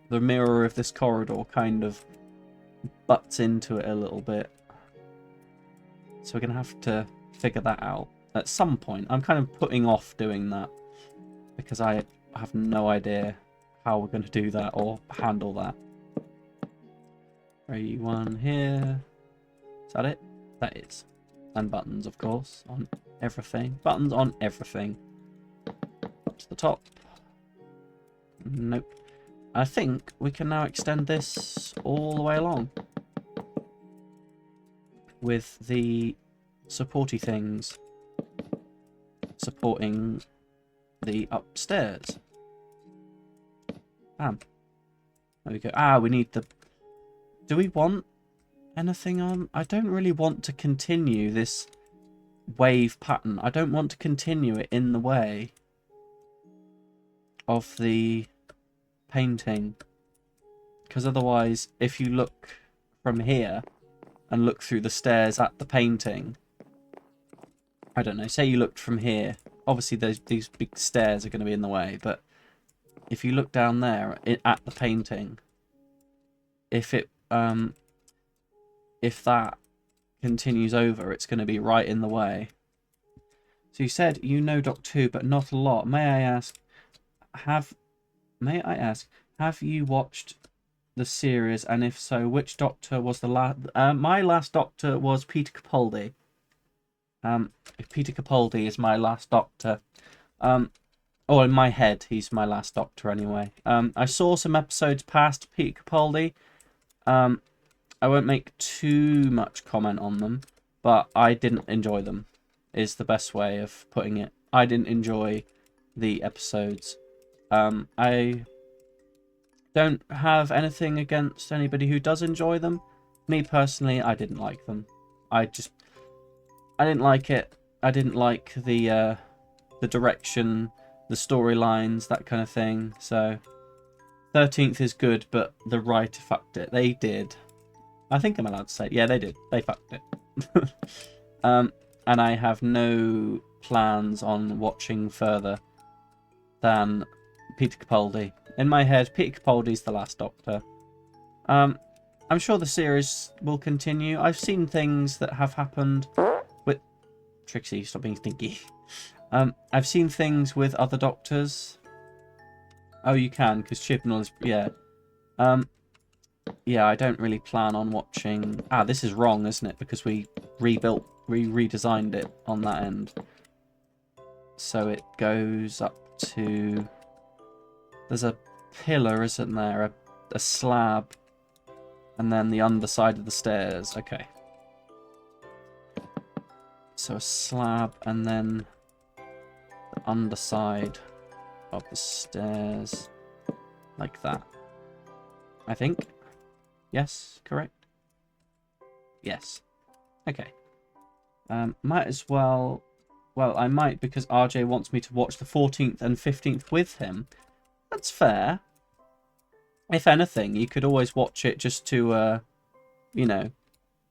the mirror of this corridor kind of butts into it a little bit. So we're going to have to figure that out at some point. I'm kind of putting off doing that because I have no idea how we're going to do that or handle that. 3, 1 here. Is that it? That is. And buttons, of course, on everything. Buttons on everything. Up to the top. Nope. I think we can now extend this all the way along with the supporty things supporting the upstairs. Bam. There we go. Ah, we need the... Do we want anything on? I don't really want to continue this wave pattern. I don't want to continue it in the way of the painting, because otherwise if you look from here and look through the stairs at the painting, I don't know, say you looked from here, obviously these big stairs are going to be in the way, but if you look down there at the painting, if that continues over, it's going to be right in the way. So you said you know Doctor Who, but not a lot. May I ask, have you watched the series, and if so, which Doctor was the last? My last Doctor was Peter Capaldi. Peter Capaldi is my last Doctor. Oh, in my head, he's my last Doctor anyway. I saw some episodes past Peter Capaldi. I won't make too much comment on them, but I didn't enjoy them, is the best way of putting it. I didn't enjoy the episodes. I don't have anything against anybody who does enjoy them. Me personally, I didn't like them. I didn't like it. I didn't like the direction, the storylines, that kind of thing. So 13th is good, but the writer fucked it. They did. I think I'm allowed to say it. Yeah, they did. They fucked it. And I have no plans on watching further than Peter Capaldi. In my head, Peter Capaldi's the last Doctor. I'm sure the series will continue. I've seen things that have happened with... Trixie, stop being stinky. I've seen things with other Doctors. Oh, you can, because Chibnall is... Yeah. Yeah, I don't really plan on watching... Ah, this is wrong, isn't it? Because we redesigned it on that end. So it goes up to... There's a pillar, isn't there? A slab. And then the underside of the stairs. Okay. So a slab and then the underside of the stairs. Like that. I think. Yes, correct? Yes. Okay. Might as well... Well, I might because RJ wants me to watch the 14th and 15th with him. That's fair. If anything, you could always watch it just to, you know,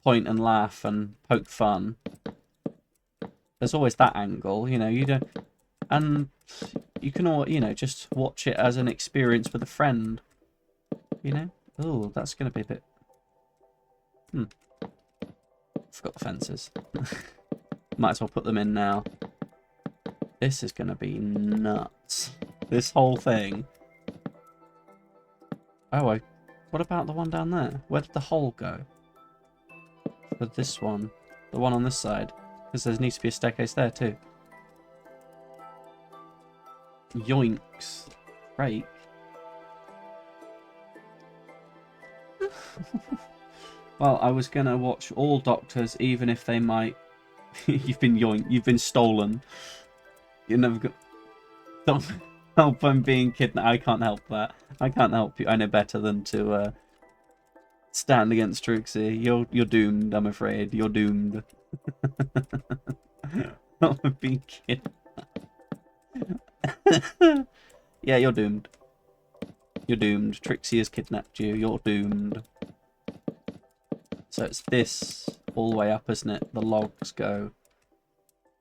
point and laugh and poke fun. There's always that angle, you know. You don't, and you can all, you know, just watch it as an experience with a friend. You know. Oh, that's gonna be a bit. Forgot the fences. Might as well put them in now. This is gonna be nuts. This whole thing. Oh, what about the one down there? Where did the hole go? For this one. The one on this side. Because there needs to be a staircase there too. Yoinks. Break. Well, I was gonna watch all Doctors, even if they might... You've been yoinked. You've been stolen. You never got... Don't help I'm being kidnapped. I can't help that. I can't help you. I know better than to stand against Trixie. You're doomed, I'm afraid. You're doomed. I'm being kidnapped. Yeah, you're doomed. You're doomed. Trixie has kidnapped you. You're doomed. So it's this all the way up, isn't it? The logs go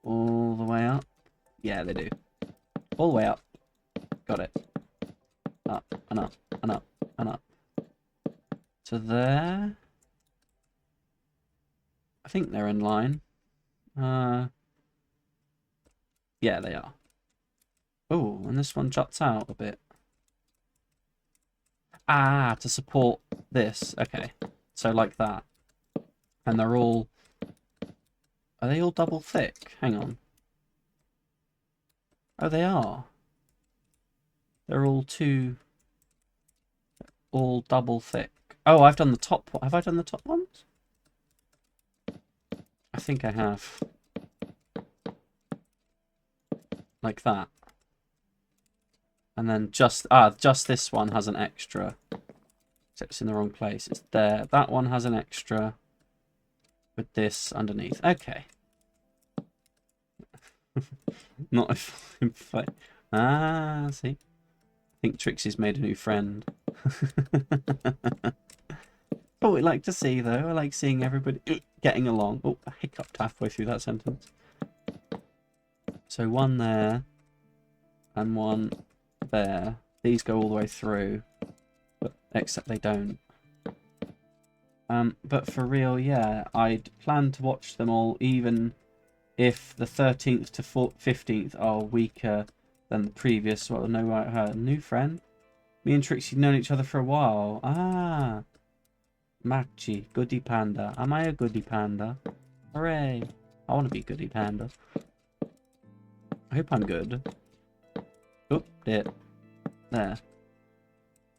all the way up. Yeah, they do. All the way up. Got it. Up and up and up and up. To there. I think they're in line. Yeah, they are. Oh, and this one juts out a bit. Ah, to support this. Okay. So like that. And they're all... Are they all double thick? Hang on. Oh, they are. They're all double thick. Oh, I've done the top one. Have I done the top ones? I think I have. Like that. And then just this one has an extra. Except it's in the wrong place. It's there. That one has an extra with this underneath. Okay. Not if I... Ah, see. I think Trixie's made a new friend. Oh, I like to see, though. I like seeing everybody getting along. Oh, I hiccuped halfway through that sentence. So one there and one there. These go all the way through, but except they don't. But for real, yeah, I'd plan to watch them all, even if the 13th to 15th are weaker than the previous. Well, no, her new friend. Me and Trixie known each other for a while. Ah, Machi, Goody Panda. Am I a Goody Panda? Hooray! I want to be Goody Panda. I hope I'm good. Oop, it. There.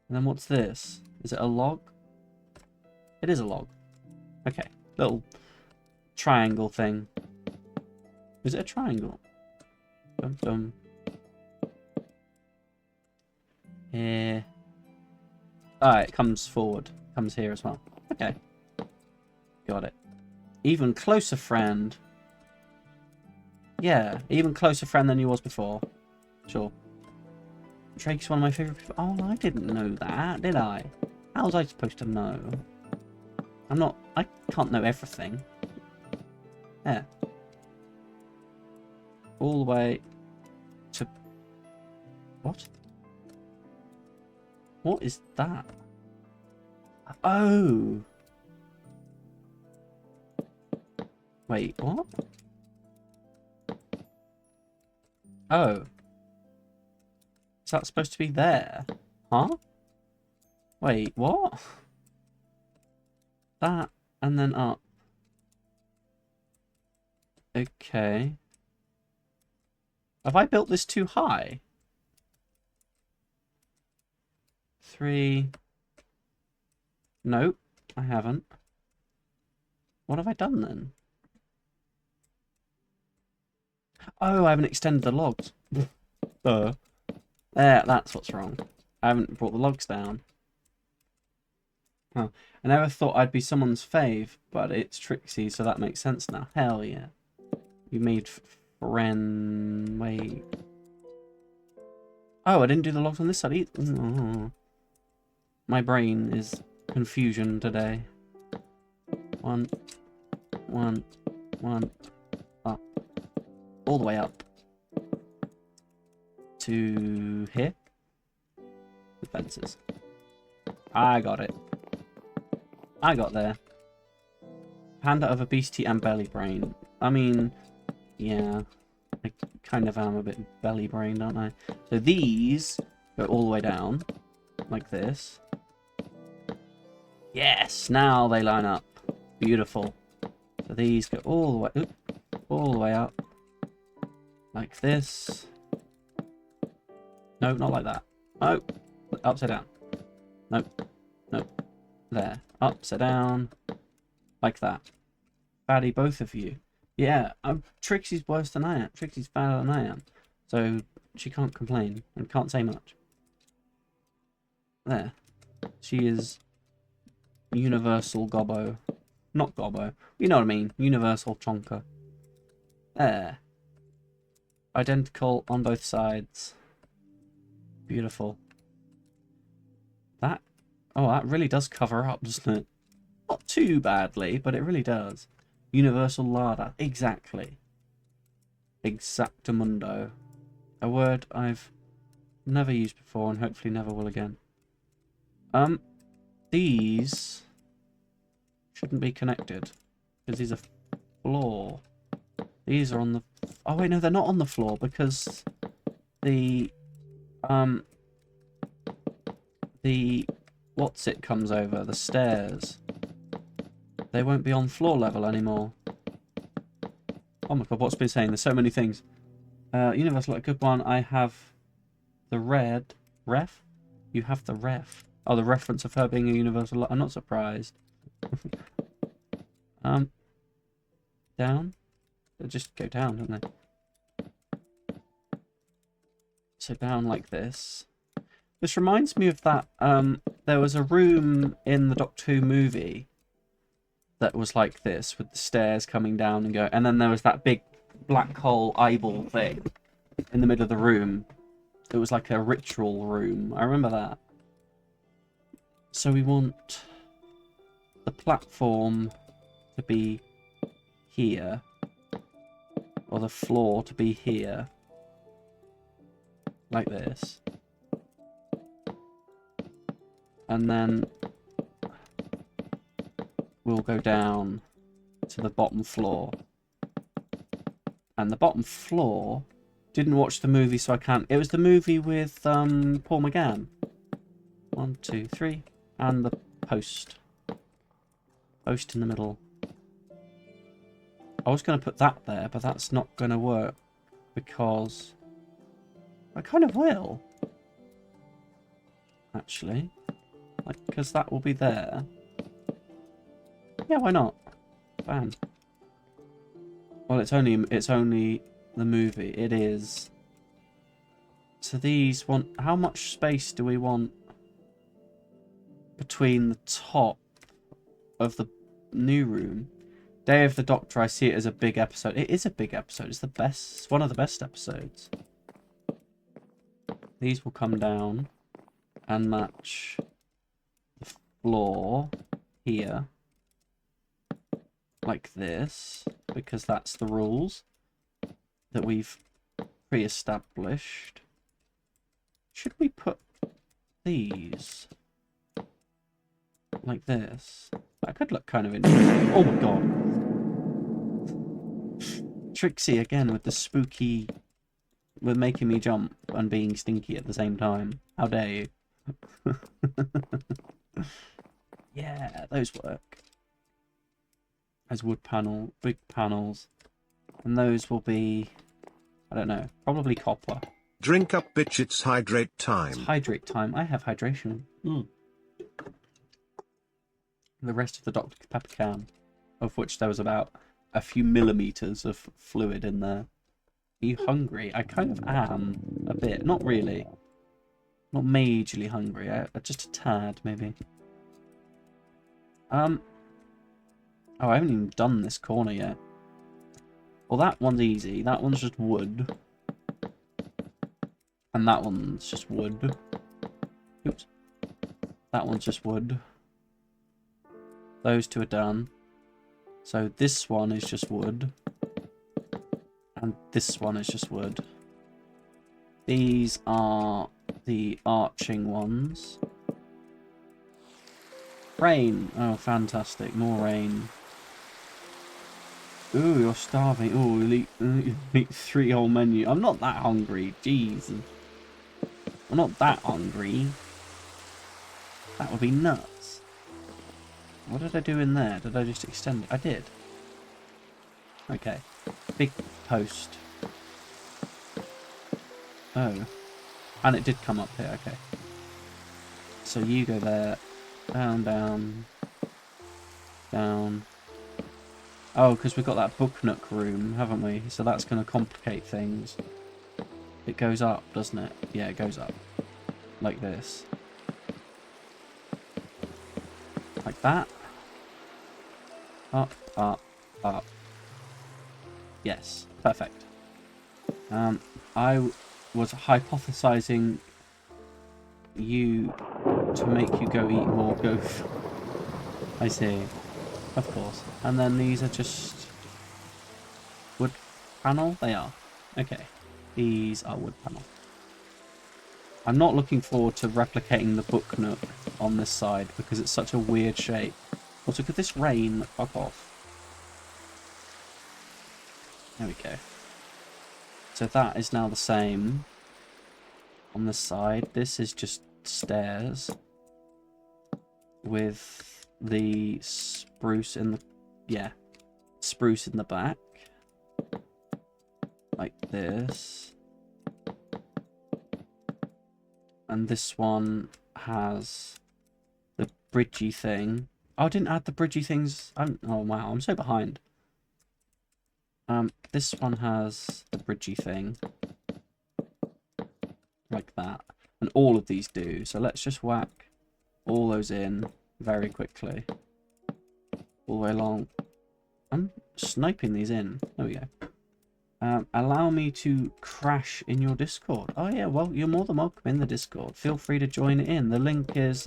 And then what's this? Is it a log? It is a log. Okay. Little triangle thing. Is it a triangle? Dum dum. Here. Ah, it comes forward. Comes here as well. Okay. Got it. Even closer friend. Yeah, even closer friend than you was before. Sure. Drake's one of my favourite people. Oh, I didn't know that, did I? How was I supposed to know? I can't know everything. Yeah. All the way to... What? What is that? Oh! Wait, what? Oh. Is that supposed to be there? Huh? Wait, what? That, and then up. Okay. Have I built this too high? 3. Nope, I haven't. What have I done then? Oh, I haven't extended the logs. There, that's what's wrong. I haven't brought the logs down. Oh, I never thought I'd be someone's fave, but it's Trixie, so that makes sense now. Hell yeah. You made friend... Wait. Oh, I didn't do the logs on this side either. My brain is confusion today. One, up. All the way up. To here. The fences. I got it. I got there. Panda of obesity and belly brain. I mean, yeah. I kind of am a bit belly brained, aren't I? So these go all the way down. Like this. Yes! Now they line up. Beautiful. So these go all the way... Oop, all the way up. Like this. No, not like that. Oh, upside down. Nope. Nope. There. Upside down. Like that. Baddie, both of you. Yeah, Trixie's worse than I am. Trixie's badder than I am. So she can't complain and can't say much. There. She is universal gobbo. Not gobbo. You know what I mean. Universal chonker. There. Identical on both sides. Beautiful. That... Oh, that really does cover up, doesn't it? Not too badly, but it really does. Universal larder. Exactly. Exactamundo. A word I've never used before and hopefully never will again. These shouldn't be connected because these are floor. These are on the... Oh wait, no, they're not on the floor because the what's it comes over, the stairs. They won't be on floor level anymore. Oh my god, what's been saying? There's so many things. Universal, a good one. I have the red ref. You have the ref. Oh, the reference of her being a universal. I'm not surprised. Down. They just go down, don't they? So down like this. This reminds me of that. There was a room in the Doctor Who movie that was like this, with the stairs coming down and go, and then there was that big black hole eyeball thing in the middle of the room. It was like a ritual room. I remember that. So we want the platform to be here, or the floor to be here, like this. And then we'll go down to the bottom floor. And the bottom floor, didn't watch the movie so I can't. It was the movie with Paul McGann. 1, 2, 3. And the post. Post in the middle. I was going to put that there, but that's not going to work. Because I kind of will. Actually. Like, because that will be there. Yeah, why not? Bam. Well, it's only the movie. It is. So these want... How much space do we want between the top of the new room? Day of the Doctor, I see it as a big episode. It is a big episode. It's the best. It's one of the best episodes. These will come down and match the floor here. Like this, because that's the rules that we've pre-established. Should we put these like this? That could look kind of interesting. Oh my god. Trixie again with the spooky, with making me jump and being stinky at the same time. How dare you? Yeah, those work. As wood panel, big panels, and those will be, I don't know, probably copper. Drink up, bitch, it's hydrate time. It's hydrate time. I have hydration. The rest of the Dr. Pepper can, of which there was about a few millimeters of fluid in there. Are you hungry? I kind of am, a bit. Not really. Not majorly hungry. Just a tad, maybe. Oh, I haven't even done this corner yet. Well, that one's easy. That one's just wood. And that one's just wood. Oops. That one's just wood. Those two are done. So this one is just wood. And this one is just wood. These are the arching ones. Rain. Oh, fantastic. More rain. Ooh, you're starving. Ooh, you'll eat 3 whole menu. I'm not that hungry. Jeez. I'm not that hungry. That would be nuts. What did I do in there? Did I just extend it? I did. Okay. Big post. Oh. And it did come up here. Okay. So you go there. Down, down. Down. Oh, because we've got that book nook room, haven't we? So that's going to complicate things. It goes up, doesn't it? Yeah, it goes up. Like this. Like that. Up, up, up. Yes, perfect. I was hypothesizing you to make you go eat more goof. I see. Of course. And then these are just wood panel? They are. Okay. These are wood panel. I'm not looking forward to replicating the book nook on this side because it's such a weird shape. Also, could this rain? Fuck off. There we go. So that is now the same on this side. This is just stairs with the spruce in the... yeah. Spruce in the back. Like this. And this one has the bridgey thing. Oh, I didn't add the bridgey things. Oh wow, I'm so behind. This one has the bridgey thing. Like that. And all of these do. So let's just whack all those in very quickly. All the way along. I'm sniping these in. There we go. Allow me to crash in your Discord. Oh yeah, well, you're more than welcome in the Discord. Feel free to join it in. The link is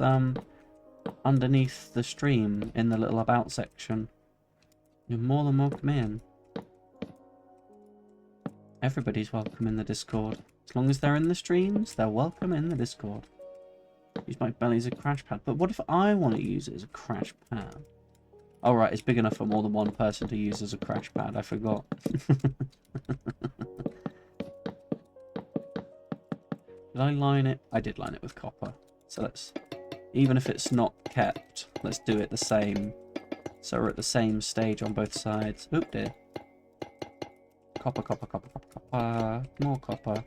underneath the stream in the little about section. You're more than welcome in. Everybody's welcome in the Discord. As long as they're in the streams, they're welcome in the Discord. Use my belly as a crash pad. But what if I want to use it as a crash pad? Oh right, it's big enough for more than one person to use as a crash pad. I forgot. Did I line it? I did line it with copper. So let's, even if it's not kept, let's do it the same. So we're at the same stage on both sides. Oop dear. Copper, copper, copper, copper, copper. More copper.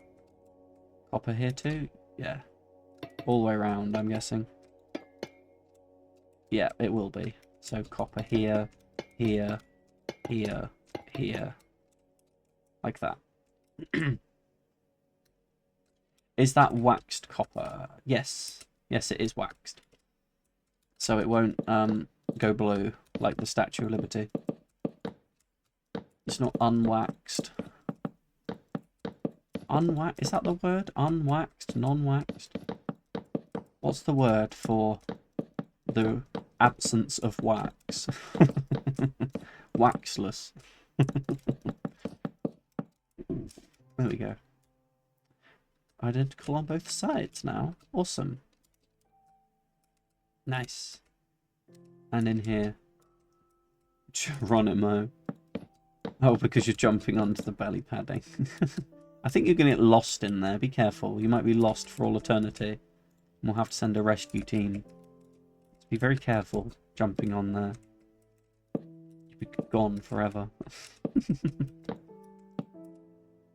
Copper here too? Yeah. All the way around, I'm guessing. Yeah, it will be. So copper here, here, here, here. Like that. Is that waxed copper? Yes. Yes, it is waxed. So it won't go blue like the Statue of Liberty. It's not unwaxed. Unwaxed? Is that the word? Unwaxed? Non-waxed? What's the word for the absence of wax? Waxless. There we go. Identical on both sides now. Awesome. Nice. And in here. Geronimo. Oh, because you're jumping onto the belly padding. I think you're going to get lost in there. Be careful. You might be lost for all eternity. And we'll have to send a rescue team. So be very careful jumping on there. You'll be gone forever.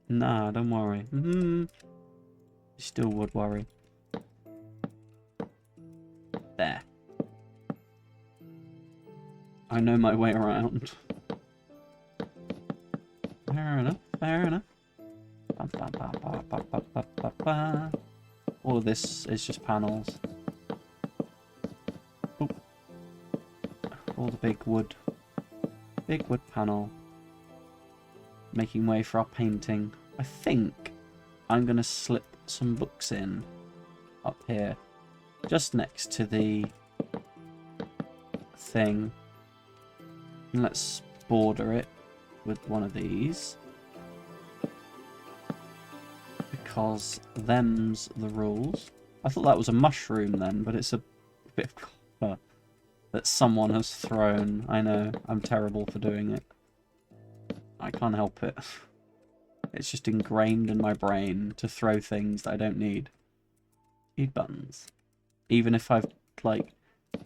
Nah, don't worry. You still would worry. There. I know my way around. Fair enough, fair enough. All of this is just panels. Oop. All the big wood panel. Making way for our painting. I think I'm going to slip some books in up here. just next to the thing. And let's border it with one of these. Because them's the rules. I thought that was a mushroom then, but it's a bit of copper that someone has thrown. I know, I'm terrible for doing it. I can't help it. It's just ingrained in my brain to throw things that I don't need. Need buttons. Even if I've, like,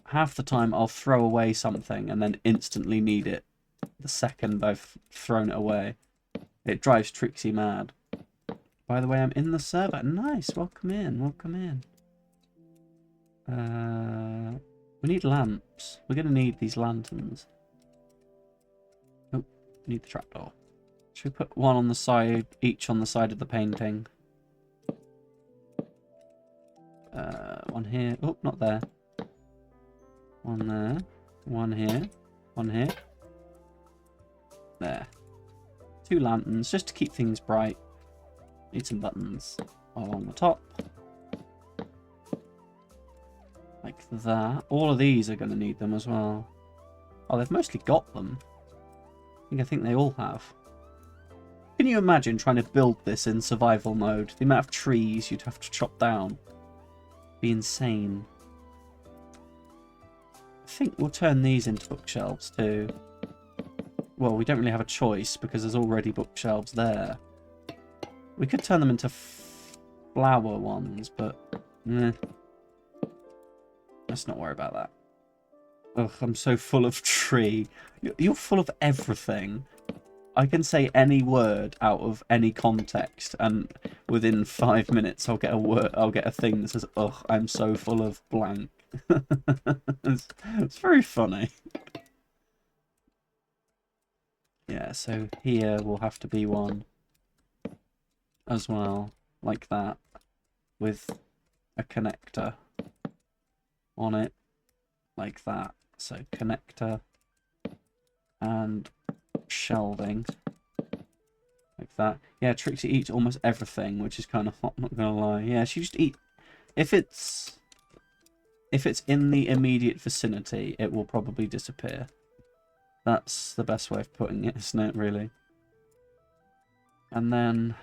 half the time I'll throw away something and then instantly need it the second I've thrown it away. It drives Trixie mad. By the way, I'm in the server. Nice, welcome in, welcome in. We need lamps. We're going to need these lanterns. Oh, we need the trapdoor. Should we put one on the side, each on the side of the painting? One here. Oh, not there. One there. One here. One here. There. 2 lanterns, just to keep things bright. Need some buttons along the top. Like that. All of these are going to need them as well. Oh, they've mostly got them. I think they all have. Can you imagine trying to build this in survival mode? The amount of trees you'd have to chop down. Be insane. I think we'll turn these into bookshelves too. Well, we don't really have a choice because there's already bookshelves there. We could turn them into flower ones, but let's not worry about that. Ugh, I'm so full of tree. You're full of everything. I can say any word out of any context, and within 5 minutes, I'll get a word. I'll get a thing that says, "Ugh, I'm so full of blank." it's very funny. Yeah, so here will have to be one as well, like that, with a connector on it, like that. So connector and shelving, like that. Yeah, Trixie eats almost everything, which is kind of hot, not gonna lie. Yeah, she just eat. If it's in the immediate vicinity, it will probably disappear. That's the best way of putting it, isn't it, really? And then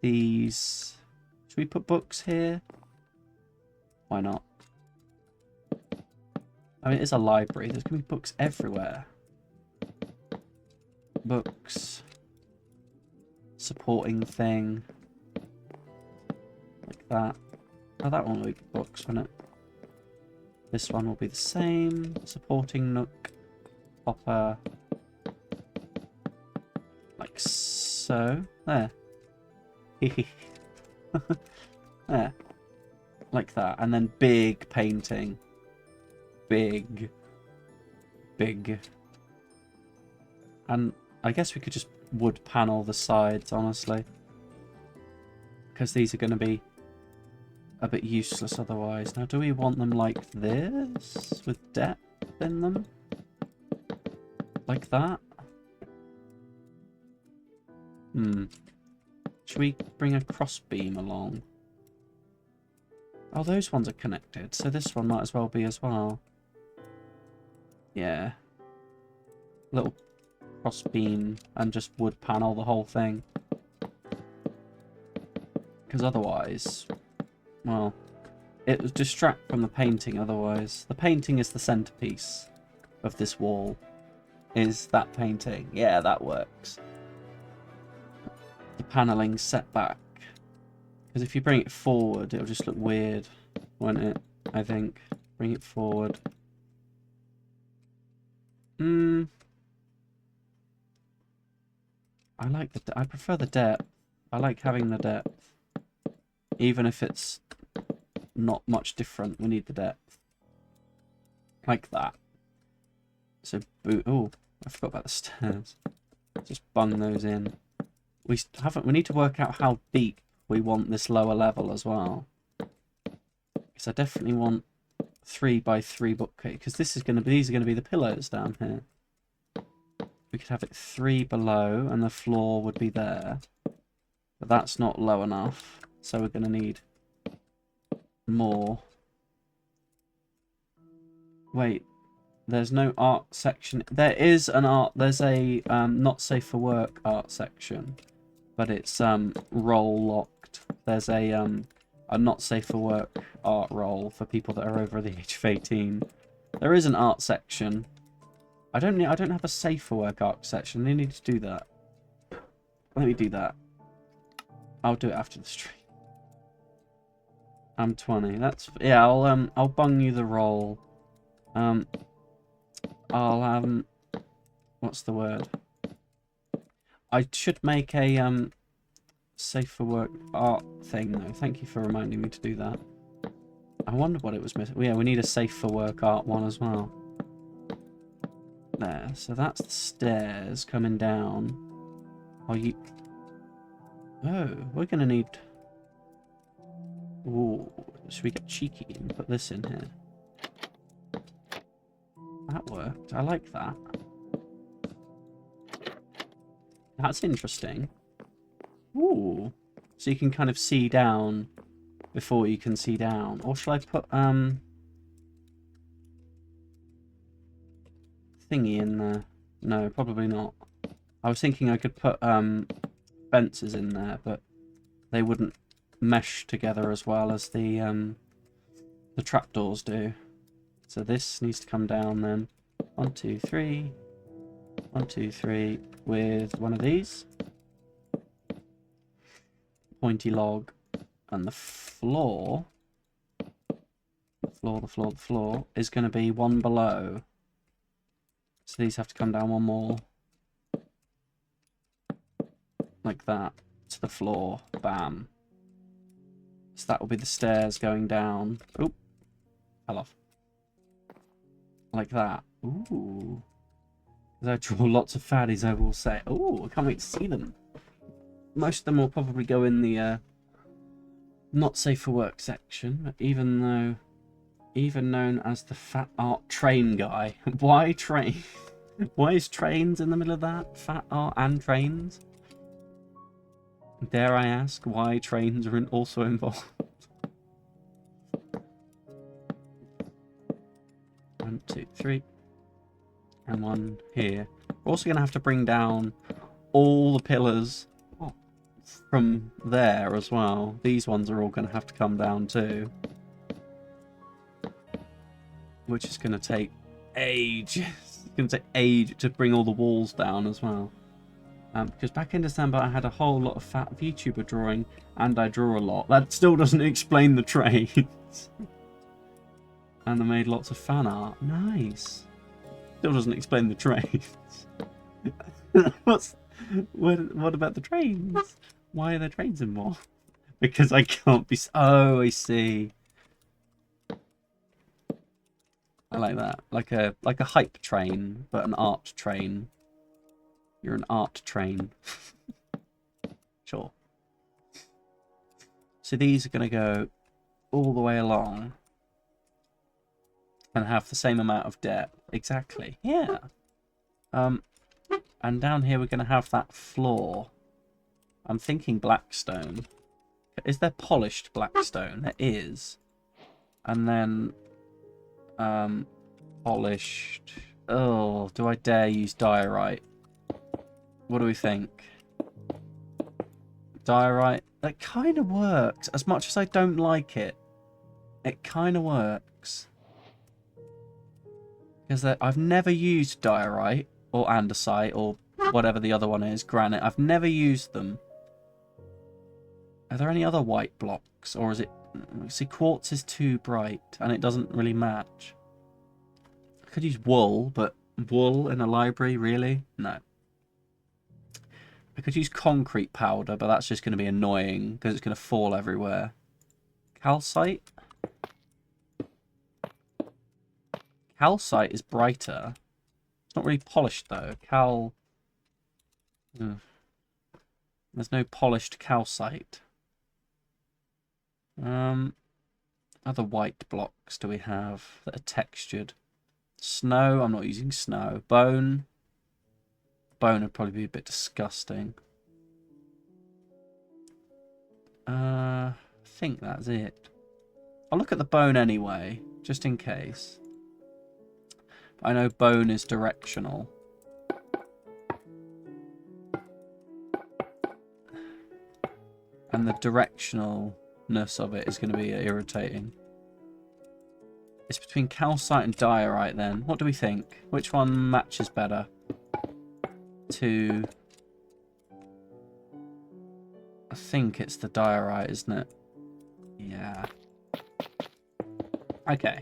these... Should we put books here? Why not? I mean, it's a library. There's going to be books everywhere. Books. Supporting thing. Like that. Oh, that one will be books, won't it? This one will be the same. Supporting nook. Hopper. Like so. There. There. Like that. And then big painting. Big. Big. And I guess we could just wood panel the sides, honestly. Because these are going to be a bit useless otherwise. Now, do we want them like this? With depth in them? Like that? Should we bring a crossbeam along? Oh, those ones are connected, so this one might as well be as well. Yeah. Little crossbeam and just wood panel the whole thing. Because otherwise, well, it would distract from the painting otherwise. The painting is the centerpiece of this wall. Is that painting. Yeah, that works. The panelling set back. Because if you bring it forward, it'll just look weird, won't it? I think. Bring it forward. I prefer the depth. I like having the depth. Even if it's not much different, we need the depth. Like that. So, oh, I forgot about the stairs. Just bung those in. We need to work out how deep we want this lower level as well. Because I definitely want 3x3 bookcase. Because these are going to be the pillows down here. We could have it 3 below, and the floor would be there. But that's not low enough. So we're going to need more. Wait, there's no art section. There is an art. There's a not safe for work art section, but it's role locked. There's a not safe for work art role for people that are over the age of 18. There is an art section. I don't have a safe for work art section. I need to do that. Let me do that. I'll do it after the stream. I'm 20. That's yeah. I'll bung you the roll. I'll what's the word? I should make a safe for work art thing though. Thank you for reminding me to do that. I wonder what it was missing. Yeah, we need a safe for work art one as well. There. So that's the stairs coming down. Oh, we're gonna need. Ooh, should we get cheeky and put this in here? That worked. I like that. That's interesting. Ooh. So you can kind of see down before you can see down. Or shall I put thingy in there? No, probably not. I was thinking I could put fences in there, but they wouldn't mesh together as well as the trapdoors do. So this needs to come down then. 1, 2, 3. 1, 2, 3 with one of these. Pointy log. And the floor. The floor is going to be one below. So these have to come down one more. Like that. To the floor. Bam. So that will be the stairs going down. Oop. Fell off. Like that. Ooh. As I draw lots of fatties, I will say. Ooh, I can't wait to see them. Most of them will probably go in the not safe for work section, even known as the fat art train guy. Why train? Why is trains in the middle of that? Fat art and trains? Dare I ask why trains are also involved? 1, 2, 3. And one here. We're also going to have to bring down all the pillars from there as well. These ones are all going to have to come down too. Which is going to take ages. It's going to take ages to bring all the walls down as well. Because back in December I had a whole lot of fat VTuber drawing, and I draw a lot. That still doesn't explain the trades. And I made lots of fan art. Nice. Still doesn't explain the trades. What about the trains? Why are there trains involved? Because I can't be. Oh, I see. I like that. Like a hype train, but an art train. You're an art train. Sure. So these are going to go all the way along and have the same amount of depth. Exactly. Yeah. And down here we're going to have that floor. I'm thinking blackstone. Is there polished blackstone? There is. And then polished. Oh, do I dare use diorite? What do we think? Diorite. That kind of works. As much as I don't like it, it kind of works. Because I've never used diorite or andesite or whatever the other one is, granite. I've never used them. Are there any other white blocks, or is it? See, quartz is too bright and it doesn't really match. I could use wool, but wool in a library, really? No. I could use concrete powder, but that's just going to be annoying because it's going to fall everywhere. Calcite? Calcite is brighter. It's not really polished though. There's no polished calcite. Other white blocks do we have that are textured? Snow. I'm not using snow. Bone. Bone would probably be a bit disgusting. I think that's it. I'll look at the bone anyway, just in case. I know bone is directional. And the directionalness of it is going to be irritating. It's between calcite and diorite then. What do we think? Which one matches better? To... I think it's the diorite, isn't it? Yeah. Okay.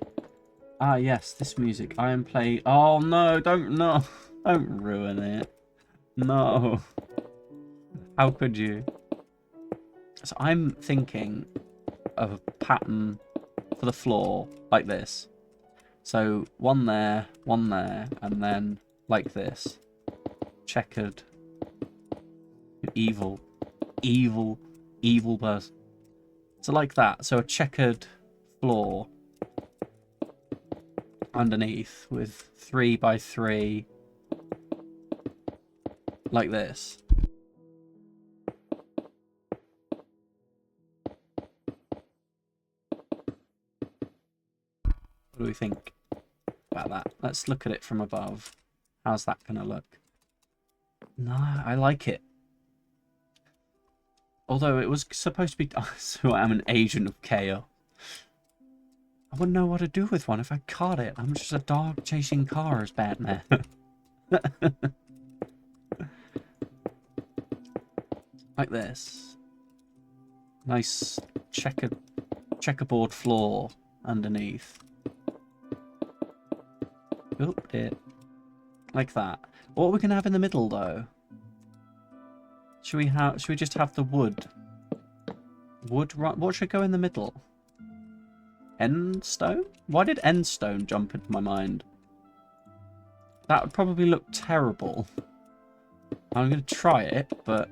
Ah, yes, this music. I am playing... Oh, no, don't ruin it. No. How could you? So I'm thinking of a pattern for the floor like this. So one there, and then like this. Checkered. Evil person. So like that. So a checkered floor underneath with 3 by 3 like this. What do we think about that? Let's look at it from above. How's that gonna look? No, I like it. Although it was supposed to be... So I'm an agent of chaos. I wouldn't know what to do with one if I caught it. I'm just a dog chasing cars, Batman. Like this. Nice checkerboard floor underneath. Oop, dear. Like that. What are we gonna have in the middle though? Should we just have the wood? Wood, what should go in the middle? End stone? Why did end stone jump into my mind? That would probably look terrible. I'm going to try it, but...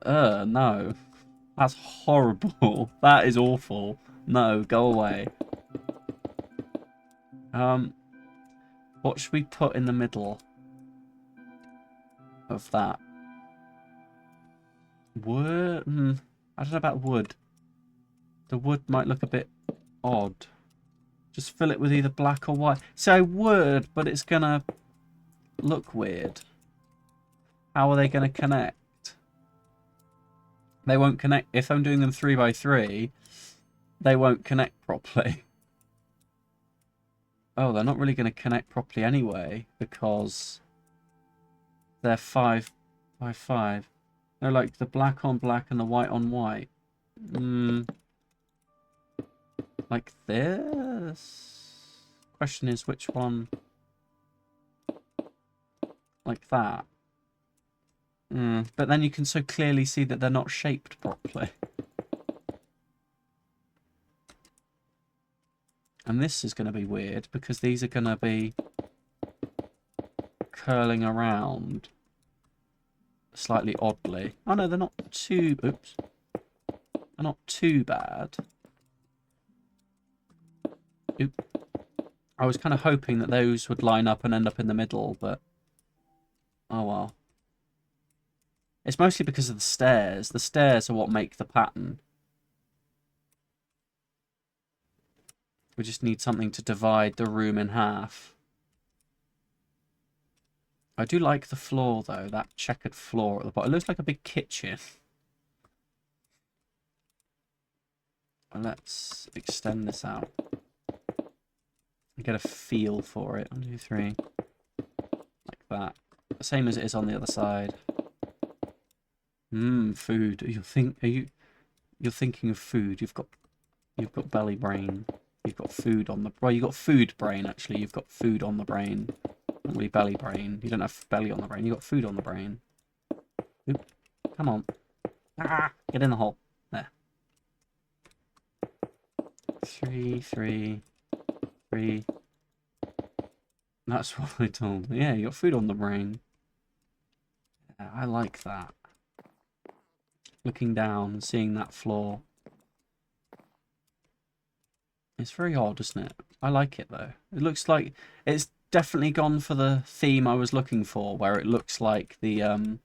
no. That's horrible. That is awful. No, go away. What should we put in the middle of that? Wood? I don't know about wood. The wood might look a bit odd. Just fill it with either black or white. So I would, but it's gonna look weird. How are they gonna connect? They won't connect. If I'm doing them 3 by 3, they won't connect properly. Oh, they're not really gonna connect properly anyway, because they're 5 by 5. They're like the black on black and the white on white. Like this? Question is which one? Like that. But then you can so clearly see that they're not shaped properly. And this is going to be weird because these are going to be curling around slightly oddly. Oh no, they're not too... Oops. They're not too bad. Oop. I was kind of hoping that those would line up and end up in the middle, but... Oh well. It's mostly because of the stairs. The stairs are what make the pattern. We just need something to divide the room in half. I do like the floor, though. That checkered floor at the bottom. It looks like a big kitchen. Let's extend this out. Get a feel for it. 1, 2, 3. Like that. The same as it is on the other side. Food. You're thinking of food. You've got belly brain. You've got food on the... Well, you've got food brain, actually. You've got food on the brain. Not really belly brain. You don't have belly on the brain. You've got food on the brain. Oop. Come on. Ah! Get in the hole. There. 3, 3, 3. That's what I told me. Yeah, you got food on the brain. Yeah, I like that. Looking down and seeing that floor. It's very odd, isn't it? I like it, though. It looks like... It's definitely gone for the theme I was looking for, where it looks like the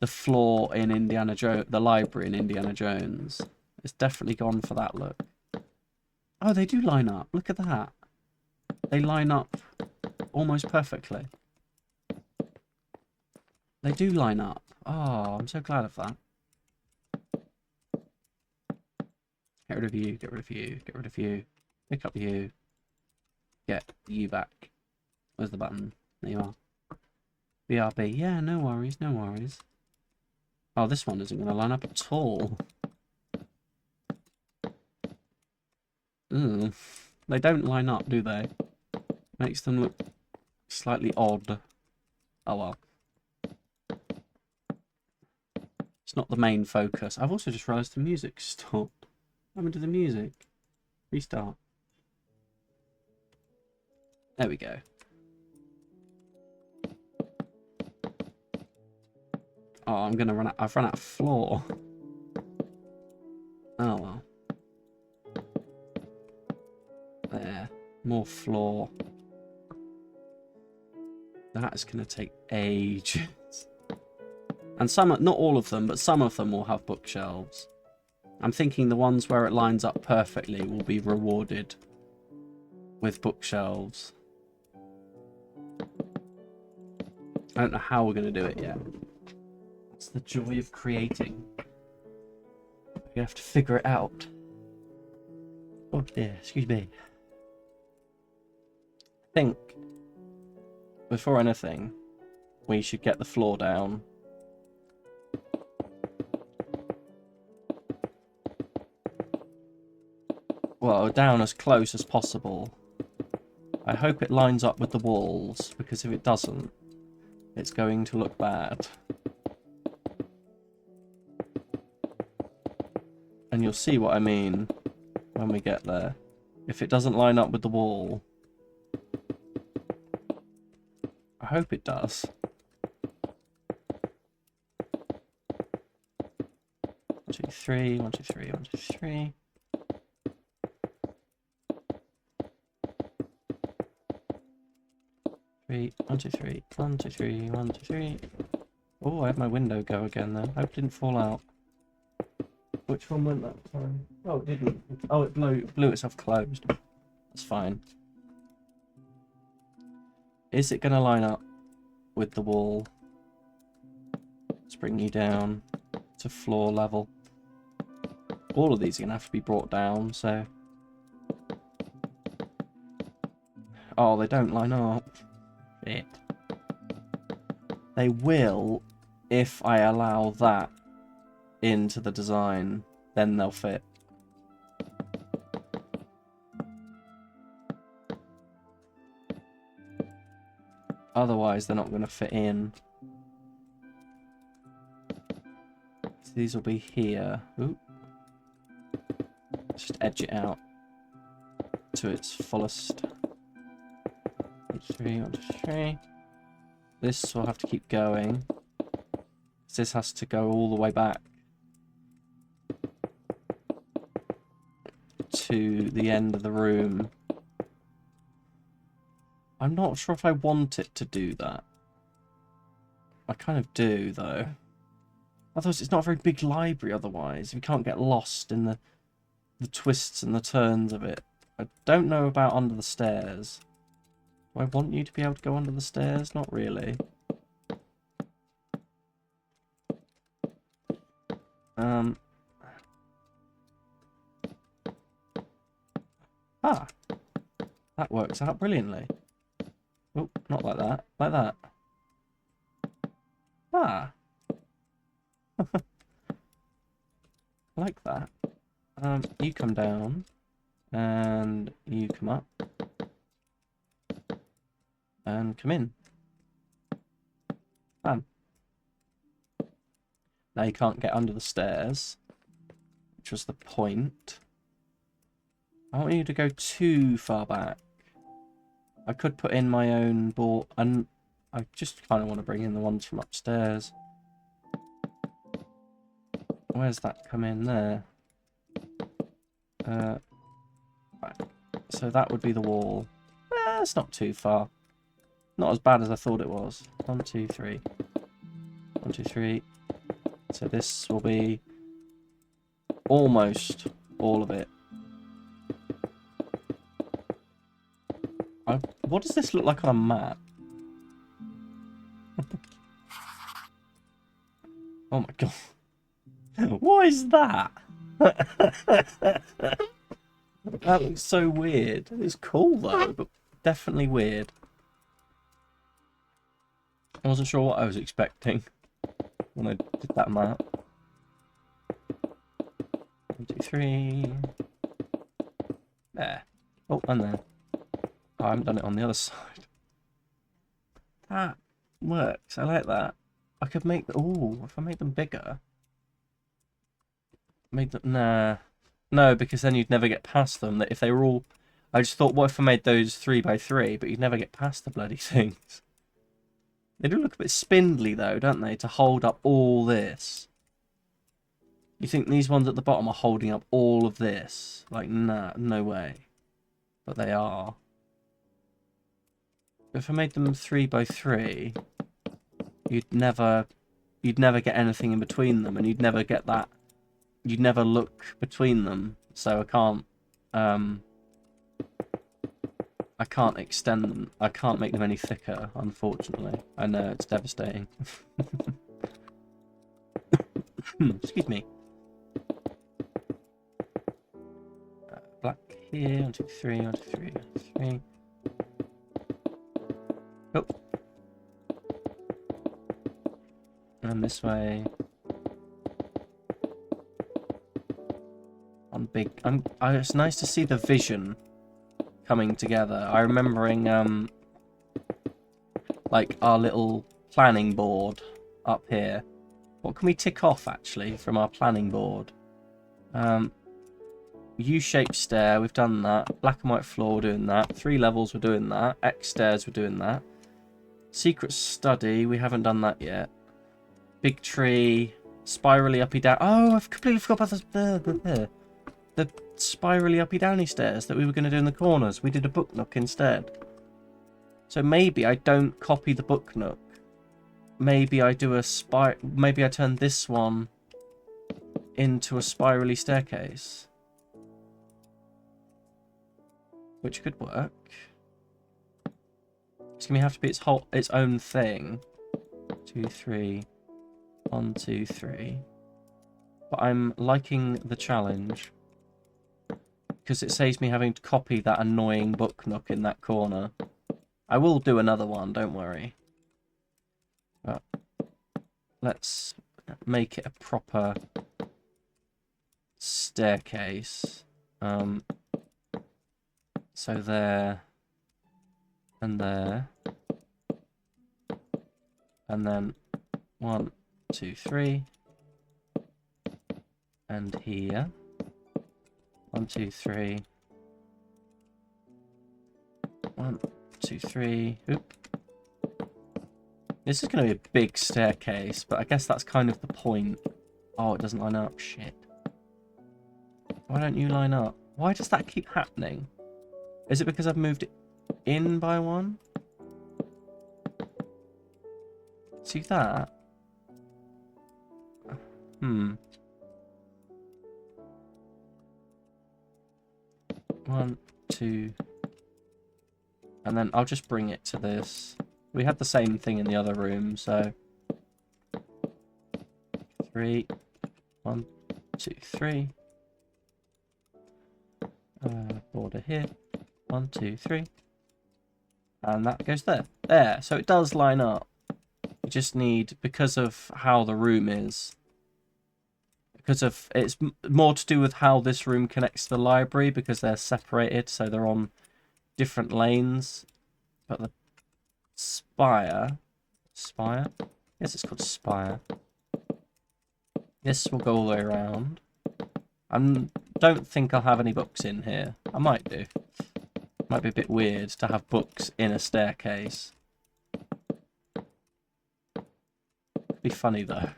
floor in Indiana Jones... The library in Indiana Jones. It's definitely gone for that look. Oh, they do line up. Look at that. They line up almost perfectly. They do line up. Oh, I'm so glad of that. Get rid of you, get rid of you, get rid of you. Pick up you. Get you back. Where's the button? There you are. BRB. Yeah, no worries, no worries. Oh, this one isn't going to line up at all. Ugh. They don't line up, do they? Makes them look slightly odd. Oh well. It's not the main focus. I've also just realised the music stopped. What happened to the music? Restart. There we go. Oh, I'm gonna run out. I've run out of floor. Oh well. There. More floor. That is gonna take ages. And some, not all of them, but some of them will have bookshelves. I'm thinking the ones where it lines up perfectly will be rewarded with bookshelves. I don't know how we're going to do it yet. That's the joy of creating. You have to figure it out. Oh dear, excuse me. I think, before anything, we should get the floor down. Well, down as close as possible. I hope it lines up with the walls, because if it doesn't, it's going to look bad. And you'll see what I mean when we get there. If it doesn't line up with the wall. I hope it does. 1, 2, 3, 1, 2, 3, 1, 2, 3. Three, 1, 2, 3, 1, 2, 3, 1, 2, 3. Oh, I had my window go again then. Hope it didn't fall out. Which one went that time? Oh, it didn't. Oh, it blew itself closed. That's fine. Is it going to line up with the wall? Let's bring you down to floor level. All of these are going to have to be brought down, so... Oh, they don't line up. Shit. They will if I allow that into the design, then they'll fit. Otherwise, they're not going to fit in. So these will be here. Ooh. Just edge it out to its fullest. 3, 1, 2, 3. This will have to keep going. This has to go all the way back to the end of the room. I'm not sure if I want it to do that. I kind of do, though. Otherwise, it's not a very big library otherwise. We can't get lost in the twists and the turns of it. I don't know about under the stairs. Do I want you to be able to go under the stairs? Not really. Ah! That works out brilliantly. Oh, not like that. Like that. Ah! Like that. You come down. And you come up. And come in. Bam. Now you can't get under the stairs, which was the point. I don't want you to go too far back. I could put in my own board, and I just kind of want to bring in the ones from upstairs. Where's that come in there? Right. So that would be the wall. It's not too far. Not as bad as I thought it was. 1, 2, 3. 1, 2, 3. So this will be almost all of it. What does this look like on a map? Oh my god. What is that? That looks so weird. It's cool though, but definitely weird. I wasn't sure what I was expecting when I did that map. 1, 2, 3. There. Oh, and there. Oh, I haven't done it on the other side. That works. I like that. I could make... Oh, if I made them bigger... Made them... Nah. No, because then you'd never get past them. That if they were all... I just thought, what if I made those 3x3, but you'd never get past the bloody things. They do look a bit spindly, though, don't they? To hold up all this. You think these ones at the bottom are holding up all of this? Like, nah, no way. But they are. If I made them 3x3, you'd never get anything in between them, and you'd never get that. You'd never look between them. So I can't extend them. I can't make them any thicker, unfortunately. I know it's devastating. Excuse me. Black here. 1, 2, 3. 1, 2, 3. 1, 2, 3. Oh. And this way. On big. It's nice to see the vision coming together. I remembering like our little planning board up here. What can we tick off actually from our planning board? U-shaped stair, we've done that. Black and white floor, we're doing that. 3 levels, we're doing that. X stairs, we're doing that. Secret study, we haven't done that yet. Big tree, spirally uppy down. Oh, I've completely forgot about the spirally uppy downy stairs that we were going to do in the corners. We did a book nook instead. So maybe I don't copy the book nook. Maybe I do maybe I turn this one into a spirally staircase. Which could work. It's going to have to be its own thing. 2, 3. 1, 2, 3. But I'm liking the challenge. Because it saves me having to copy that annoying book nook in that corner. I will do another one, don't worry. But let's make it a proper staircase. So there and there. And then 1, 2, 3. And here. 1, 2, 3. 1, 2, 3. Oop. This is going to be a big staircase, but I guess that's kind of the point. Oh, it doesn't line up. Shit. Why don't you line up? Why does that keep happening? Is it because I've moved it in by 1? See that? 1, 2. And then I'll just bring it to this. We had the same thing in the other room, so 3. 1, 2, 3. Border here. 1, 2, 3. And that goes there. There. So it does line up. You just need, because of how the room is, because of it's more to do with how this room connects to the library, because they're separated, so they're on different lanes. But the spire? Yes, it's called spire. This will go all the way around. I don't think I'll have any books in here. I might do. Might be a bit weird to have books in a staircase. Could be funny though.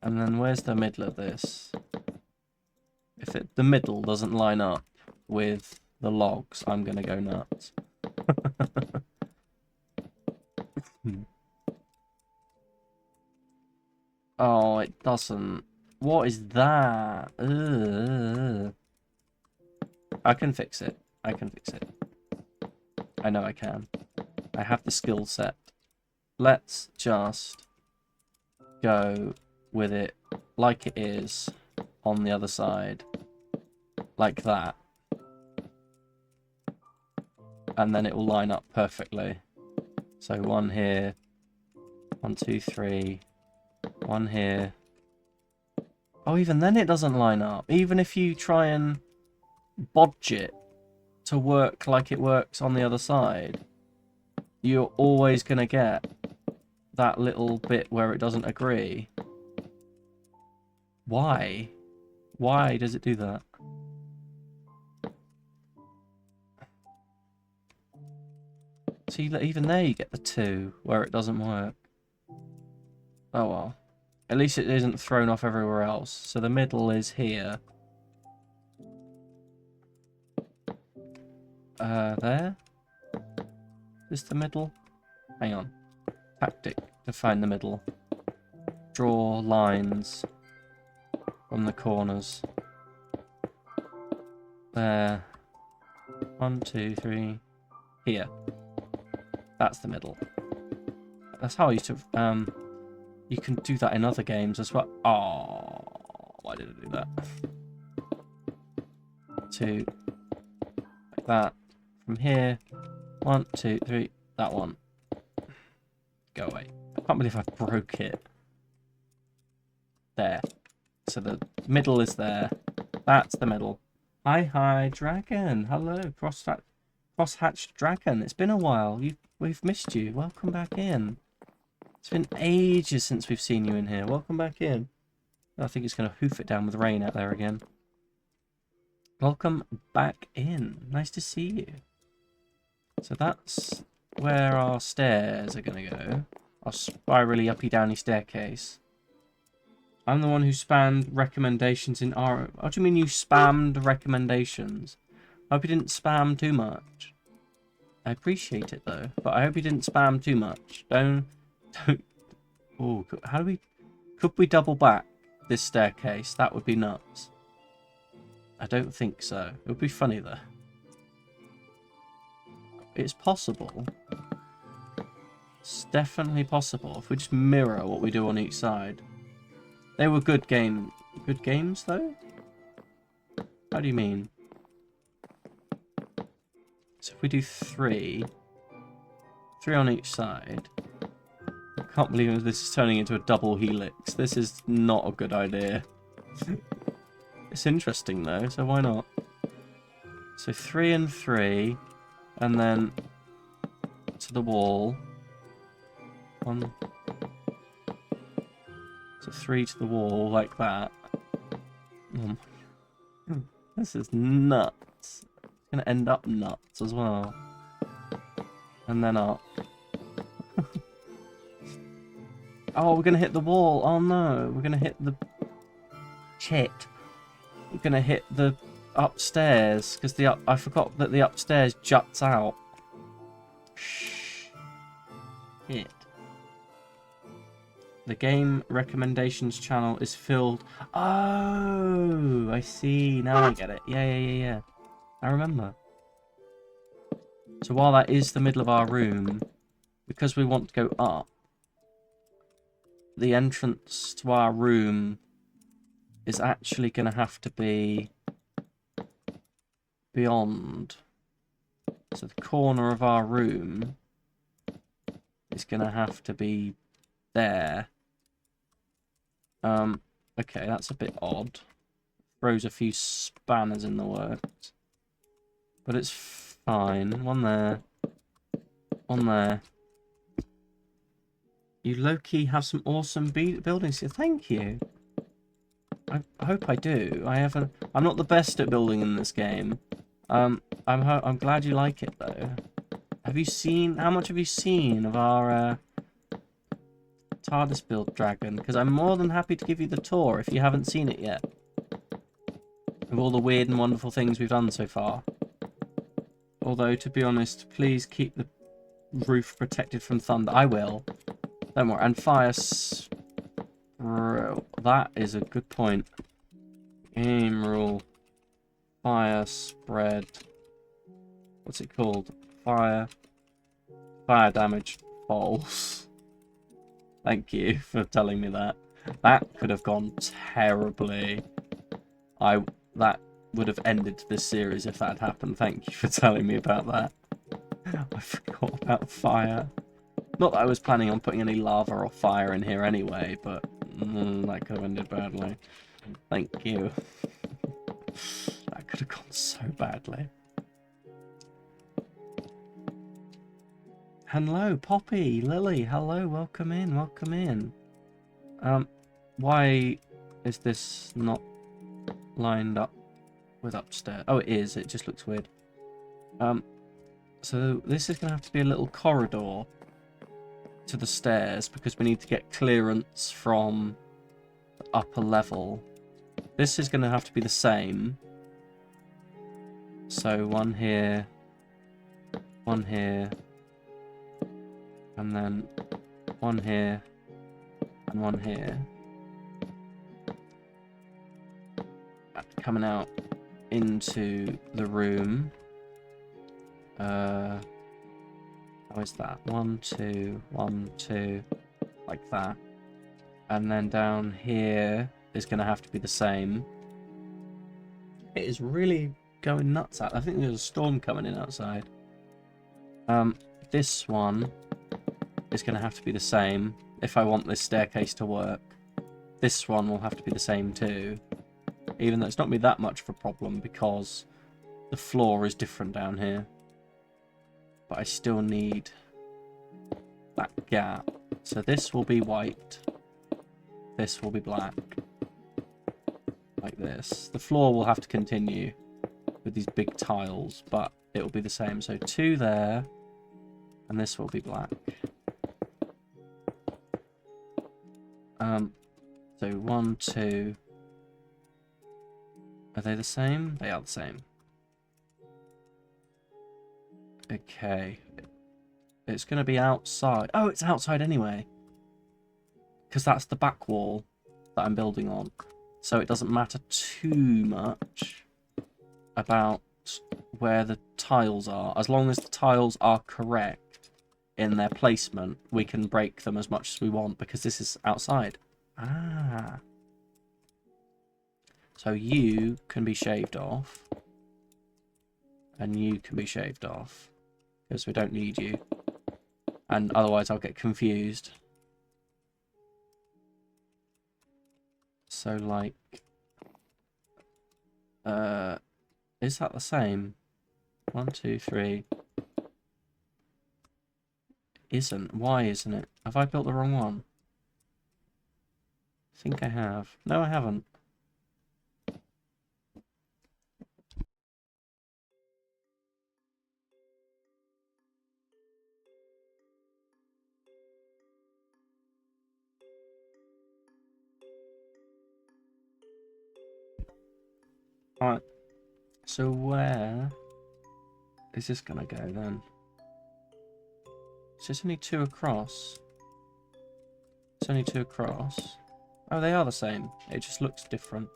And then where's the middle of this? If the middle doesn't line up with the logs, I'm gonna go nuts. Oh, it doesn't. What is that? Ugh. I can fix it. I can fix it. I know I can. I have the skill set. Let's just go with it like it is on the other side. Like that. And then it will line up perfectly. So one here. 1, 2, 3. One here. Oh, even then it doesn't line up. Even if you try and bodge it to work like it works on the other side, you're always going to get that little bit where it doesn't agree. Why? Why does it do that? See, even there you get the 2 where it doesn't work. Oh well. At least it isn't thrown off everywhere else. So the middle is here. There? Is this the middle? Hang on. Tactic to find the middle. Draw lines from the corners. There. 1, 2, 3. Here. That's the middle. That's how I used to... You can do that in other games as well. Oh, why did I do that? 2. Like that. From here. 1, 2, 3. That one. Go away. I can't believe I broke it. There. So the middle is there. That's the middle. Hi, dragon. Hello, cross-hatched dragon. It's been a while. We've missed you. Welcome back in. It's been ages since we've seen you in here. Welcome back in. I think it's going to hoof it down with rain out there again. Welcome back in. Nice to see you. So that's where our stairs are going to go. Our spirally uppy-downy staircase. I'm the one who spammed recommendations in our... What do you mean you spammed recommendations? I hope you didn't spam too much. I appreciate it though, but I hope you didn't spam too much. Don't... Oh, how do we... Could we double back this staircase? That would be nuts. I don't think so. It would be funny though. It's possible. It's definitely possible if we just mirror what we do on each side. They were good games though? How do you mean? So if we do 3 on each side. I can't believe this is turning into a double helix. This is not a good idea. It's interesting though, so why not? So 3 and 3, and then to the wall. 1. So 3 to the wall like that. Oh my... This is nuts. It's gonna end up nuts as well. And then up. Oh, we're gonna hit the wall. Oh no, we're gonna hit the... Shit. We're gonna hit the upstairs, because I forgot that the upstairs juts out. Shit. The game recommendations channel is filled... Oh, I see. Now I get it. Yeah. I remember. So while that is the middle of our room, because we want to go up, the entrance to our room is actually going to have to be beyond. So the corner of our room is going to have to be there. Okay, that's a bit odd. Throws a few spanners in the works. But it's fine. One there. One there. You low-key have some awesome buildings here. Thank you. I hope I do. I'm not the best at building in this game. I'm glad you like it though. Have you seen... How much have you seen of our TARDIS build dragon? Because I'm more than happy to give you the tour if you haven't seen it yet. Of all the weird and wonderful things we've done so far. Although, to be honest, please keep the roof protected from thunder. I will. Don't worry. And fire... The That is a good point. Game rule. Fire spread. What's it called? Fire damage false. Thank you for telling me that. That could have gone terribly. That would have ended this series if that had happened. Thank you for telling me about that. I forgot about fire. Not that I was planning on putting any lava or fire in here anyway, but that could have ended badly. Thank you. That could have gone so badly. Hello, Poppy, Lily, hello, welcome in, welcome in. Why is this not lined up with upstairs? Oh, it is, it just looks weird. So this is going to have to be a little corridor to the stairs because we need to get clearance from the upper level. This is going to have to be the same. So one here, and then one here, and one here. Coming out into the room. How is that? 1, 2, 1, 2, like that. And then down here is going to have to be the same. It is really going nuts out. I think there's a storm coming in outside. This one is going to have to be the same if I want this staircase to work. This one will have to be the same too. Even though it's not be that much of a problem because the floor is different down here. But I still need that gap. So this will be white. This will be black. Like this. The floor will have to continue with these big tiles, but it will be the same. So 2 there, and this will be black. So 1, 2. Are they the same? They are the same. Okay. It's going to be outside. Oh, it's outside anyway. Because that's the back wall that I'm building on. So it doesn't matter too much about where the tiles are. As long as the tiles are correct in their placement, we can break them as much as we want because this is outside. Ah. So you can be shaved off. And you can be shaved off. Because we don't need you. And otherwise I'll get confused. So like... is that the same? 1, 2, 3. Isn't. Why isn't it? Have I built the wrong one? I think I have. No, I haven't. Alright. So where is this gonna go then? It's just only 2 across. It's only 2 across. Oh, they are the same. It just looks different.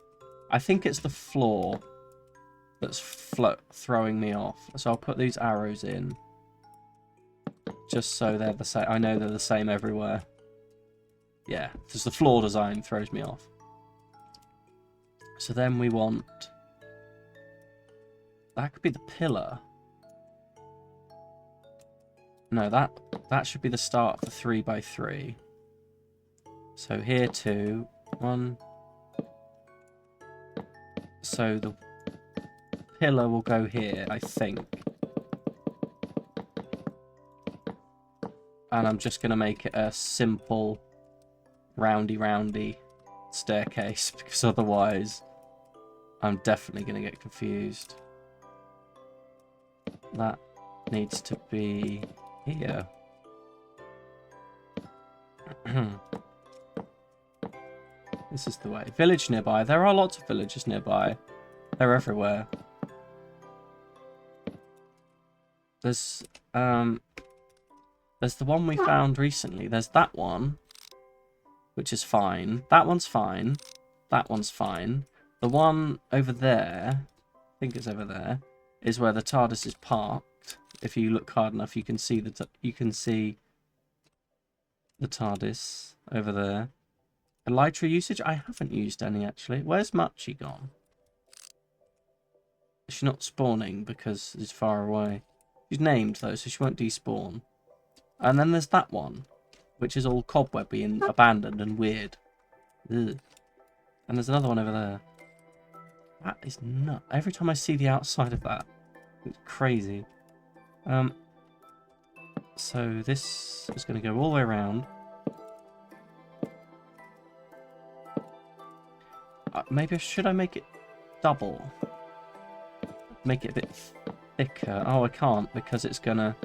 I think it's the floor that's throwing me off. So I'll put these arrows in. Just so they're the same. I know they're the same everywhere. Yeah, because the floor design throws me off. So then we want... That could be the pillar. No, that should be the start of the 3 by 3. So here 2, 1. So the pillar will go here, I think. And I'm just going to make it a simple roundy staircase because otherwise I'm definitely going to get confused. That needs to be here. This is the way. Village nearby. There are lots of villages nearby. They're everywhere. There's the one we found recently. There's that one. which is fine. That one's fine. That one's fine. The one over there, I think it's over there, is where the TARDIS is parked. If you look hard enough, you can see the TARDIS over there. Elytra usage? I haven't used any, actually. Where's Machi gone? Is she not spawning because it's far away? She's named, though, so she won't despawn. And then there's that one, which is all cobwebby and abandoned and weird. Ugh. And there's another one over there. That is nuts. Every time I see the outside of that, it's crazy. So this is going to go all the way around. Maybe should I make it double? Make it a bit thicker. Oh, I can't because it's gonna...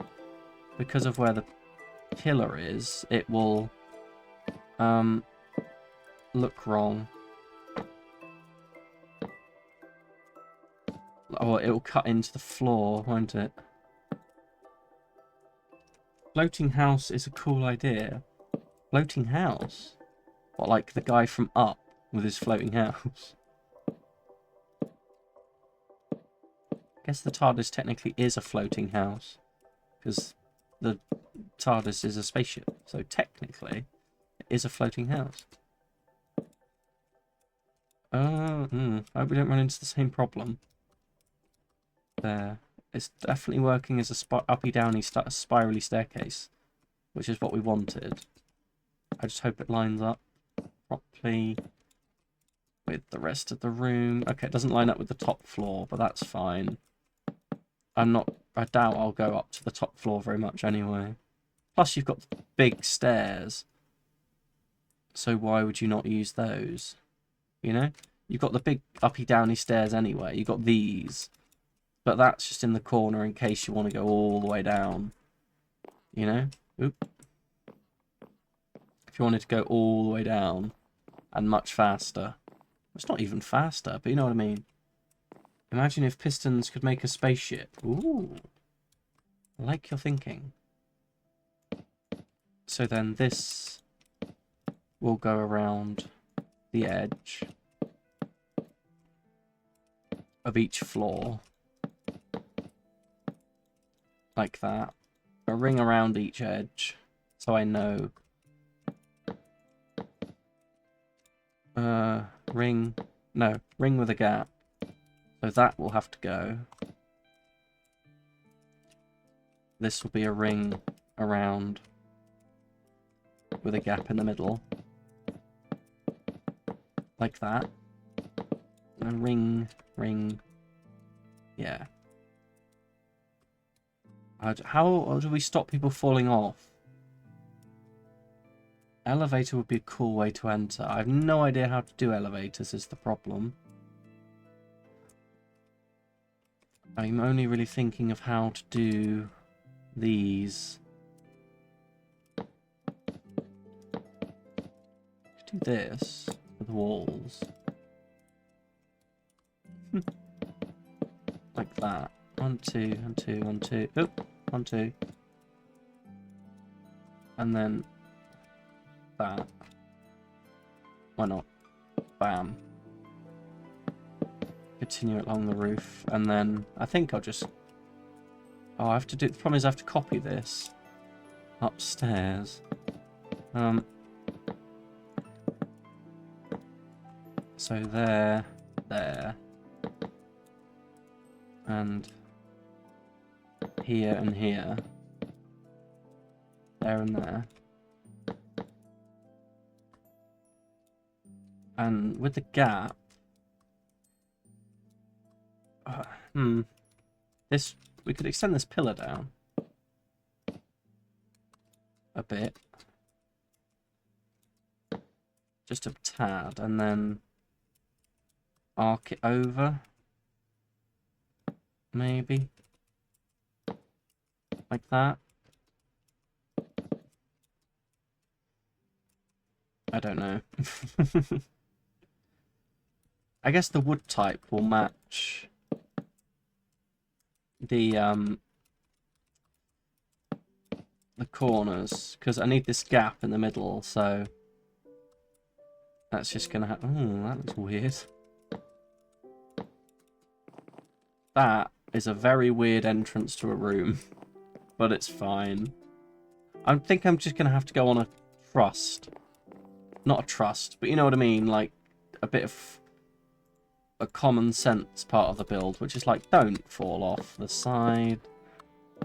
Because of where the pillar is, it will look wrong. Oh, it will cut into the floor, won't it? Floating house is a cool idea. Floating house? What, like the guy from Up with his floating house? I guess the TARDIS technically is a floating house, because the TARDIS is a spaceship, so technically it is a floating house. I hope we don't run into the same problem. There. It's definitely working as a uppy-downy spirally staircase, which is what we wanted. I just hope it lines up properly with the rest of the room. Okay, it doesn't line up with the top floor, but that's fine. I doubt I'll go up to the top floor very much anyway. Plus, you've got big stairs. So why would you not use those? You know? You've got the big uppy-downy stairs anyway. You've got these. But that's just in the corner in case you want to go all the way down. You know? Oop. If you wanted to go all the way down and much faster. It's not even faster, but you know what I mean. Imagine if pistons could make a spaceship. Ooh. I like your thinking. So then this will go around the edge of each floor. Like that. A ring around each edge. So I know. Ring. No, ring with a gap. So that will have to go. This will be a ring around with a gap in the middle. Like that. And a ring. Yeah. How do we stop people falling off? Elevator would be a cool way to enter. I have no idea how to do elevators is the problem. I'm only really thinking of how to do these. Do this with walls. Like that. 1, 2, 1, 2, 1, 2. Oop, 1, 2. And then that. Why not? Bam. Continue it along the roof, and then I think I'll just... Oh, I have to do... The problem is I have to copy this upstairs. So there, and here and here, there and there. And with the gap, this, we could extend this pillar down a bit, just a tad, and then arc it over, maybe, like that. I don't know. I guess the wood type will match the corners, because I need this gap in the middle, so That's just gonna happen. Oh, that looks weird. That is a very weird entrance to a room, but it's fine. I think I'm just gonna have to go on a trust. Not a trust, but you know what I mean, like a bit of a common sense part of the build, which is like, don't fall off the side.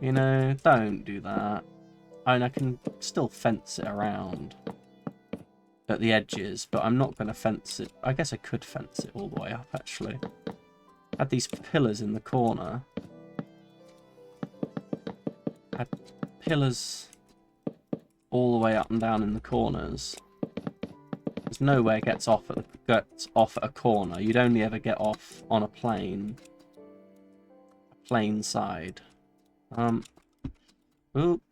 You know, don't do that. And I can still fence it around at the edges, but I'm not going to fence it. I guess I could fence it all the way up, actually. Had these pillars in the corner. Had pillars all the way up and down in the corners. There's nowhere gets off at a corner. You'd only ever get off on a plane side. Ooh.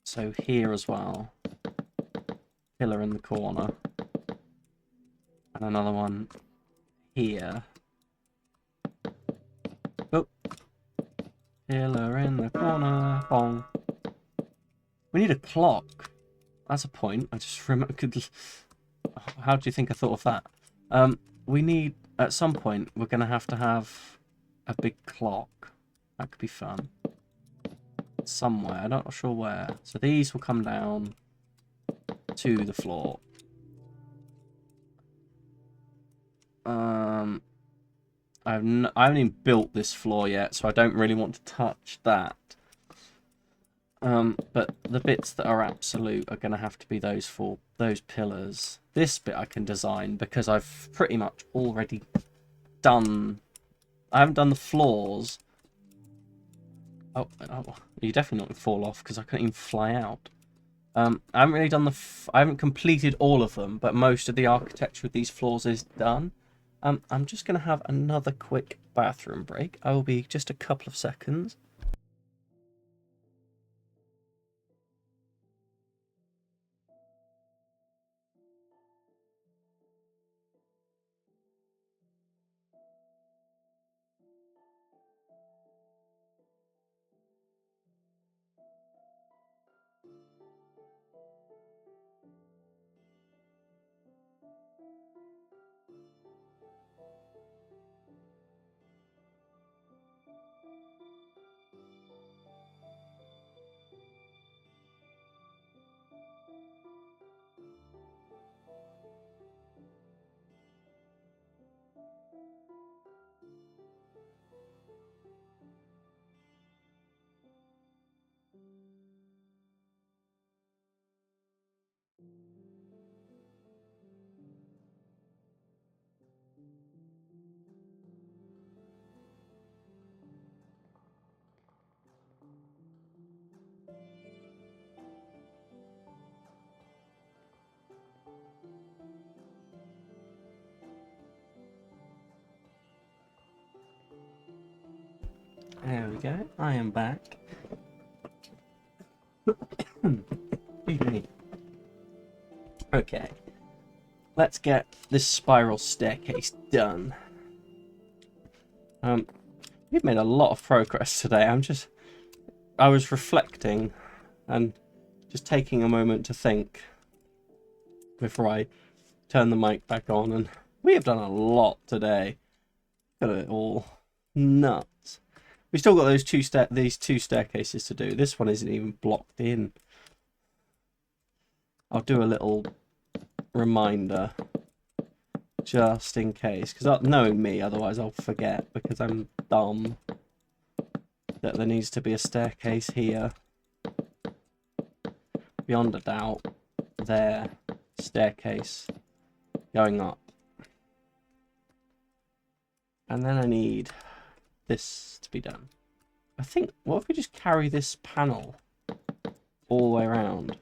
So here as well. Pillar in the corner. And another one here. Oh. Pillar in the corner. Bong. We need a clock. That's a point. I just remembered. How do you think I thought of that? We need, at some point, we're going to have a big clock. That could be fun. Somewhere. I'm not sure where. So these will come down to the floor. I haven't even built this floor yet, so I don't really want to touch that. But the bits that are absolute are going to have to be those pillars. This bit I can design because I've pretty much already done. I haven't done the floors. Oh, you definitely not going to fall off because I couldn't even fly out. I haven't really done I haven't completed all of them, but most of the architecture of these floors is done. I'm just going to have another quick bathroom break. I will be just a couple of seconds. There we go. I am back. Excuse me. Okay. Let's get this spiral staircase done. We've made a lot of progress today. I was reflecting and just taking a moment to think before I turn the mic back on, and we have done a lot today. Got it all nuts. We still got these two staircases to do. This one isn't even blocked in. I'll do a little reminder just in case, because knowing me, otherwise I'll forget because I'm dumb, that there needs to be a staircase here. Beyond a doubt, there, staircase going up. And then I need this to be done. I think, what if we just carry this panel all the way around?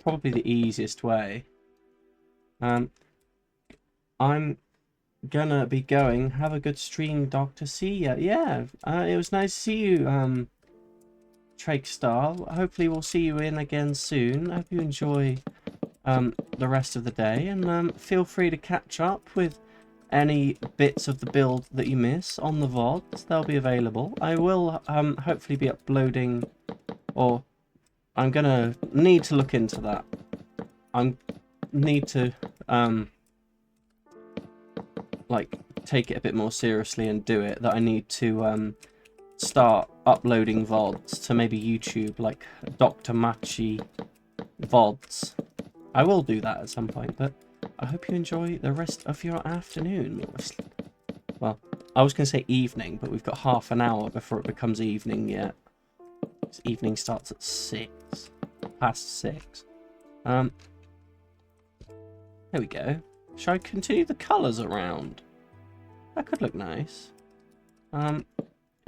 Probably the easiest way. I'm gonna be going. Have a good stream, Doctor. See ya. Yeah, it was nice to see you, Trakestar. Hopefully we'll see you in again soon. I hope you enjoy the rest of the day, and feel free to catch up with any bits of the build that you miss on the VODs, they'll be available. I will hopefully be uploading, or I'm gonna need to look into that. I need to like take it a bit more seriously and do it. That I need to start uploading VODs to maybe YouTube, like Dr. Machi VODs. I will do that at some point, but I hope you enjoy the rest of your afternoon. Well, I was going to say evening, but we've got half an hour before it becomes evening yet. This evening starts at 6. Past 6. There we go. Shall I continue the colours around? That could look nice.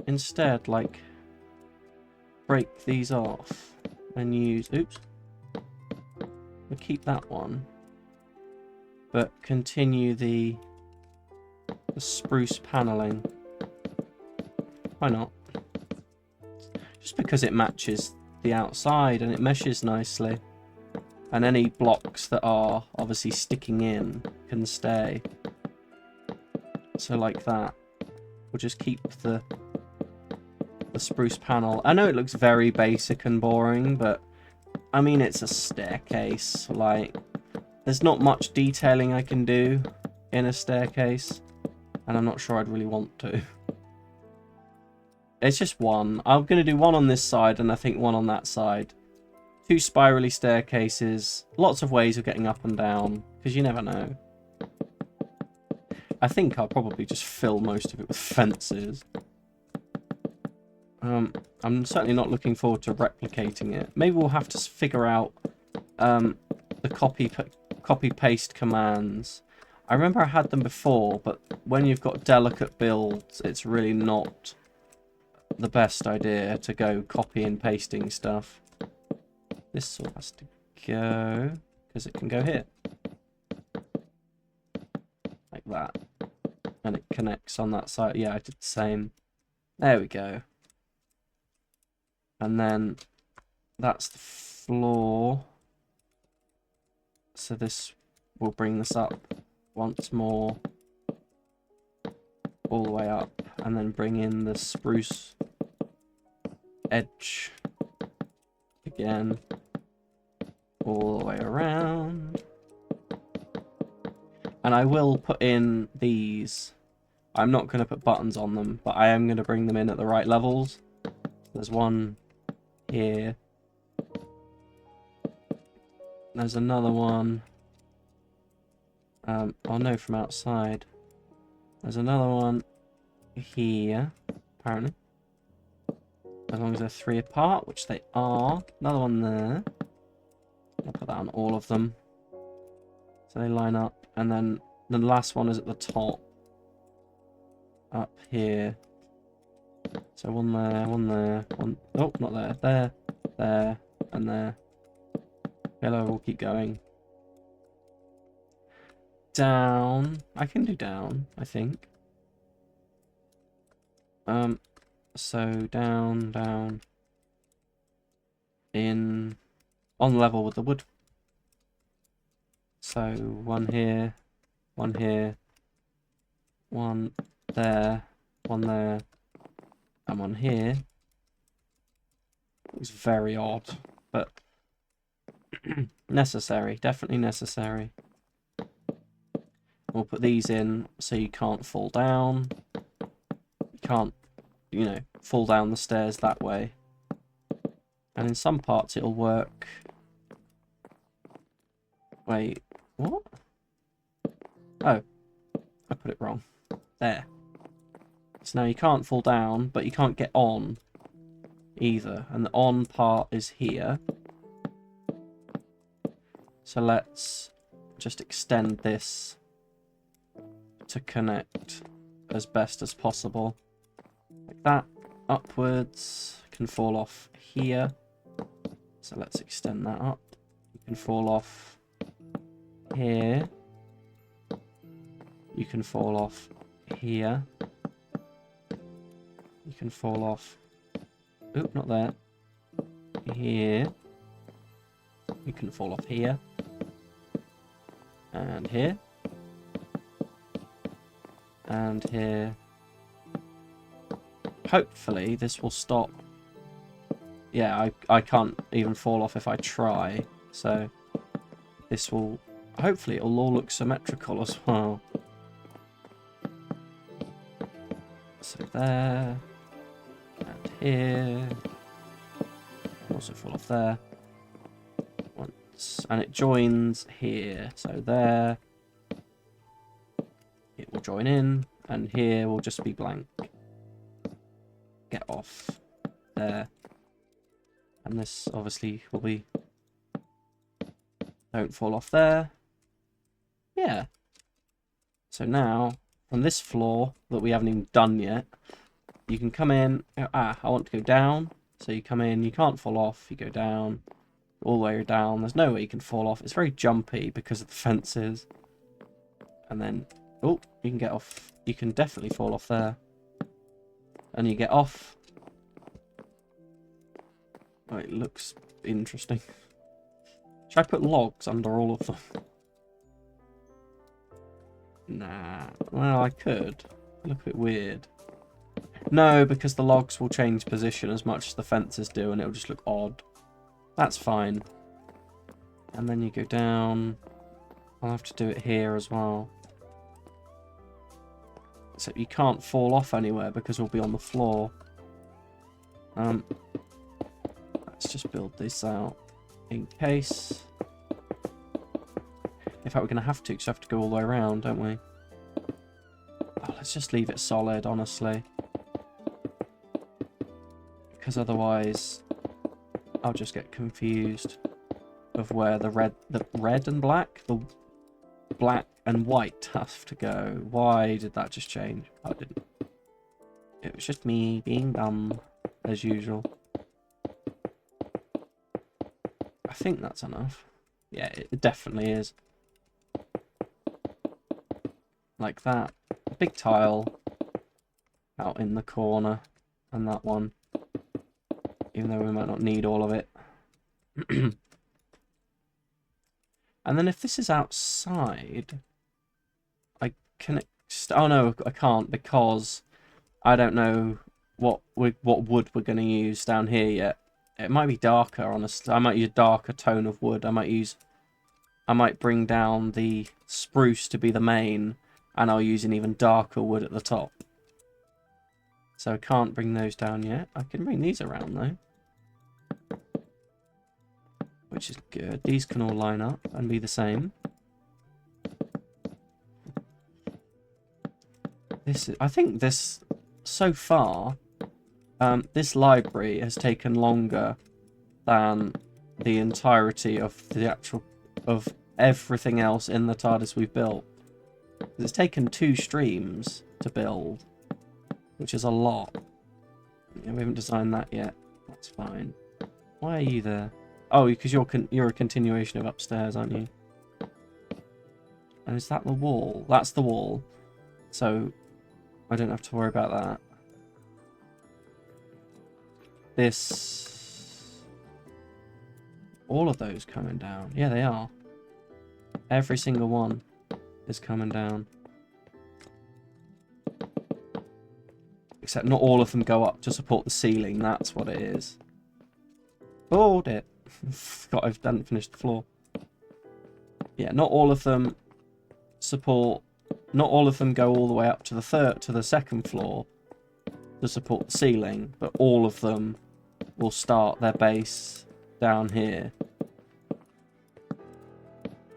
Instead, like, break these off and use... Oops. We'll keep that one. But continue the spruce paneling. Why not? Just because it matches the outside and it meshes nicely. And any blocks that are obviously sticking in can stay. So like that. We'll just keep the spruce panel. I know it looks very basic and boring, but I mean it's a staircase. Like, there's not much detailing I can do in a staircase, and I'm not sure I'd really want to. It's just one. I'm going to do one on this side and I think one on that side. 2 spirally staircases. Lots of ways of getting up and down, because you never know. I think I'll probably just fill most of it with fences. I'm certainly not looking forward to replicating it. Maybe we'll have to figure out the copy-paste commands. I remember I had them before, but when you've got delicate builds, it's really not the best idea to go copy and pasting stuff. This all has to go, because it can go here. Like that. And it connects on that side. Yeah, I did the same. There we go. And then that's the floor. So this will bring this up once more. All the way up. And then bring in the spruce edge again. All the way around. And I will put in these. I'm not going to put buttons on them, but I am going to bring them in at the right levels. There's one here. There's another one. Oh no, from outside. There's another one here, apparently. As long as they're 3 apart, which they are. Another one there. I'll put that on all of them. So they line up. And then the last one is at the top. Up here. So one there, one... Oh, not there. There, there, and there. Yellow will keep going. Down. I can do down, I think. So down, down. In... On level with the wood. So one here, one there, and one here. It's very odd, but necessary, definitely necessary. We'll put these in so you can't fall down. You can't, you know, fall down the stairs that way. And in some parts it'll work. Wait, what? Oh, I put it wrong. There. So now you can't fall down, but you can't get on either. And the on part is here. So let's just extend this to connect as best as possible. Like that. Upwards. Can fall off here. So let's extend that up. You can fall off here. You can fall off here. You can fall off... Oop, not there. Here. You can fall off here. And here. and here. Hopefully this will stop. Yeah, I can't even fall off if I try. So this will, hopefully it'll all look symmetrical as well. So there, and here. Also fall off there. Once, and it joins here. So there. It will join in, and here will just be blank. Get off there. And this obviously will be, don't fall off there. Yeah. So now, from this floor that we haven't even done yet, you can come in, go, I want to go down. So you come in, you can't fall off, you go down, all the way down. There's no way you can fall off. It's very jumpy because of the fences. And then, oh, you can get off. You can definitely fall off there. And you get off. Oh, it looks interesting. Should I put logs under all of them? Nah. Well, I could. Look a bit weird. No, because the logs will change position as much as the fences do, and it'll just look odd. That's fine. And then you go down. I'll have to do it here as well. So you can't fall off anywhere because we'll be on the floor. Let's just build this out in case. In fact, we're going to have to, because we have to go all the way around, don't we? Oh, let's just leave it solid, honestly. Because otherwise, I'll just get confused of where the red and black, the black and white have to go. Why did that just change? Oh, it didn't. It was just me being dumb, as usual. I think that's enough. Yeah, it definitely is. Like that. A big tile out in the corner. And that one. Even though we might not need all of it. And then if this is outside, I can... Oh no, I can't, because I don't know what wood we're going to use down here yet. It might be darker, honestly. I might use a darker tone of wood. I might bring down the spruce to be the main, and I'll use an even darker wood at the top. So I can't bring those down yet. I can bring these around though, which is good. These can all line up and be the same. I think this, so far, this library has taken longer than the entirety of everything else in the TARDIS we've built. It's taken 2 streams to build, which is a lot. Yeah, we haven't designed that yet. That's fine. Why are you there? Oh, because you're a continuation of upstairs, aren't you? And is that the wall? That's the wall. So I don't have to worry about that. All of those coming down. Yeah, they are. Every single one is coming down. Except not all of them go up to support the ceiling. That's what it is. Oh, dear. Forgot I hadn't finished the floor. Yeah, not all of them support... Not all of them go all the way up to the second floor to support the ceiling, but all of them will start their base down here.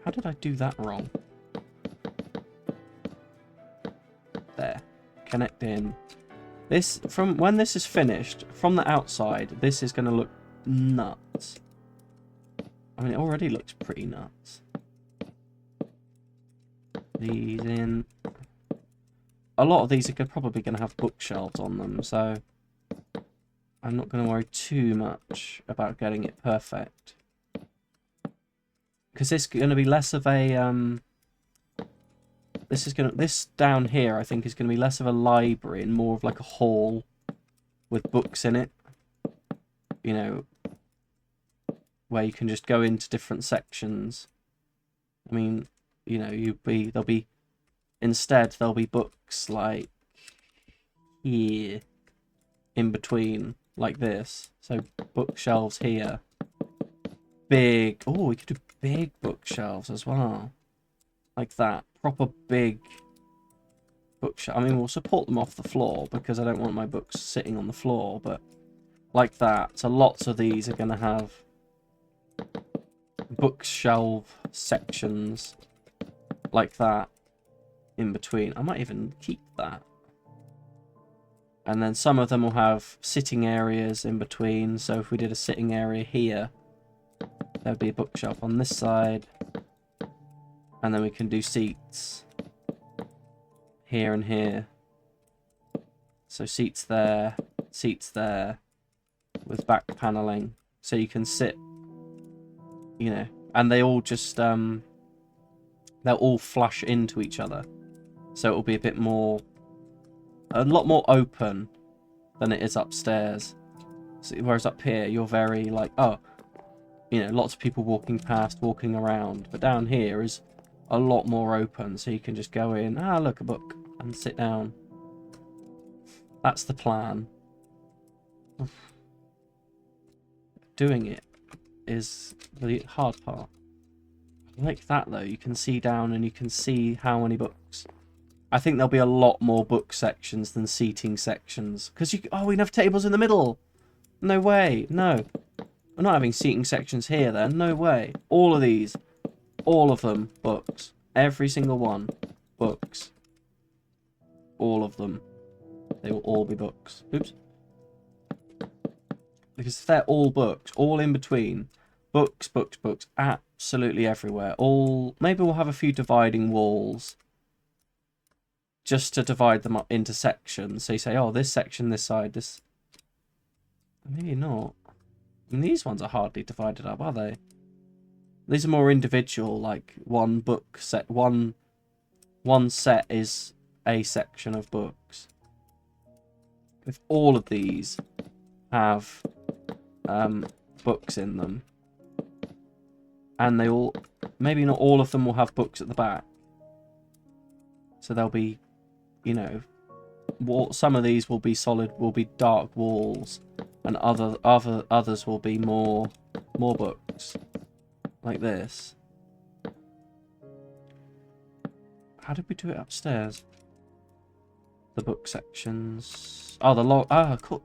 How did I do that wrong? There. Connect in. This, from when this is finished, from the outside, this is going to look nuts. I mean, it already looks pretty nuts. These in. A lot of these are probably going to have bookshelves on them, so I'm not going to worry too much about getting it perfect. Because this is going to be less of a this down here I think is going to be less of a library and more of like a hall with books in it. You know, where you can just go into different sections. I mean, you know, there'll be instead there'll be books like here in between, like this. So bookshelves here. Big. Oh, we could do big bookshelves as well. Like that. Proper big bookshelf. I mean, we'll support them off the floor because I don't want my books sitting on the floor, but like that. So lots of these are going to have bookshelf sections like that in between. I might even keep that. And then some of them will have sitting areas in between. So if we did a sitting area here, there'd be a bookshelf on this side. And then we can do seats here and here. So seats there with back paneling. So you can sit, you know, and they all just, they'll all flush into each other. So it'll be a lot more open than it is upstairs. So, whereas up here, you're very like, oh, you know, lots of people walking past, walking around. But down here is a lot more open, so you can just go in, look, a book, and sit down. That's the plan. Doing it is the hard part. I like that, though. You can see down and you can see how many books. I think there'll be a lot more book sections than seating sections. Because we can have tables in the middle. No way. No. We're not having seating sections here, then. No way. All of these. All of them. Books. Every single one. Books. All of them. They will all be books. Oops. Because if they're all books, all in between. Books, books, books. Absolutely everywhere. All. Maybe we'll have a few dividing walls. Just to divide them up into sections. So you say, oh, this section, this side, this... Maybe not. I mean, these ones are hardly divided up, are they? These are more individual, like one book set. One set is a section of books. If all of these have books in them, and they all... Maybe not all of them will have books at the back. So they'll be... You know, some of these will be dark walls, and others will be more books, like this. How did we do it upstairs? The book sections. Oh, the log. Cool.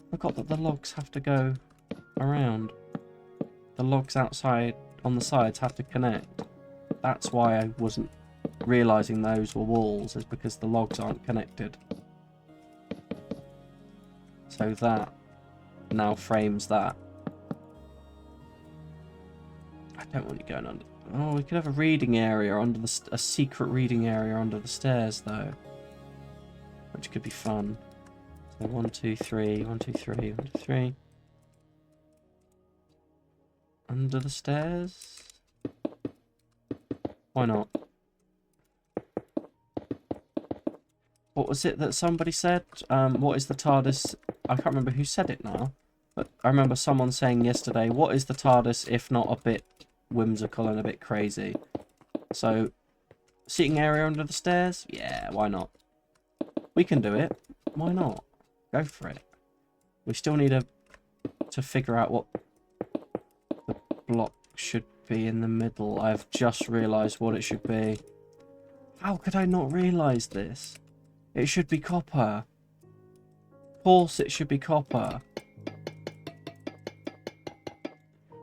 I forgot that the logs have to go around. The logs outside on the sides have to connect. That's why I wasn't realizing those were walls, is because the logs aren't connected. So that now frames that. I don't want you going under. Oh, we could have a reading area under a secret reading area under the stairs, though, which could be fun. So 1, 2, 3, 1, 2, 3, 1, 2, 3. Under the stairs. Why not? What was it that somebody said? What is the TARDIS? I can't remember who said it now. But I remember someone saying yesterday, what is the TARDIS if not a bit whimsical and a bit crazy? So, seating area under the stairs? Yeah, why not? We can do it. Why not? Go for it. We still need to figure out what the block should be in the middle. I've just realised what it should be. How could I not realise this? It should be copper. Of course it should be copper.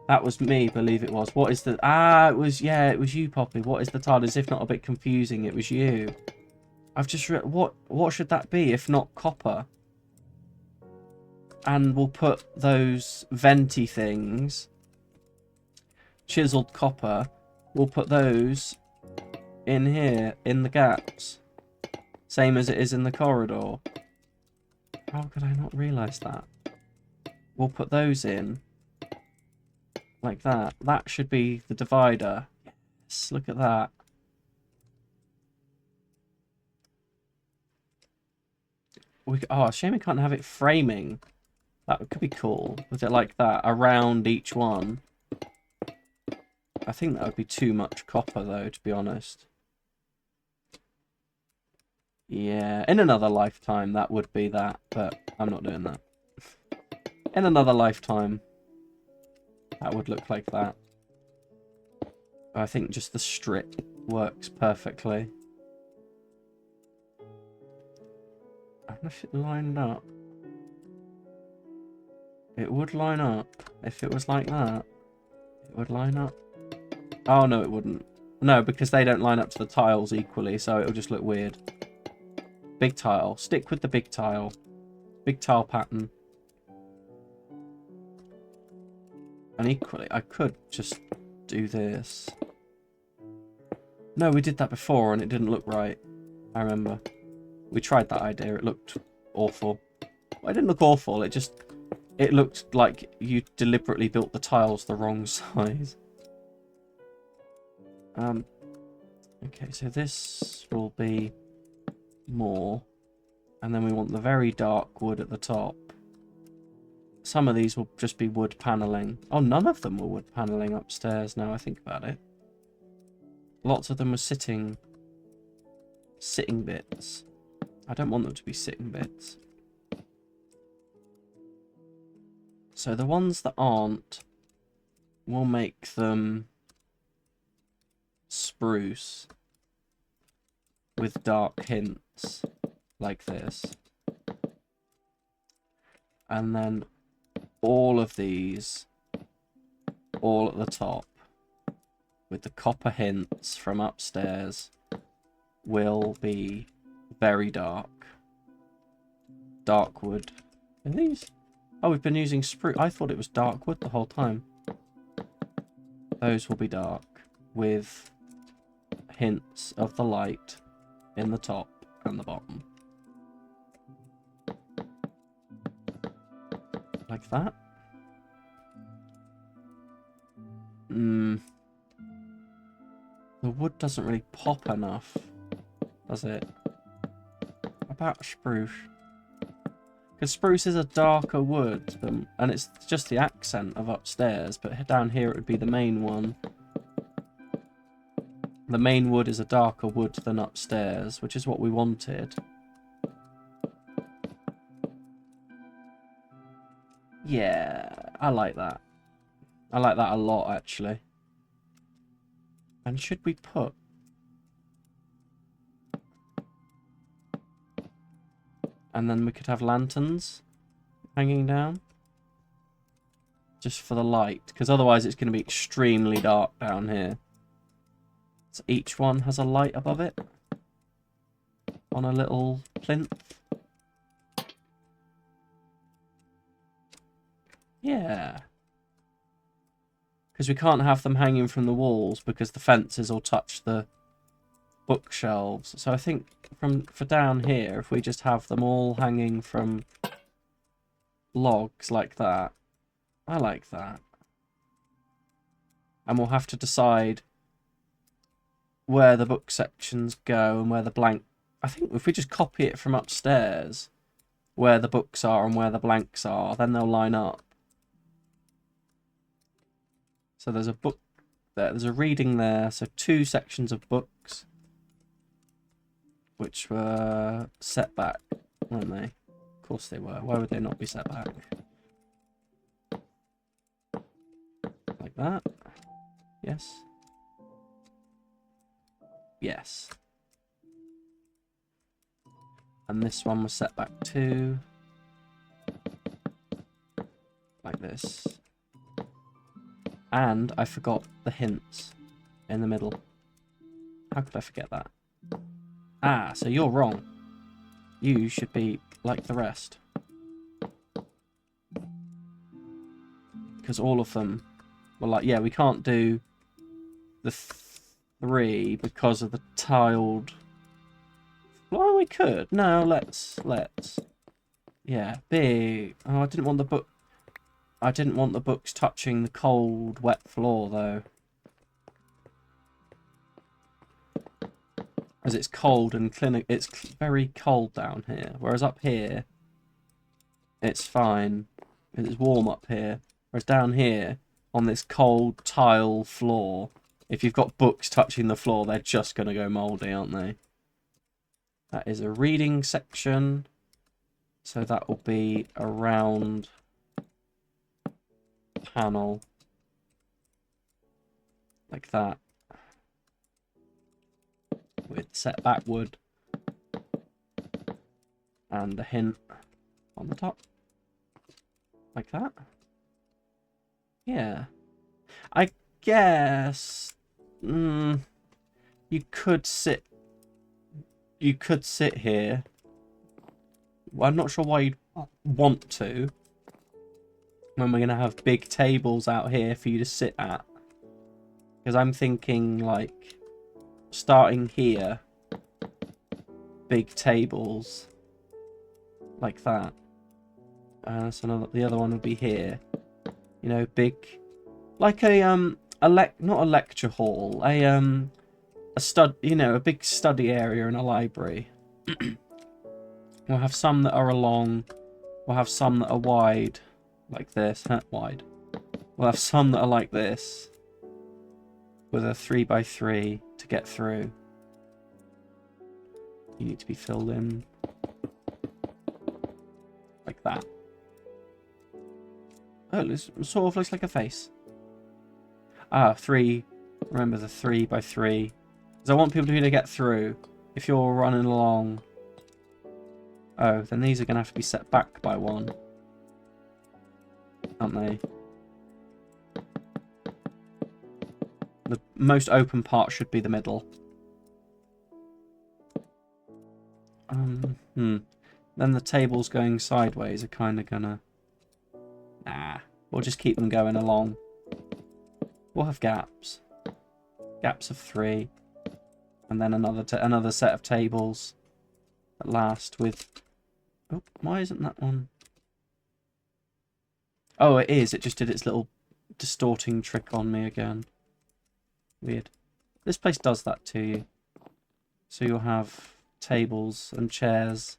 That was me, believe it was. What is the... it was you, Poppy. What is the TARDIS? If not a bit confusing, it was you. I've just... What should that be if not copper? And we'll put those venti things, chiseled copper, we'll put those in here, in the gaps. Same as it is in the corridor. How could I not realise that? We'll put those in. Like that. That should be the divider. Yes, look at that. Shame we can't have it framing. That could be cool. With it like that, around each one. I think that would be too much copper, though, to be honest. Yeah, in another lifetime that would be that, but I'm not doing that. In another lifetime, that would look like that. I think just the strip works perfectly. I don't know if it lined up. It would line up. If it was like that, it would line up. Oh, no, it wouldn't. No, because they don't line up to the tiles equally, so it'll just look weird. Big tile. Stick with the big tile. Big tile pattern. And equally, I could just do this. No, we did that before and it didn't look right. I remember. We tried that idea. It looked awful. Well, it didn't look awful. It looked like you deliberately built the tiles the wrong size. Okay, so this will be more. And then we want the very dark wood at the top. Some of these will just be wood paneling. Oh, none of them were wood paneling upstairs now I think about it. Lots of them were sitting bits. I don't want them to be sitting bits. So the ones that aren't, we'll make them spruce with dark hints like this. And then all of these, all at the top, with the copper hints from upstairs, will be very dark. Dark wood. Are these? Oh, we've been using spruce. I thought it was dark wood the whole time. Those will be dark, with hints of the light in the top and the bottom. Like that. The wood doesn't really pop enough, does it? About spruce. Because spruce is a darker wood, and it's just the accent of upstairs, but down here it would be the main one. The main wood is a darker wood than upstairs, which is what we wanted. Yeah, I like that. I like that a lot, actually. And should we put... And then we could have lanterns hanging down. Just for the light. Because otherwise it's going to be extremely dark down here. So each one has a light above it. On a little plinth. Yeah. Because we can't have them hanging from the walls because the fences will touch the bookshelves. So I think for down here, if we just have them all hanging from logs like that, I like that. And we'll have to decide where the book sections go and where the blank... I think if we just copy it from upstairs, where the books are and where the blanks are, then they'll line up. So there's a book there, there's a reading there, so 2 sections of books, which were set back, weren't they? Of course they were. Why would they not be set back? Like that. Yes. Yes. And this one was set back too. Like this. And I forgot the hints in the middle. How could I forget that? Ah, so you're wrong. You should be like the rest. Because all of them were like, yeah, we can't do the 3 because of the tiled... Well, we could. No, let's. Yeah, big. Oh, I didn't want the book. I didn't want the books touching the cold, wet floor, though. As it's cold and it's very cold down here. Whereas up here, it's fine. It's warm up here. Whereas down here, on this cold tile floor, if you've got books touching the floor, they're just going to go mouldy, aren't they? That is a reading section. So that will be a round panel. Like that. With set backward. And a hint on the top. Like that. Yeah. I guess you could sit here. Well, I'm not sure why you'd want to when we're going to have big tables out here for you to sit at. Because I'm thinking like starting here, big tables like that. So the other one would be here. You know, big, like not a lecture hall, a big study area in a library. We'll have some that are along. We'll have some that are wide, like this. Wide. We'll have some that are like this, with a 3x3 to get through. You need to be filled in like that. Oh, it sort of looks like a face. Ah, 3. Remember the 3x3. Because I want people to get through. If you're running along. Oh, then these are going to have to be set back by 1. Aren't they? The most open part should be the middle. Then the tables going sideways are kind of gonna... Nah, we'll just keep them going along. We'll have gaps. Gaps of 3. And then another set of tables at last with... Oh, why isn't that one? Oh, it is. It just did its little distorting trick on me again. Weird. This place does that to you. So you'll have tables and chairs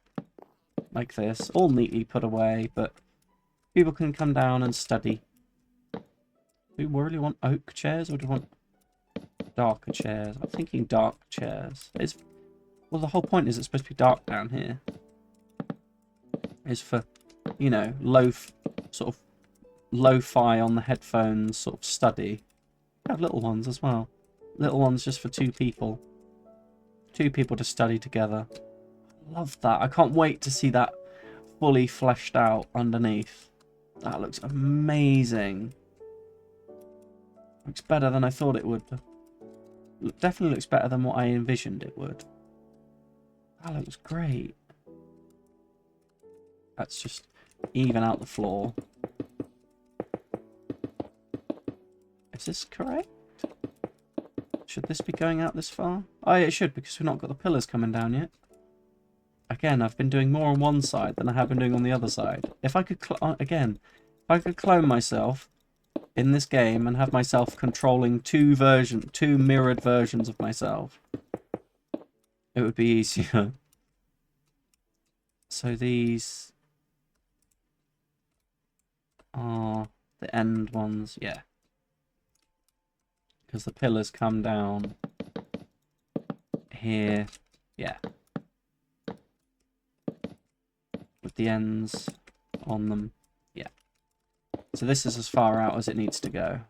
like this, all neatly put away, but people can come down and study. Do we really want oak chairs, or do we want darker chairs? I'm thinking dark chairs. Well, the whole point is it's supposed to be dark down here. Is for, you know, sort of lo-fi on the headphones sort of study. We have little ones as well. Little ones just for 2 people. 2 people to study together. Love that. I can't wait to see that fully fleshed out underneath. That looks amazing. Looks better than I thought it would. Definitely looks better than what I envisioned it would. That looks great. Let's just even out the floor. Is this correct? Should this be going out this far? Oh, yeah, it should, because we've not got the pillars coming down yet. Again, I've been doing more on one side than I have been doing on the other side. If I could, if I could clone myself in this game and have myself controlling 2 mirrored versions of myself, it would be easier. So these are the end ones, yeah. Because the pillars come down here, yeah. With the ends on them, yeah. So this is as far out as it needs to go.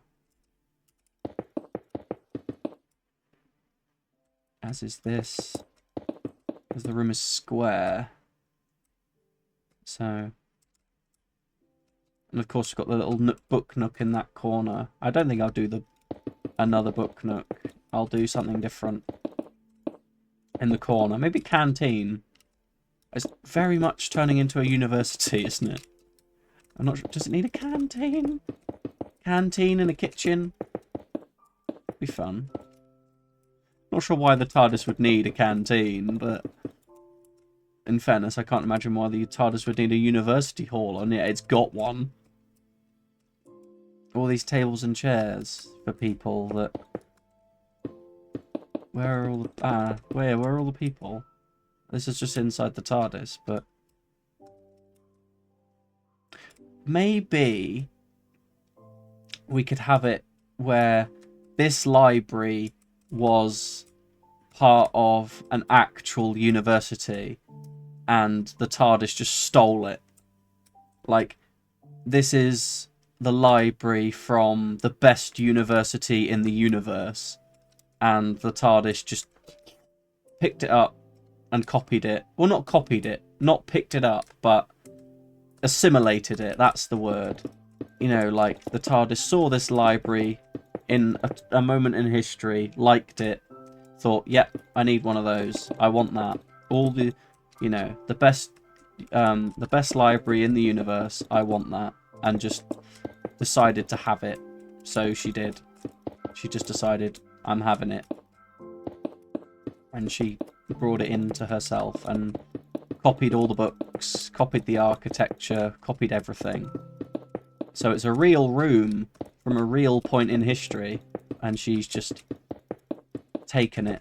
As is this. Because the room is square. So... And of course we've got the little book nook in that corner. I don't think I'll do another book nook. I'll do something different in the corner. Maybe canteen. It's very much turning into a university, isn't it? I'm not sure. Does it need a canteen? Canteen and a kitchen? Be fun. Not sure why the TARDIS would need a canteen, but in fairness, I can't imagine why the TARDIS would need a university hall, and yet it's got one. All these tables and chairs for people that... Where are all the... where are all the people? This is just inside the TARDIS, but... Maybe we could have it where this library was part of an actual university, and the TARDIS just stole it. Like, this is the library from the best university in the universe, and the TARDIS just picked it up and copied it. Well, not copied it, not picked it up, but assimilated it. That's the word. You know, like, the TARDIS saw this library in a moment in history, liked it, thought, yep, I need one of those. I want that. All the, you know, the best library in the universe. I want that, and just decided to have it. So she did. She just decided, I'm having it, and she brought it into herself and copied all the books, copied the architecture, copied everything. So it's a real room from a real point in history, and she's just taken it,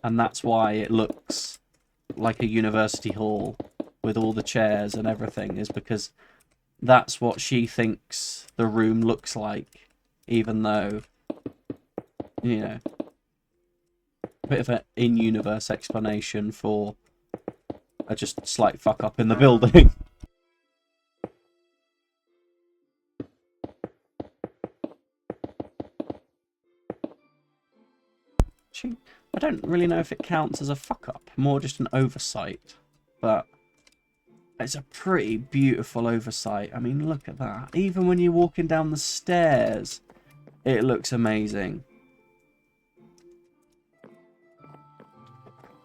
and that's why it looks like a university hall with all the chairs and everything, is because that's what she thinks the room looks like, even though, you know, a bit of an in-universe explanation for a just slight fuck up in the building. I don't really know if it counts as a fuck-up, more just an oversight, but it's a pretty beautiful oversight. I mean, look at that. Even when you're walking down the stairs, it looks amazing.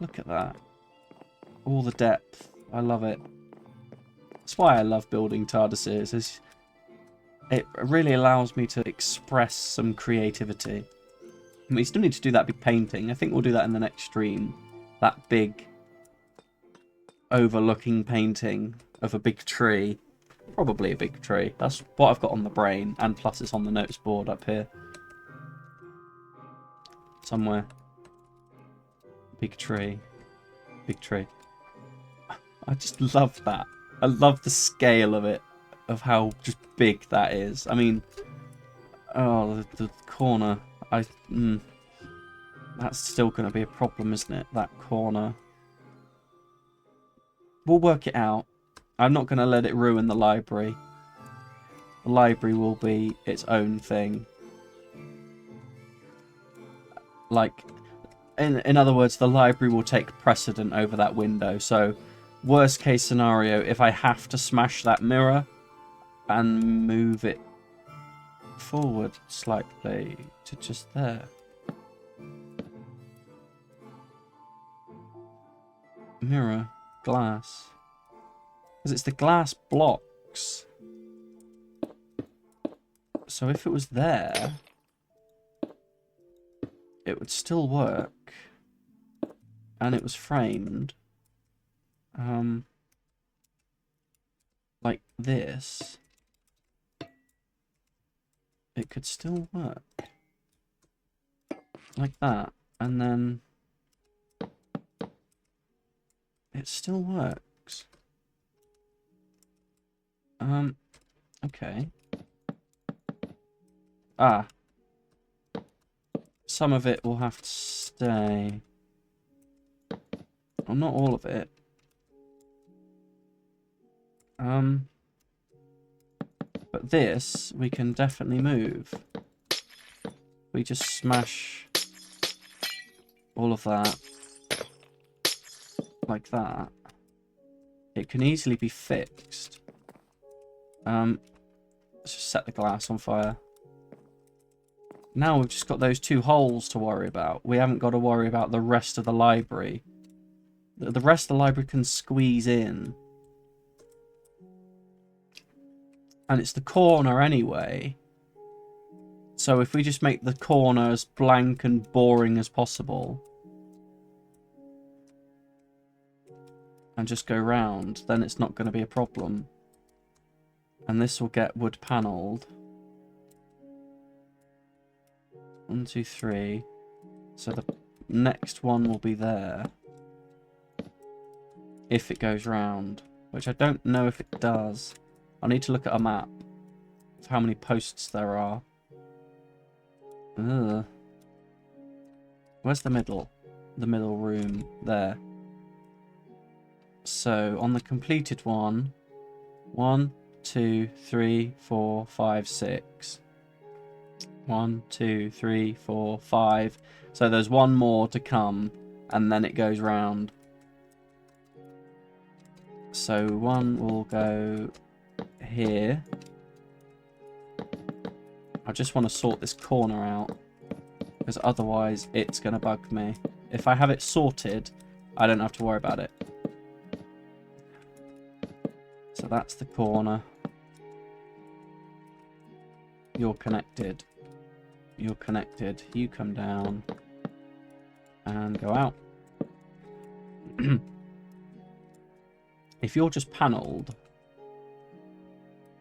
Look at that. All the depth. I love it. That's why I love building TARDISes. It really allows me to express some creativity. I mean, you still need to do that big painting. I think we'll do that in the next stream. That big overlooking painting of a big tree. Probably a big tree. That's what I've got on the brain. And plus it's on the notes board up here. Somewhere. Big tree. Big tree. I just love that. I love the scale of it. Of how just big that is. I mean... Oh, the corner... that's still going to be a problem, isn't it? That corner. We'll work it out. I'm not going to let it ruin the library. The library will be its own thing. Like, in other words, the library will take precedent over that window. So, worst case scenario, if I have to smash that mirror and move it forward slightly to just there. Mirror, glass. Because it's the glass blocks. So if it was there, it would still work. And it was framed. Like this. It could still work. Like that. And then it still works. Okay. Ah. Some of it will have to stay. Well, not all of it. But this, we can definitely move. We just smash all of that. Like that. It can easily be fixed. Let's just set the glass on fire. Now we've just got those two holes to worry about. We haven't got to worry about the rest of the library. The rest of the library can squeeze in. And it's the corner anyway. So if we just make the corner as blank and boring as possible, and just go round, then it's not going to be a problem. And this will get wood panelled. 1, 2, 3. So the next one will be there. If it goes round. Which I don't know if it does. I need to look at a map of how many posts there are. Ugh. Where's the middle? the middle room there. So on the completed one, 1, 2, 3, 4, 5, 6. 1, 2, 3, 4, 5. So there's one more to come, and then it goes round. So one will go here. I just want to sort this corner out, because otherwise it's going to bug me. If I have it sorted, I don't have to worry about it. So that's the corner. You're connected. You're connected. You come down and go out. If you're just panelled,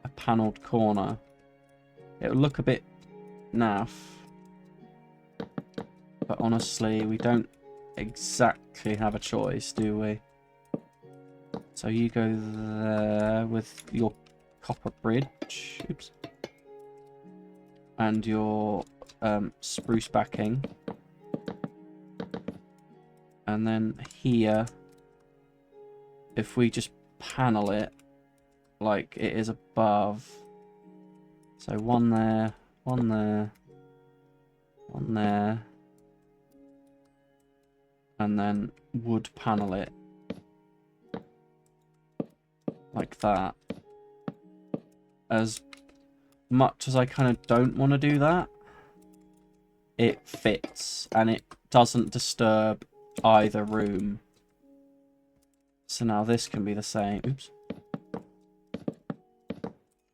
a panelled corner, it'll look a bit naff. But honestly, we don't exactly have a choice, do we? So you go there with your copper bridge. Oops. And your spruce backing. And then here, if we just panel it like it is above. So one there, one there, one there. And then wood panel it like that. As much as I kind of don't want to do that, it fits and it doesn't disturb either room. So now this can be the same. Oops.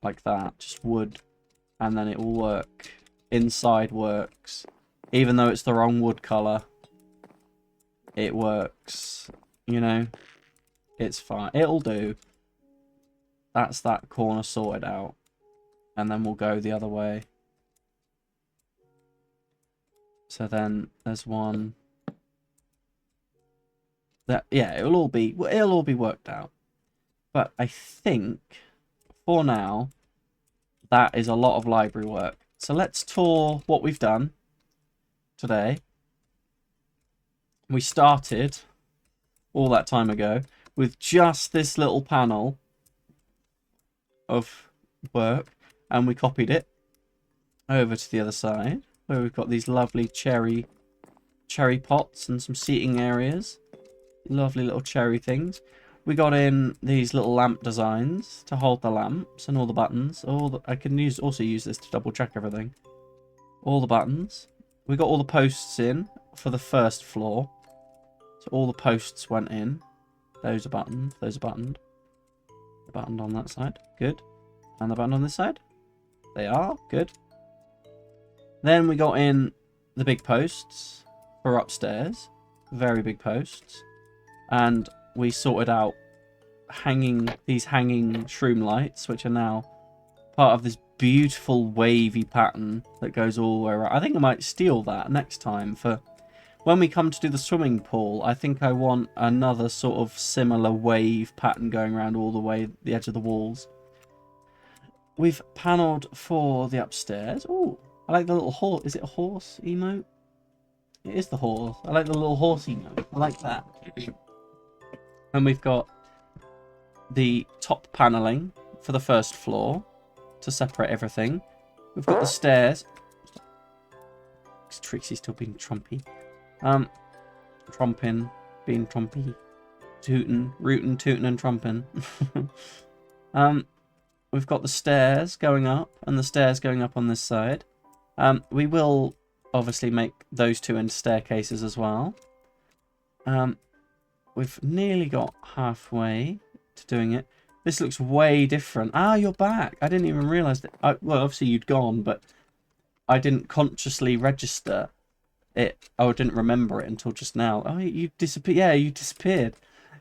Like that, just wood, and then it will work. Inside works, even though it's the wrong wood color. It works, you know. It's fine. It'll do. That's that corner sorted out. And then we'll go the other way. So then there's one. That, yeah, it'll all be worked out. But I think for now that is a lot of library work. So let's tour what we've done today. We started all that time ago with just this little panel of work, and we copied it over to the other side where we've got these lovely cherry pots and some seating areas. Lovely little cherry things. We got in these little lamp designs to hold the lamps and all the buttons. I can also use this to double check everything. All the buttons. We got all the posts in for the first floor. So all the posts went in. Those are buttoned. Those are buttoned. The buttoned on that side. Good. And the button on this side. They are. Good. Then we got in the big posts for upstairs. Very big posts. And we sorted out these hanging shroom lights, which are now part of this beautiful wavy pattern that goes all the way around. I think I might steal that next time for when we come to do the swimming pool. I think I want another sort of similar wave pattern going around all the way the edge of the walls. We've panelled for the upstairs. Oh, I like the little horse. Is it a horse emote? It is the horse. I like the little horse emote. I like that. And we've got the top panelling for the first floor to separate everything. We've got the stairs. Is Trixie still being trumpy? Tromping, being trumpy. Tootin', rootin', tootin' and trumping. We've got the stairs going up and the stairs going up on this side. We will obviously make those two into staircases as well. We've nearly got halfway to doing it. This looks way different. Ah, you're back. I didn't even realise that. Well, obviously you'd gone, but I didn't consciously register it. I didn't remember it until just now. Oh, you disappeared. Yeah, you disappeared.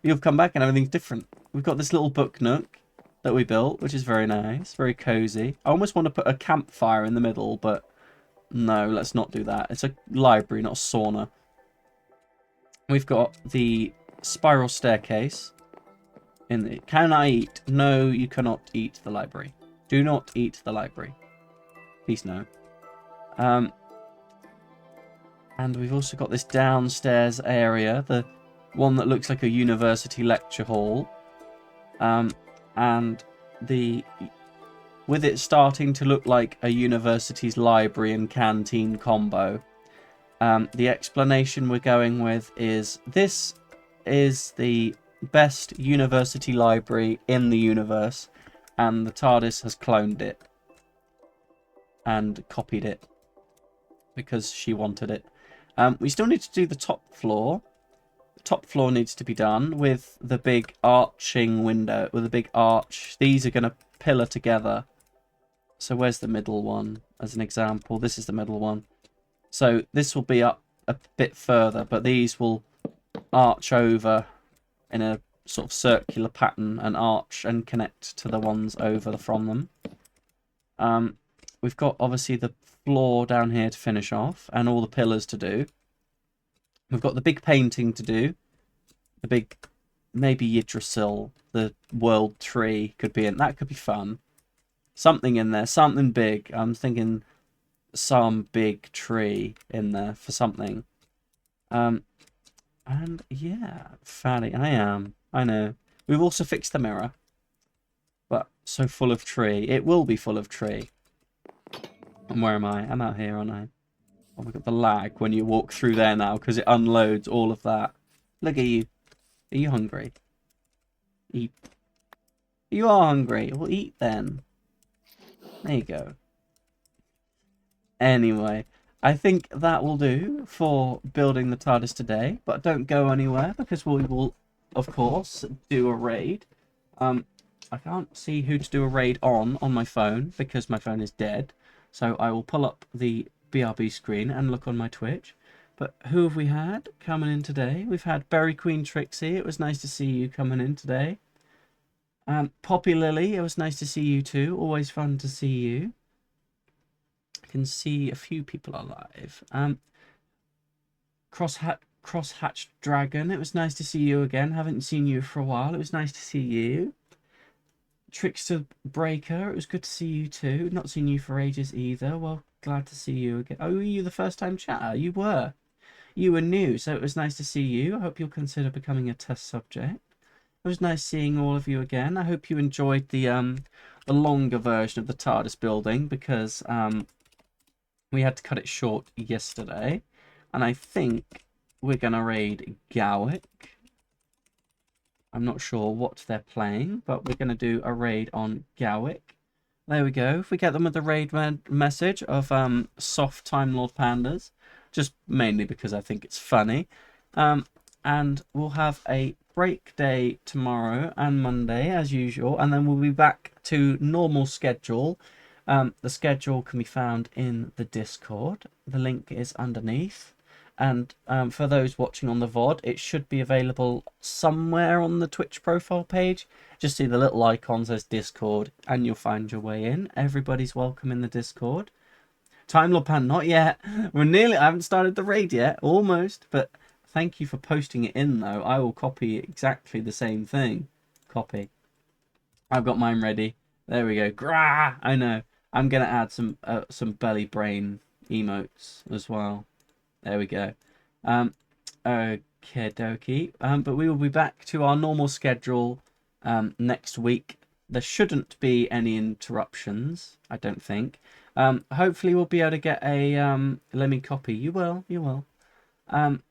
You've come back and everything's different. We've got this little book nook that we built, which is very nice, very cozy. I almost want to put a campfire in the middle, but no, let's not do that. It's a library, not a sauna. We've got the spiral staircase. Can I eat? No, you cannot eat the library. Do not eat the library. Please no. And we've also got this downstairs area, the one that looks like a university lecture hall. And with it starting to look like a university's library and canteen combo, the explanation we're going with is this is the best university library in the universe, and the TARDIS has cloned it and copied it because she wanted it. We still need to do the top floor. The top floor needs to be done with the big arching window, with a big arch. These are going to pillar together. So where's the middle one? As an example, this is the middle one. So this will be up a bit further, but these will arch over in a sort of circular pattern and arch and connect to the ones over from them. We've got obviously the floor down here to finish off and all the pillars to do. We've got the big painting to do. The big, maybe Yggdrasil, the world tree could be in. That could be fun. Something in there, something big. I'm thinking some big tree in there for something. And yeah, Fanny, I am. I know. We've also fixed the mirror. But so full of tree. It will be full of tree. And where am I? I'm out here, aren't I? Oh, we've got the lag when you walk through there now because it unloads all of that. Look at you. Are you hungry? Eat. You are hungry. Well, eat then. There you go. Anyway, I think that will do for building the TARDIS today. But don't go anywhere because we will, of course, do a raid. I can't see who to do a raid on my phone because my phone is dead. So I will pull up the BRB screen and look on my Twitch. But who have we had coming in today? We've had Berry Queen Trixie. It was nice to see you coming in today. Poppy Lily, it was nice to see you too. Always fun to see you. I can see a few people alive. Crosshatched Dragon, it was nice to see you again. Haven't seen you for a while. It was nice to see you. Trickster Breaker, it was good to see you too. Not seen you for ages either. Well, glad to see you again. Oh, were you the first time chatter? You were. You were new, so it was nice to see you. I hope you'll consider becoming a test subject. It was nice seeing all of you again. I hope you enjoyed the longer version of the TARDIS building because we had to cut it short yesterday. And I think we're going to raid Gowick. I'm not sure what they're playing, but we're going to do a raid on Gowick. There we go. If we get them with the raid message of soft Time Lord Pandas, just mainly because I think it's funny. And we'll have a break day tomorrow and Monday as usual, and then we'll be back to normal schedule. The schedule can be found in the Discord. The link is underneath. And for those watching on the VOD, it should be available somewhere on the Twitch profile page. Just see the little icon says Discord, and you'll find your way in. Everybody's welcome in the Discord. Time Lord Pan, not yet. We're nearly. I haven't started the raid yet. Almost, but thank you for posting it in, though. I will copy exactly the same thing. Copy. I've got mine ready. There we go. Grah! I know. I'm gonna add some belly brain emotes as well. There we go. Okay, dokie. But we will be back to our normal schedule next week. There shouldn't be any interruptions, I don't think. Hopefully we'll be able to get a let me copy. You will.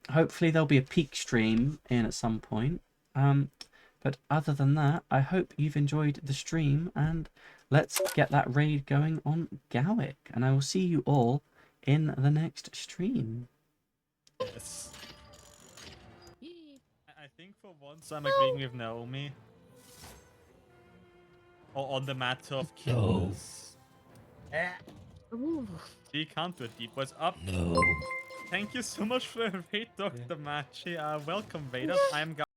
Hopefully there'll be a peak stream in at some point. But other than that, I hope you've enjoyed the stream, and let's get that raid going on Gowick. And I will see you all in the next stream. Yes. I think for once I'm agreeing with Naomi. Or on the matter of kills. Ooh. She can't do it deep. What's up? No. Thank you so much for the raid, Dr. Machi. Welcome, Vader. I'm